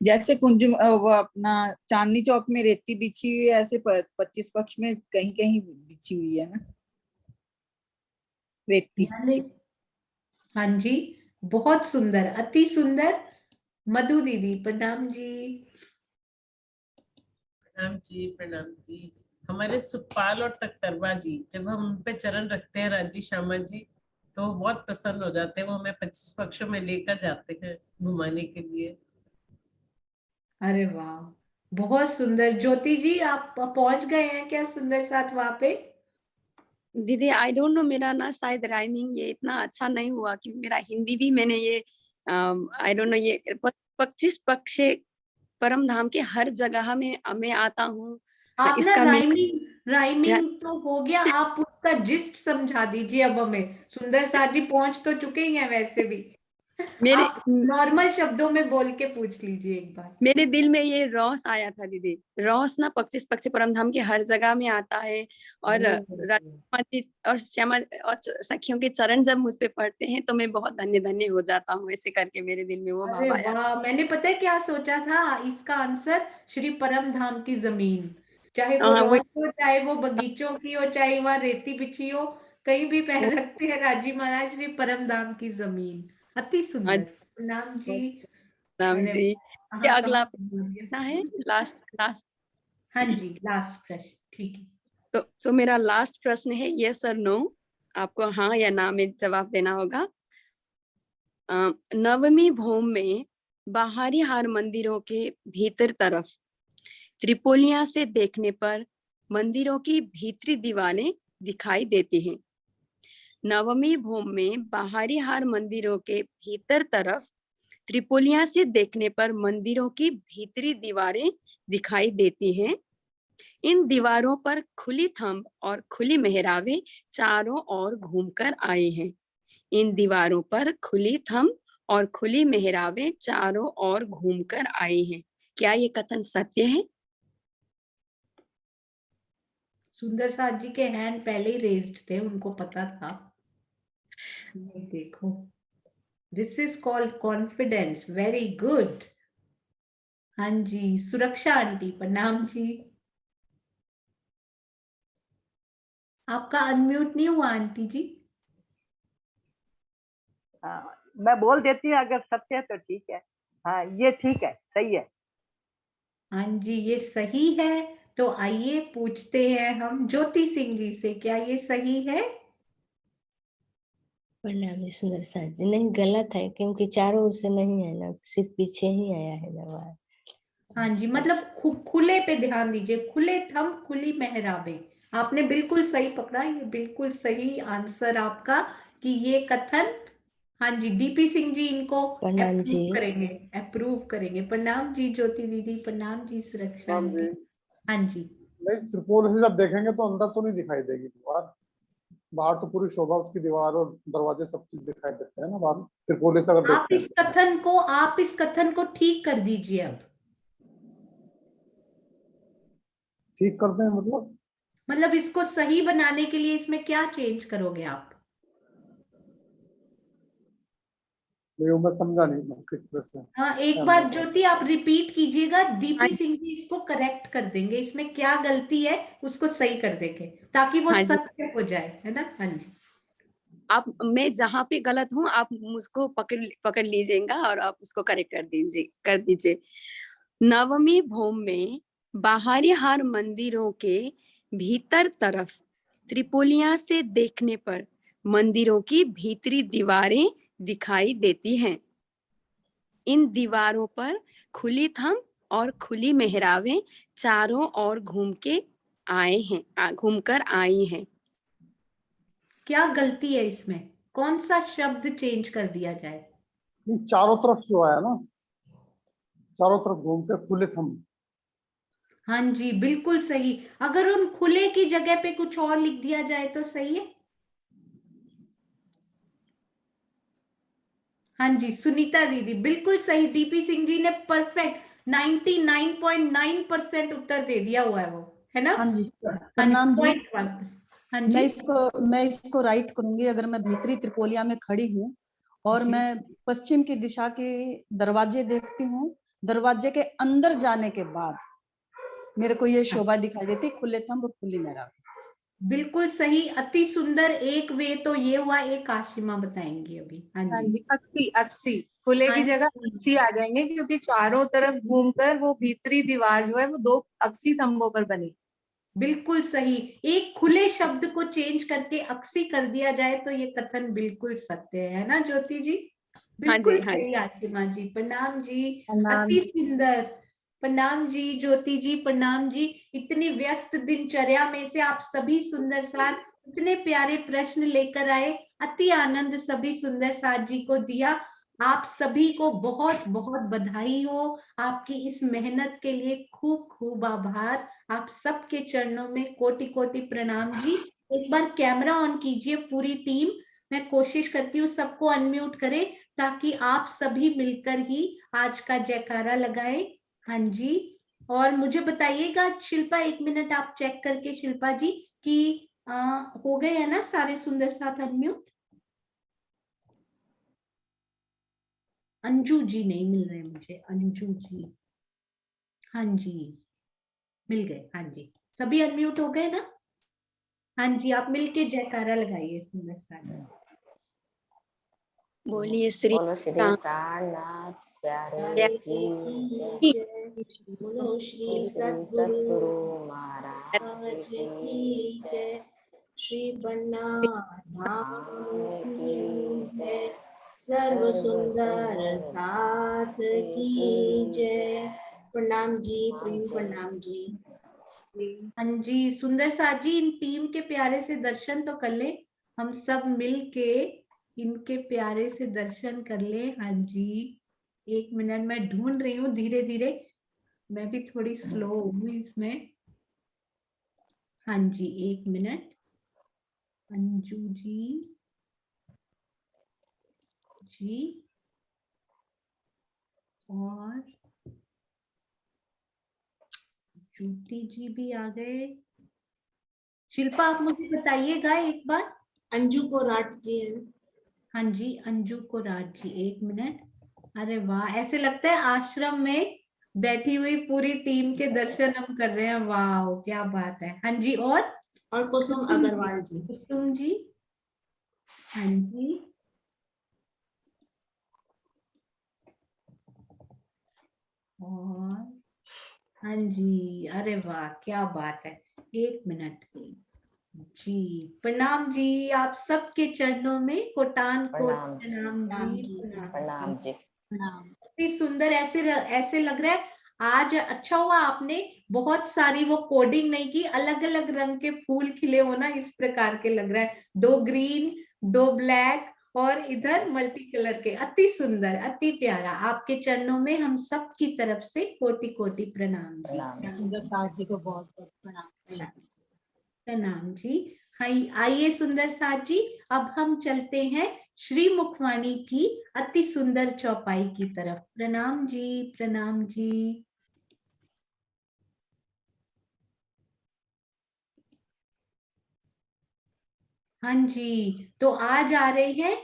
[SPEAKER 25] जैसे कुंज वो अपना चांदनी चौक में रेती बिछी हुई है, ऐसे 25 पक्ष में कहीं कहीं बिछी हुई है ना रेती।
[SPEAKER 1] हाँ जी, बहुत सुंदर, अति सुंदर। मधु दीदी प्रणाम जी।
[SPEAKER 21] प्रणाम जी, प्रणाम जी। हमारे सुखपाल और तख्तरबा जी, जब हम उन पे चरण रखते हैं राज्य श्यामा जी, तो वो बहुत प्रसन्न हो जाते हैं। वो हमें 25 पक्षों में लेकर जाते हैं घुमाने के लिए।
[SPEAKER 1] अरे वाह, बहुत सुंदर। ज्योति जी आप पहुंच गए हैं क्या सुंदर साथ वहां पे?
[SPEAKER 9] दीदी आई डोंट नो, मेरा ना शायद राइमिंग ये इतना अच्छा नहीं हुआ कि मेरा हिंदी भी मैंने ये आई डोंट नो, ये 25 पक्षे परम धाम के हर जगह में मैं आता हूँ,
[SPEAKER 1] आप ना
[SPEAKER 9] इसका
[SPEAKER 1] राइमिंग तो हो गया, आप उसका जिस्ट समझा दीजिए अब हमें। सुंदर साथ जी पहुंच तो चुके ही हैं वैसे भी।
[SPEAKER 9] मेरे
[SPEAKER 1] आप नॉर्मल शब्दों में बोल के पूछ लीजिए एक बार।
[SPEAKER 9] मेरे दिल में ये रॉस आया था दीदी। रॉस ना 25 पक्षी परम धाम के हर जगह में आता है, और और श्यामा और सखियों के चरण जब मुझ पे पड़ते हैं तो मैं बहुत धन्य धन्य हो जाता हूँ, ऐसे करके मेरे दिल में वो
[SPEAKER 1] अरे
[SPEAKER 9] भाव आया था।
[SPEAKER 1] वाह, मैंने पता है क्या सोचा था? इसका आंसर श्री परम धाम की जमीन, चाहे वो
[SPEAKER 9] वही
[SPEAKER 1] रॉक हो, चाहे वो बगीचों की हो, चाहे वहां रेती बिछी हो, कहीं भी पैर रखते हैं राजी महाराज, श्री परम धाम की जमीन। अति सुंदर। नाम जी।
[SPEAKER 9] राम
[SPEAKER 1] अरे
[SPEAKER 9] जी।
[SPEAKER 1] वाह,
[SPEAKER 9] क्या
[SPEAKER 1] हाँ
[SPEAKER 9] अगला
[SPEAKER 1] कहाँ
[SPEAKER 9] प्रश्न है? लास्ट लास्ट
[SPEAKER 1] हाँ जी, लास्ट प्रश्न, ठीक है।
[SPEAKER 9] तो मेरा लास्ट प्रश्न है यस और नो, आपको हाँ या ना में जवाब देना होगा। नवमी भौम में बाहरी हार मंदिरों के भीतर तरफ त्रिपोलिया से देखने पर मंदिरों की भीतरी दीवारें दिखाई देती हैं। नवमी भौम में बाहरी हार मंदिरों के भीतर तरफ त्रिपोलिया से देखने पर मंदिरों की भीतरी दीवारें दिखाई देती हैं। इन दीवारों पर खुली थंब और खुली मेहराबें चारों ओर घूमकर आए हैं। इन दीवारों पर खुली थंब और खुली मेहराबें चारों ओर घूमकर आई हैं। क्या ये कथन सत्य है?
[SPEAKER 1] सुंदर साथ जी के हैंड पहले ही रेज्ड थे, उनको पता था। ये देखो, this is called confidence, very good. हाँ जी, सुरक्षा आंटी प्रणाम जी। आपका अनम्यूट नहीं हुआ आंटी जी।
[SPEAKER 14] मैं बोल देती हूँ, अगर सत्य है तो ठीक है। हाँ ये ठीक है, सही है।
[SPEAKER 1] हाँ जी, ये सही है। तो आइए पूछते हैं हम ज्योति सिंह जी से, क्या ये सही है?
[SPEAKER 13] प्रणाम जी सुंदर साथ जी। नहीं, गलत है, क्योंकि चारों ओर से नहीं है ना, सिर्फ पीछे ही आया है ना बाहर।
[SPEAKER 1] हाँ जी, मतलब खुले पे ध्यान दीजिए, खुले थंब खुली मेहराबे। आपने बिल्कुल सही पकड़ा, ये बिल्कुल सही आंसर आपका कि ये कथन। हाँ जी, डीपी सिंह जी इनको
[SPEAKER 13] प्रणाम जी।
[SPEAKER 1] अप्रूव करेंगे, अप्रूव करेंगे। प्रणाम जी ज्योति दीदी, प्रणाम जी सुरक्षा
[SPEAKER 17] हाँ
[SPEAKER 1] आंटी।
[SPEAKER 17] जी।
[SPEAKER 1] हाँ जी,
[SPEAKER 17] नहीं, त्रिपोल से जब देखेंगे तो अंदर तो नहीं दिखाई देगी दीवार, बाहर तो पूरी शोभा उसकी दीवार और दरवाजे सब चीज दिखाई देते हैं ना बाहर, त्रिपोल से अगर
[SPEAKER 1] आप
[SPEAKER 17] देखते हैं तो।
[SPEAKER 1] इस कथन को ठीक कर दीजिए अब।
[SPEAKER 17] ठीक करते हैं
[SPEAKER 1] मतलब इसको सही बनाने के लिए इसमें क्या चेंज करोगे आप?
[SPEAKER 17] नहीं, वो मैं समझा नहीं मैं किस तरह से।
[SPEAKER 1] हाँ, एक बार ज्योति आप रिपीट कीजिएगा, डीपी सिंह जी इसको करेक्ट कर देंगे, इसमें क्या गलती है उसको सही कर देंगे, ताकि वो
[SPEAKER 9] हाँ जी,
[SPEAKER 1] सत्य हो जाए, है ना। हाँ जी,
[SPEAKER 9] आप, मैं जहाँ पे गलत हूँ आप मुझको पकड़ लीजिएगा और आप उसको करेक्ट कर दीजिए। नवमी भौम में बाहरी हार मंदिरों के भीतर तरफ त्रिपोलिया से देखने पर मंदिरों की भीतरी दीवारें दिखाई देती हैं। इन दीवारों पर खुली थंब और खुली मेहराबें चारों ओर घूमकर आई हैं।
[SPEAKER 1] क्या गलती है इसमें? कौन सा शब्द चेंज कर दिया जाए?
[SPEAKER 17] नहीं, चारों तरफ जो है ना, चारों तरफ घूम के खुले थंब।
[SPEAKER 1] हाँ जी, बिल्कुल सही। अगर उन खुले की जगह पे कुछ और लिख दिया जाए तो सही है। हाँ जी, सुनीता दीदी बिल्कुल सही। डीपी सिंह जी ने परफेक्ट 99.9% उत्तर दे दिया हुआ है वो, है ना।
[SPEAKER 3] हाँ जी,
[SPEAKER 1] हाँ जी,
[SPEAKER 3] प्रणाम जी।
[SPEAKER 1] 0.1%। हाँ जी,
[SPEAKER 3] मैं इसको राइट करूंगी। अगर मैं भीतरी त्रिपोलिया में खड़ी हूँ और
[SPEAKER 1] जी।
[SPEAKER 3] मैं पश्चिम की दिशा के दरवाजे देखती हूँ, दरवाजे के अंदर जाने के बाद मेरे को ये शोभा दिखाई देती, खुले थंब और खुली मेहराब।
[SPEAKER 1] बिल्कुल सही, अति सुंदर। एक वे तो ये हुआ, एक आशिमा बताएंगी अभी। हाँ
[SPEAKER 15] हाँ
[SPEAKER 1] जी,
[SPEAKER 15] जी, अक्सी अक्सी खुले
[SPEAKER 1] हाँ
[SPEAKER 15] की जगह
[SPEAKER 1] जी,
[SPEAKER 15] अक्सी आ जाएंगे, क्योंकि चारों तरफ घूमकर वो भीतरी दीवार जो है वो दो अक्सी स्तंभों पर बनी।
[SPEAKER 1] बिल्कुल सही। एक खुले शब्द को चेंज करके अक्सी कर दिया जाए तो ये कथन बिल्कुल सत्य है ना ज्योति जी।
[SPEAKER 9] हाँ
[SPEAKER 1] बिल्कुल
[SPEAKER 9] जी, हाँ
[SPEAKER 1] सही
[SPEAKER 9] जी।
[SPEAKER 1] आशिमा जी, प्रणाम जी।
[SPEAKER 15] प्रणाम
[SPEAKER 1] अति
[SPEAKER 15] जी।
[SPEAKER 1] सुंदर, प्रणाम जी ज्योति जी, प्रणाम जी। इतनी व्यस्त दिनचर्या में से आप सभी सुंदर साथ इतने प्यारे प्रश्न लेकर आए, अति आनंद सभी सुंदर साथ जी को दिया। आप सभी को बहुत बहुत बधाई हो, आपकी इस मेहनत के लिए खूब खूब आभार। आप सबके चरणों में कोटि कोटि प्रणाम जी। एक बार कैमरा ऑन कीजिए पूरी टीम। मैं कोशिश करती हूँ सबको अनम्यूट करें, ताकि आप सभी मिलकर ही आज का जयकारा लगाएं। हाँ जी, और मुझे बताइएगा शिल्पा, 1 मिनट आप चेक करके शिल्पा जी कि हो गए हैं ना सारे सुंदर साथ अनम्यूट। अंजू जी नहीं मिल रहे मुझे, अंजू जी। हाँ जी, मिल गए। हाँ जी, सभी अनम्यूट हो गए ना। हाँ जी, आप मिलके जयकारा लगाइए सुंदर साथ।
[SPEAKER 9] बोलिए श्री
[SPEAKER 5] बोलो श्री
[SPEAKER 9] राम
[SPEAKER 5] प्राणनाथ प्यारे
[SPEAKER 9] प्यारे
[SPEAKER 5] की
[SPEAKER 9] की
[SPEAKER 5] जय।
[SPEAKER 1] बोलो श्री
[SPEAKER 5] श्री
[SPEAKER 1] सद्गुरु
[SPEAKER 5] सतगुरु महाराज
[SPEAKER 1] महाराज
[SPEAKER 5] की
[SPEAKER 1] की
[SPEAKER 5] जय।
[SPEAKER 1] जय। श्री बन्ना धाम
[SPEAKER 5] धाम
[SPEAKER 1] की
[SPEAKER 5] की
[SPEAKER 1] जय।
[SPEAKER 5] जय।
[SPEAKER 1] सर्व
[SPEAKER 5] सर्व
[SPEAKER 1] सुंदर
[SPEAKER 5] सुंदर
[SPEAKER 1] साथ
[SPEAKER 5] साथ
[SPEAKER 1] की
[SPEAKER 5] की
[SPEAKER 1] जय।
[SPEAKER 5] जय।
[SPEAKER 1] प्रणाम जी,
[SPEAKER 5] नाम
[SPEAKER 1] प्रेम
[SPEAKER 5] जय।
[SPEAKER 1] प्रणाम जी। हाँ जी, सुंदर साथ जी, इन टीम के प्यारे से दर्शन तो कर ले, हम सब मिल के इनके प्यारे से दर्शन कर ले। हाँ जी, 1 मिनट मैं ढूंढ रही हूँ धीरे धीरे, मैं भी थोड़ी स्लो हूँ इसमें। हाँ जी, 1 मिनट। अंजू जी और ज्योति जी भी आ गए। शिल्पा आप मुझे बताइएगा एक बार।
[SPEAKER 18] अंजू कोराट जी है।
[SPEAKER 1] हाँ जी, अंजू कोराट जी, एक मिनट। अरे वाह, ऐसे लगता है आश्रम में बैठी हुई पूरी टीम के दर्शन हम कर रहे हैं। वाह, क्या बात है। हाँ जी, और
[SPEAKER 18] कुसुम अग्रवाल जी।
[SPEAKER 1] कुसुम जी, हाँ जी, और हाँ जी, अरे वाह क्या बात है। एक मिनट जी, प्रणाम जी, आप सबके चरणों में कोटान कोट प्रणाम जी,
[SPEAKER 4] प्रणाम जी।
[SPEAKER 1] इतनी सुंदर, ऐसे लग रहा है आज अच्छा हुआ आपने बहुत सारी वो कोडिंग नहीं की, अलग अलग रंग के फूल खिले हो ना, इस प्रकार के लग रहा है। 2 ग्रीन 2 ब्लैक और इधर मल्टी कलर के, अति सुंदर अति प्यारा। आपके चरणों में हम सब की तरफ से कोटि कोटि प्रणाम जी।
[SPEAKER 18] सुंदर साथ जी को बहुत बहुत प्रणाम।
[SPEAKER 1] प्रणाम जी। हाँ, आइए सुंदर साथ जी, अब हम चलते हैं श्री मुखवाणी की अति सुंदर चौपाई की तरफ। प्रणाम जी, प्रणाम जी। हाँ जी, तो आज आ रहे हैं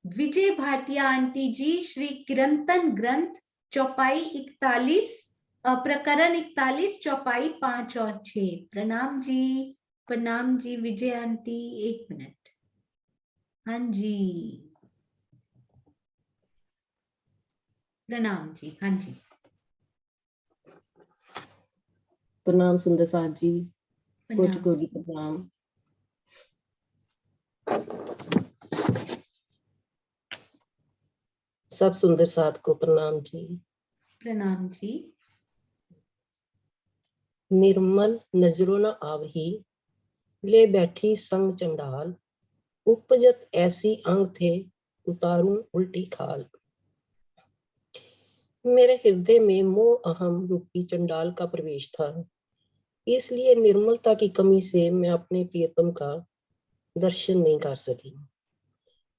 [SPEAKER 1] विजय भाटिया आंटी जी, श्री किरंतन ग्रंथ चौपाई 41, प्रकरण 41, चौपाई 5 और 6। प्रणाम जी विजय आंटी, एक मिनट। हाँ जी, प्रणाम जी। हाँ जी,
[SPEAKER 10] प्रणाम सुंदर साथ जी, कोटि कोटि प्रणाम। सब सुंदर साथ को प्रणाम जी।
[SPEAKER 1] प्रणाम जी।
[SPEAKER 10] निर्मल नजरों न आवही, ले बैठी संग चंडाल, उपजत ऐसी अंग थे, उतारूं उल्टी खाल। मेरे हृदय में मोह अहम रूपी चंडाल का प्रवेश था, इसलिए निर्मलता की कमी से मैं अपने प्रियतम का दर्शन नहीं कर सकी।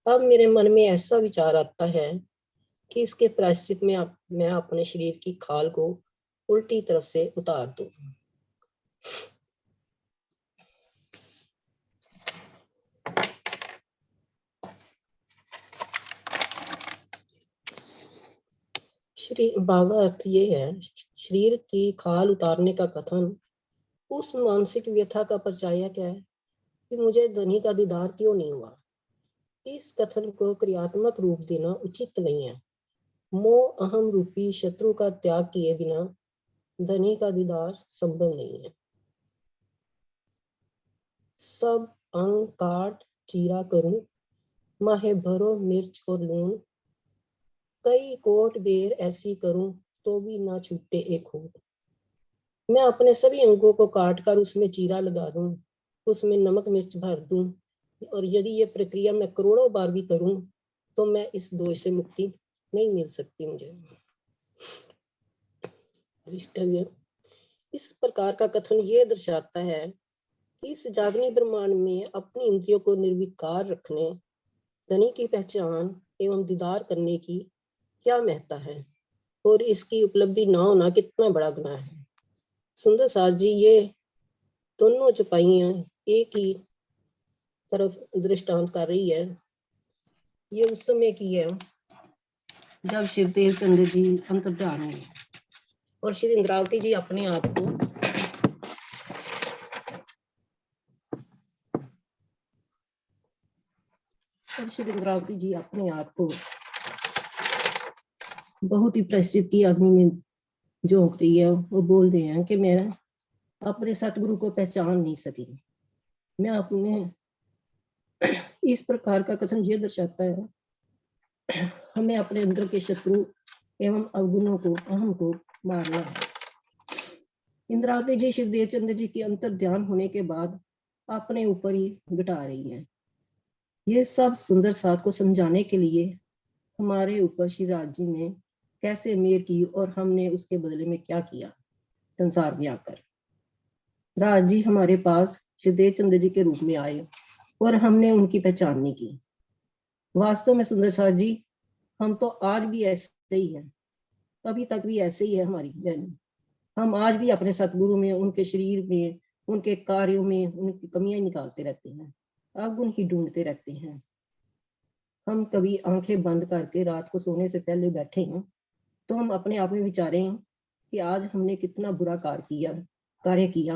[SPEAKER 10] अब मेरे मन में ऐसा विचार आता है कि इसके प्रायश्चित में मैं अपने शरीर की खाल को उल्टी तरफ से उतार दूं। श्री बाबा अर्थ ये है, शरीर की खाल उतारने का कथन उस मानसिक व्यथा का परिचायक है कि मुझे धनी का दीदार क्यों नहीं हुआ। इस कथन को क्रियात्मक रूप देना उचित नहीं है। मोह अहम रूपी शत्रु का त्याग किए बिना धनी का दीदार संभव नहीं है। सब अंग काट चीरा करूं, माहे भरो मिर्च और लून, कई कोट बेर ऐसी करूं तो भी ना छूटे एक होठ। मैं अपने सभी अंगों को काटकर उसमें चीरा लगा दूं, उसमें नमक मिर्च भर दूं, और यदि ये प्रक्रिया मैं करोड़ों बार भी करूं तो मैं इस दोष से मुक्ति नहीं मिल सकती मुझे। इस प्रकार का कथन ये दर्शाता है कि इस जागनी ब्रह्मांड में अपनी इंद्रियों को निर्विकार रखने, धनी की पहचान एवं दीदार करने की क्या महत्ता है, और इसकी उपलब्धि ना होना कितना बड़ा गुनाह है। सुंदर साथ जी, ये दोनों चौपाइयां एक ही तरफ दृष्टांत कर रही है। ये उस समय की है जब श्री देव चंद्र जी अंतर्धान हुए और श्री इंद्रावती जी अपने आप को बहुत ही परिस्थिति की अग्नि में झोंक रही है। वो बोल रहे हैं कि मैं अपने सतगुरु को पहचान नहीं सकी। मैं अपने इस प्रकार का कथन ये दर्शाता है, हमें अपने अंदर के शत्रु एवं अवगुणों को, अहम को मारना है। इंद्रावती जी श्री देवचंद्र जी के अंतर ध्यान होने के बाद अपने ऊपर ही घटा रही हैं। ये सब सुंदर साथ को समझाने के लिए हमारे ऊपर श्री राज जी ने कैसे मेहर की और हमने उसके बदले में क्या किया संसार में आकर। राज जी हमारे पास श्री देवचंद्र जी के रूप में आए और हमने उनकी पहचान नहीं की। वास्तव में सुंदर साथ जी, हम तो आज भी ऐसे ही हैं, अभी तक भी ऐसे ही है हमारी जर्नी। हम आज भी अपने सतगुरु में, उनके शरीर में उनके कार्यों में उनकी कमियां निकालते रहते हैं, अवगुण ही ढूंढते रहते हैं। हम कभी आंखें बंद करके रात को सोने से पहले बैठे हैं तो हम अपने आप में विचारें कि आज हमने कितना बुरा कार्य किया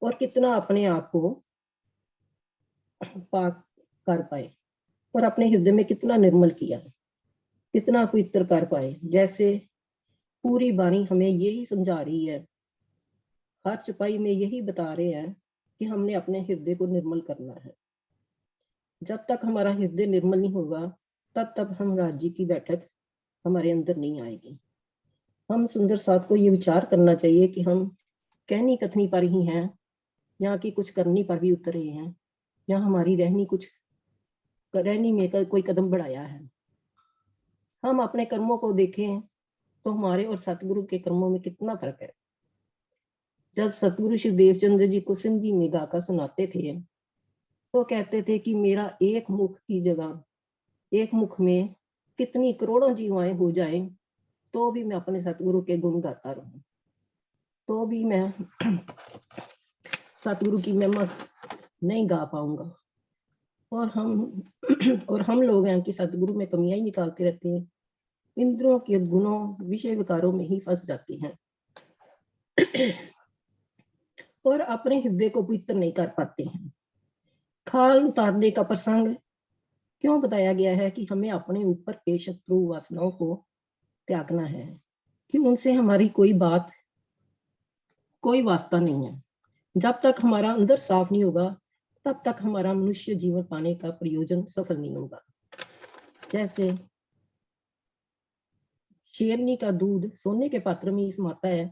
[SPEAKER 10] और कितना अपने आप को पाक कर पाए और अपने हृदय में कितना निर्मल किया, कितना पवित्र कर पाए। जैसे पूरी वाणी हमें यही समझा रही है, हर चौपाई में यही बता रहे हैं कि हमने अपने हृदय को निर्मल करना है। जब तक हमारा हृदय निर्मल नहीं होगा तब तक हम राज्य की बैठक हमारे अंदर नहीं आएगी। हम सुंदर साथ को ये विचार करना चाहिए कि हम कहनी कथनी पर ही हैं, यहाँ की कुछ करनी पर भी उतर रहे हैं, या हमारी रहनी में कोई कदम बढ़ाया है। हम अपने कर्मों को देखें तो हमारे और सतगुरु के कर्मों में कितना फर्क है। जब सतगुरु श्री देवचंद्र जी को सिंधी में गाकर सुनाते थे तो कहते थे कि मेरा एक मुख की जगह एक मुख में कितनी करोड़ों जीवाएं हो जाएं तो भी मैं अपने सतगुरु के गुण गाता रहूं, तो भी मैं सतगुरु की महिमा नहीं गा पाऊंगा। और हम लोग हैं कि सतगुरु में कमियां ही निकालते रहते हैं, इंद्रियों के गुणों विषय विकारों में ही फंस जाते हैं और अपने हृदय को पवित्र नहीं कर पाते हैं। खाल उतारने का प्रसंग क्यों बताया गया है कि हमें अपने ऊपर के शत्रु वासनाओं को त्यागना है, कि उनसे हमारी कोई वास्ता नहीं है। जब तक हमारा अंदर साफ नहीं होगा तब तक हमारा मनुष्य जीवन पाने का प्रयोजन सफल नहीं होगा। जैसे शेरनी का दूध सोने के पात्र में समाता है,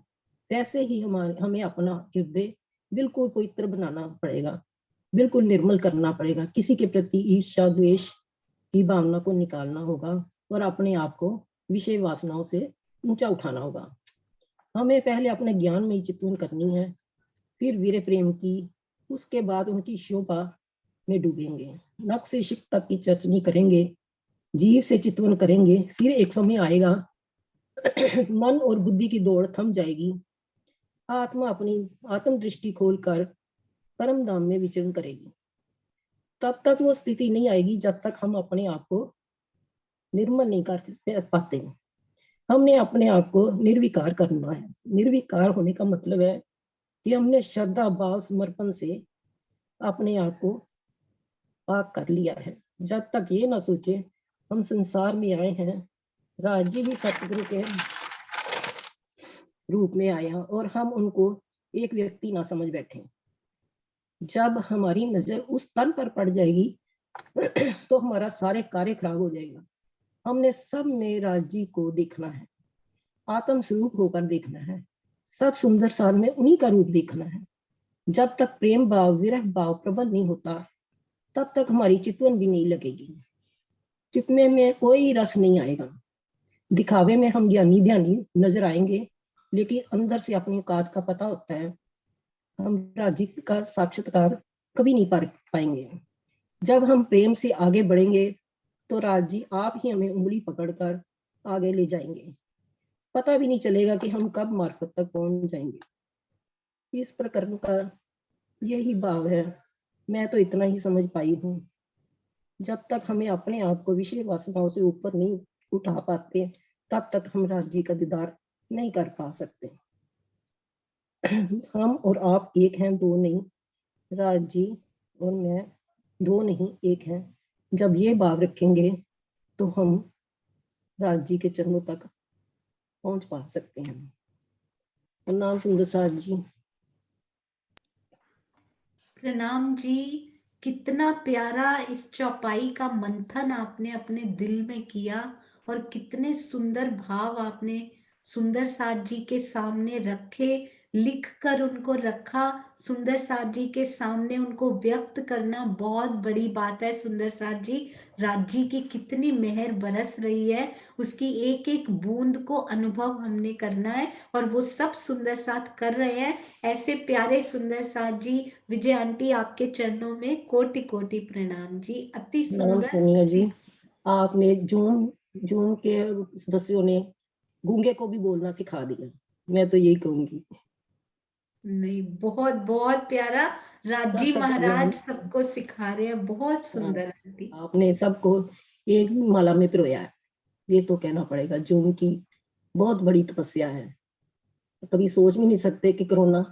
[SPEAKER 10] वैसे ही हमें अपना हृदय बिल्कुल पवित्र बनाना पड़ेगा, बिल्कुल निर्मल करना पड़ेगा। किसी के प्रति ईर्ष्या द्वेष की भावना को निकालना होगा और अपने आप को विषय वासनाओं से ऊंचा उठाना होगा। हमें पहले अपने ज्ञान में ही चितवन करनी है, फिर वीर प्रेम की, उसके बाद उनकी शोभा में डूबेंगे। नख से शिक तक की चर्चनी करेंगे, जीव से चितवन करेंगे। फिर एक समय आएगा मन और बुद्धि की दौड़ थम जाएगी, आत्मा अपनी आत्म दृष्टि खोलकर परम धाम में विचरण करेगी। तब तक वो स्थिति नहीं आएगी जब तक हम अपने आप को निर्मल नहीं कर पाते। हमने अपने आप को निर्विकार करना है। निर्विकार होने का मतलब है कि हमने श्रद्धा भाव समर्पण से अपने आप को पाक कर लिया है। जब तक ये ना सोचे हम संसार में आए हैं, राज्य भी सतगुरु के रूप में आए हैं और हम उनको एक व्यक्ति ना समझ बैठे। जब हमारी नजर उस तन पर पड़ जाएगी तो हमारा सारे कार्य खराब हो जाएगा। हमने सब में राज्य को देखना है, आत्म स्वरूप होकर देखना है, सब सुंदर साल में उन्हीं का रूप देखना है। जब तक प्रेम भाव विरह भाव प्रबल नहीं होता तब तक हमारी चितवन भी नहीं लगेगी, चितमे में कोई रस नहीं आएगा। दिखावे में हम ज्ञानी ध्यानी नजर आएंगे, लेकिन अंदर से अपनी औकात का पता होता है, हम राज्य का साक्षात्कार कभी नहीं पा पाएंगे। जब हम प्रेम से आगे बढ़ेंगे तो राज्य आप ही हमें उंगली पकड़कर आगे ले जाएंगे, पता भी नहीं चलेगा कि हम कब मार्फत तक पहुंच जाएंगे। इस प्रकरण का यही भाव है। मैं तो इतना ही समझ पाई हूँ। जब तक हमें अपने आप को विषय वासनाओं से ऊपर नहीं उठा पाते तब तक हम राज्य का दीदार नहीं कर पा सकते। हम और आप एक हैं, दो नहीं। राज्य और मैं दो नहीं एक हैं। जब ये भाव रखेंगे तो हम राज्य के चरणों तक पहुंच पा सकते हैं। प्रणाम सुंदर साथ जी।
[SPEAKER 1] प्रणाम जी। कितना प्यारा इस चौपाई का मंथन आपने अपने दिल में किया और कितने सुंदर भाव आपने सुंदर साथ जी के सामने रखे, लिख कर उनको रखा। सुंदर साथ जी के सामने उनको व्यक्त करना बहुत बड़ी बात है। सुंदर साथ जी, राज्य की कितनी मेहर बरस रही है, उसकी एक एक बूंद को अनुभव हमने करना है और वो सब सुंदर साथ कर रहे हैं। ऐसे प्यारे सुंदर साथ जी, विजय आंटी आपके चरणों में कोटि कोटि प्रणाम जी। अति
[SPEAKER 10] प्रणाम
[SPEAKER 1] सुंदर।
[SPEAKER 10] सोनिया जी। आपने जून के सदस्यों ने गूंगे को भी बोलना सिखा दिया, मैं तो यही कहूंगी।
[SPEAKER 1] नहीं, बहुत बहुत प्यारा। राजी
[SPEAKER 10] सब
[SPEAKER 1] महाराज सबको सिखा रहे हैं, बहुत सुंदर आंटी।
[SPEAKER 10] आपने सबको एक माला में पिरोया है, ये तो कहना पड़ेगा, जो उनकी बहुत बड़ी तपस्या है। कभी सोच भी नहीं सकते कि कोरोना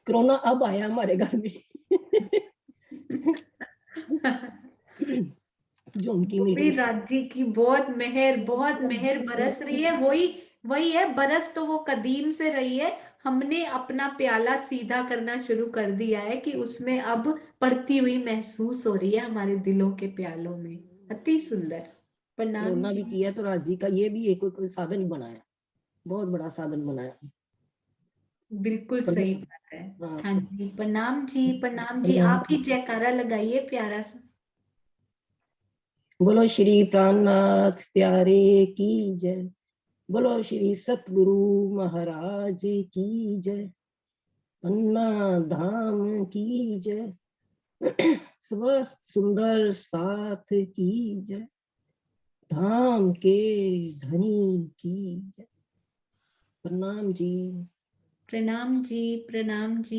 [SPEAKER 10] कोरोना अब आया हमारे घर में। जो उनकी
[SPEAKER 1] भी राजी की बहुत मेहर बरस रही है। वही है, बरस तो वो कदीम से रही है। हमने अपना प्याला सीधा करना शुरू कर दिया है कि उसमें अब पड़ती हुई महसूस हो रही है हमारे दिलों के प्यालों में। अति सुंदर। प्रणाम
[SPEAKER 10] कोरोना
[SPEAKER 1] जी।
[SPEAKER 10] भी किया तो राजी का ये भी एक कोई साधन ही बनाया, बहुत बड़ा साधन बनाया।
[SPEAKER 1] बिल्कुल सही बात है। हाँ जी, प्रणाम जी, प्रणाम जी। आप ही जयकारा लगाइए प्यारा सा।
[SPEAKER 10] बोलो श्री प्राणनाथ प्यारे की जय, बोलो श्री सतगुरु महाराज की जय, अन्ना धाम की जय, स्वस्थ सुंदर साथ की जय, धाम के धनी की जय। प्रणाम जी।
[SPEAKER 1] प्रणाम जी, प्रणाम जी।